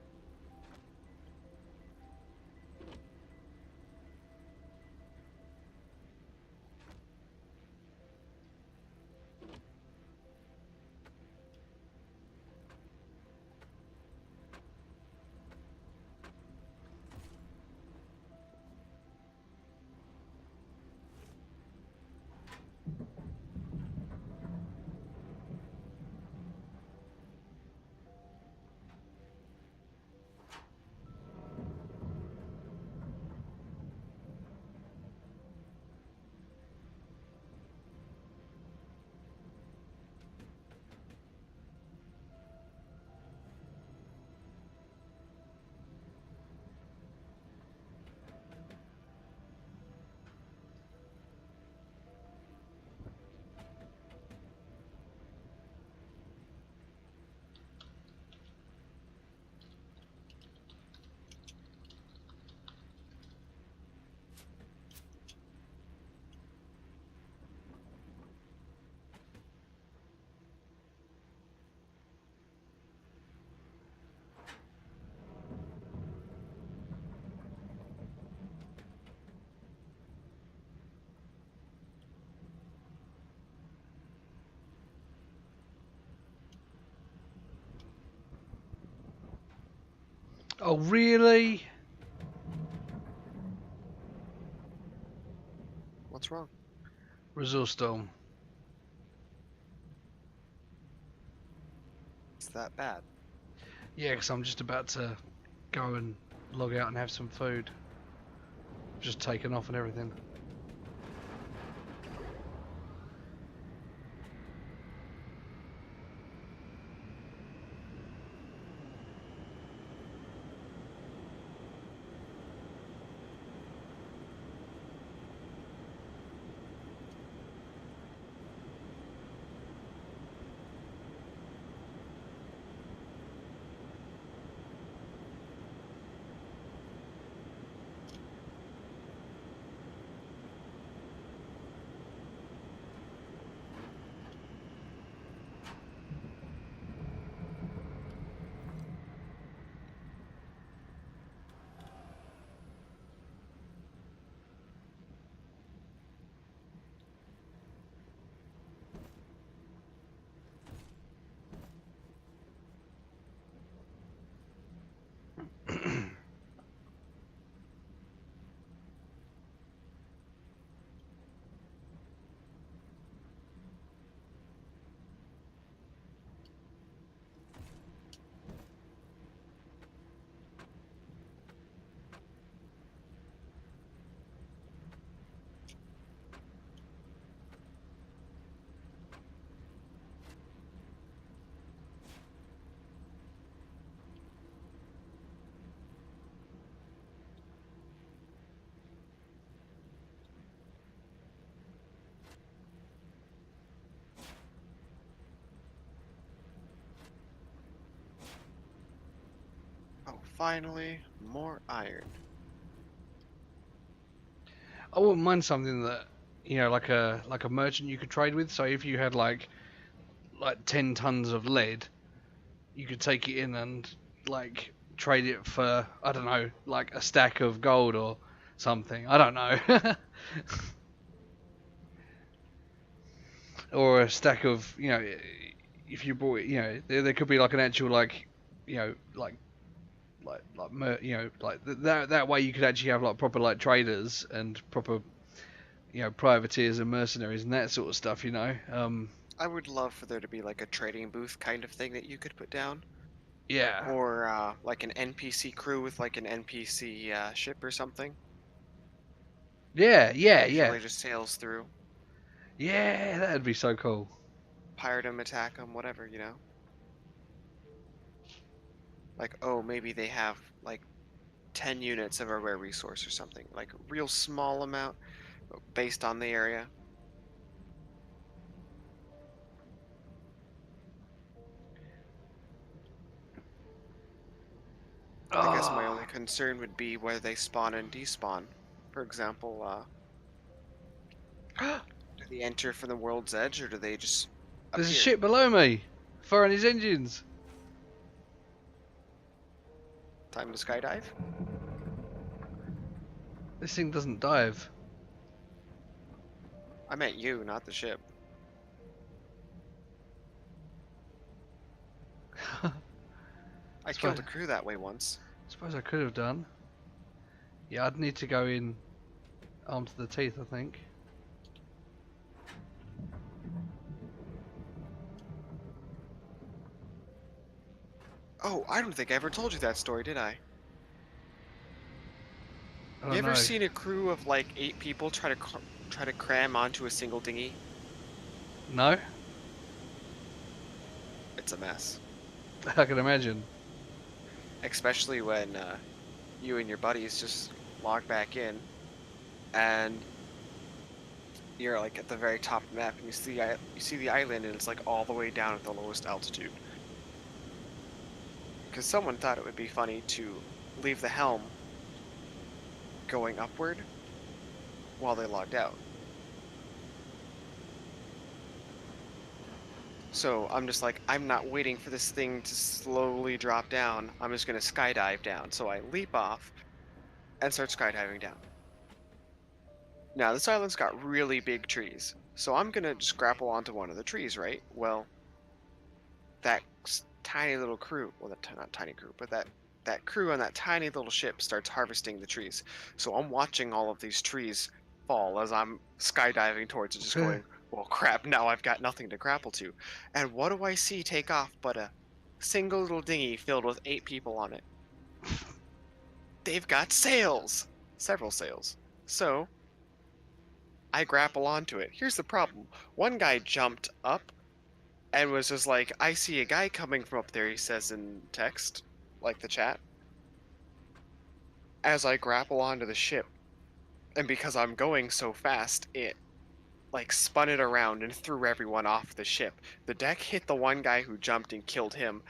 Oh, really? What's wrong? Resource storm. It's that bad. Yeah, because I'm just about to go and log out and have some food. Just taken off and everything. Oh, finally, more iron. I wouldn't mind something that, you know, like a merchant you could trade with. So if you had like 10 tons of lead, you could take it in and like trade it for, I don't know, like a stack of gold or something. I don't know. Or a stack of, if you bought it, there could be like an actual like, that way you could actually have like proper like traders and proper, privateers and mercenaries and that sort of stuff, I would love for there to be like a trading booth kind of thing that you could put down, Yeah. or like an NPC crew with like an NPC ship or something. Yeah, yeah, yeah. Occasionally just sails through, Yeah, that'd be so cool. pirate them, attack them, whatever, you know. Like, oh, maybe they have like 10 units of a rare resource or something, like a real small amount based on the area. I guess my only concern would be where they spawn and despawn. For example, do they enter from the world's edge, or do they just There's a appear? ship below me, firing his engines. Time to skydive? This thing doesn't dive. I meant you, not the ship. I killed a crew that way once. Suppose I could have done. Yeah, I'd need to go in armed to the teeth, I think. Oh, I don't think I ever told you that story, did I? I You don't ever know. seen a crew of like 8 people try to cram onto a single dinghy? No? It's a mess. I can imagine. Especially when you and your buddies just log back in, and you're like at the very top of the map, and you see the island, and it's like all the way down at the lowest altitude. Because someone thought it would be funny to leave the helm going upward while they logged out. So I'm just like, I'm not waiting for this thing to slowly drop down. I'm just going to skydive down. So I leap off and start skydiving down. Now, this island's got really big trees. So I'm going to just grapple onto one of the trees, right? Well, that tiny little crew, well, not tiny crew, but that crew on that tiny little ship starts harvesting the trees. So I'm watching all of these trees fall as I'm skydiving towards it, just going, well, crap, now I've got nothing to grapple to. And what do I see take off but a single little dinghy filled with 8 people on it? They've got sails! Several sails. So, I grapple onto it. Here's the problem. One guy jumped up and was just like, I see a guy coming from up there, he says in text, like the chat. As I grapple onto the ship, and because I'm going so fast, it like spun it around and threw everyone off the ship. The deck hit the one guy who jumped and killed him.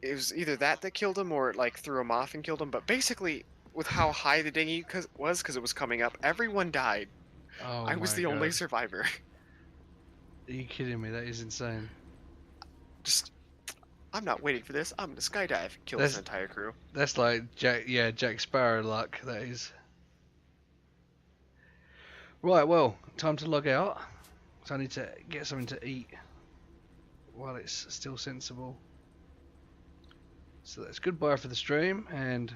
It was either that killed him, or it like threw him off and killed him. But basically, with how high the dinghy was, because it was coming up, everyone died. Oh, I was the only survivor. Are you kidding me? That is insane. Just, I'm not waiting for this. I'm gonna skydive, kill this entire crew. That's like Jack Sparrow luck. That is. Right, well, time to log out. So I need to get something to eat while it's still sensible. So that's goodbye for the stream, and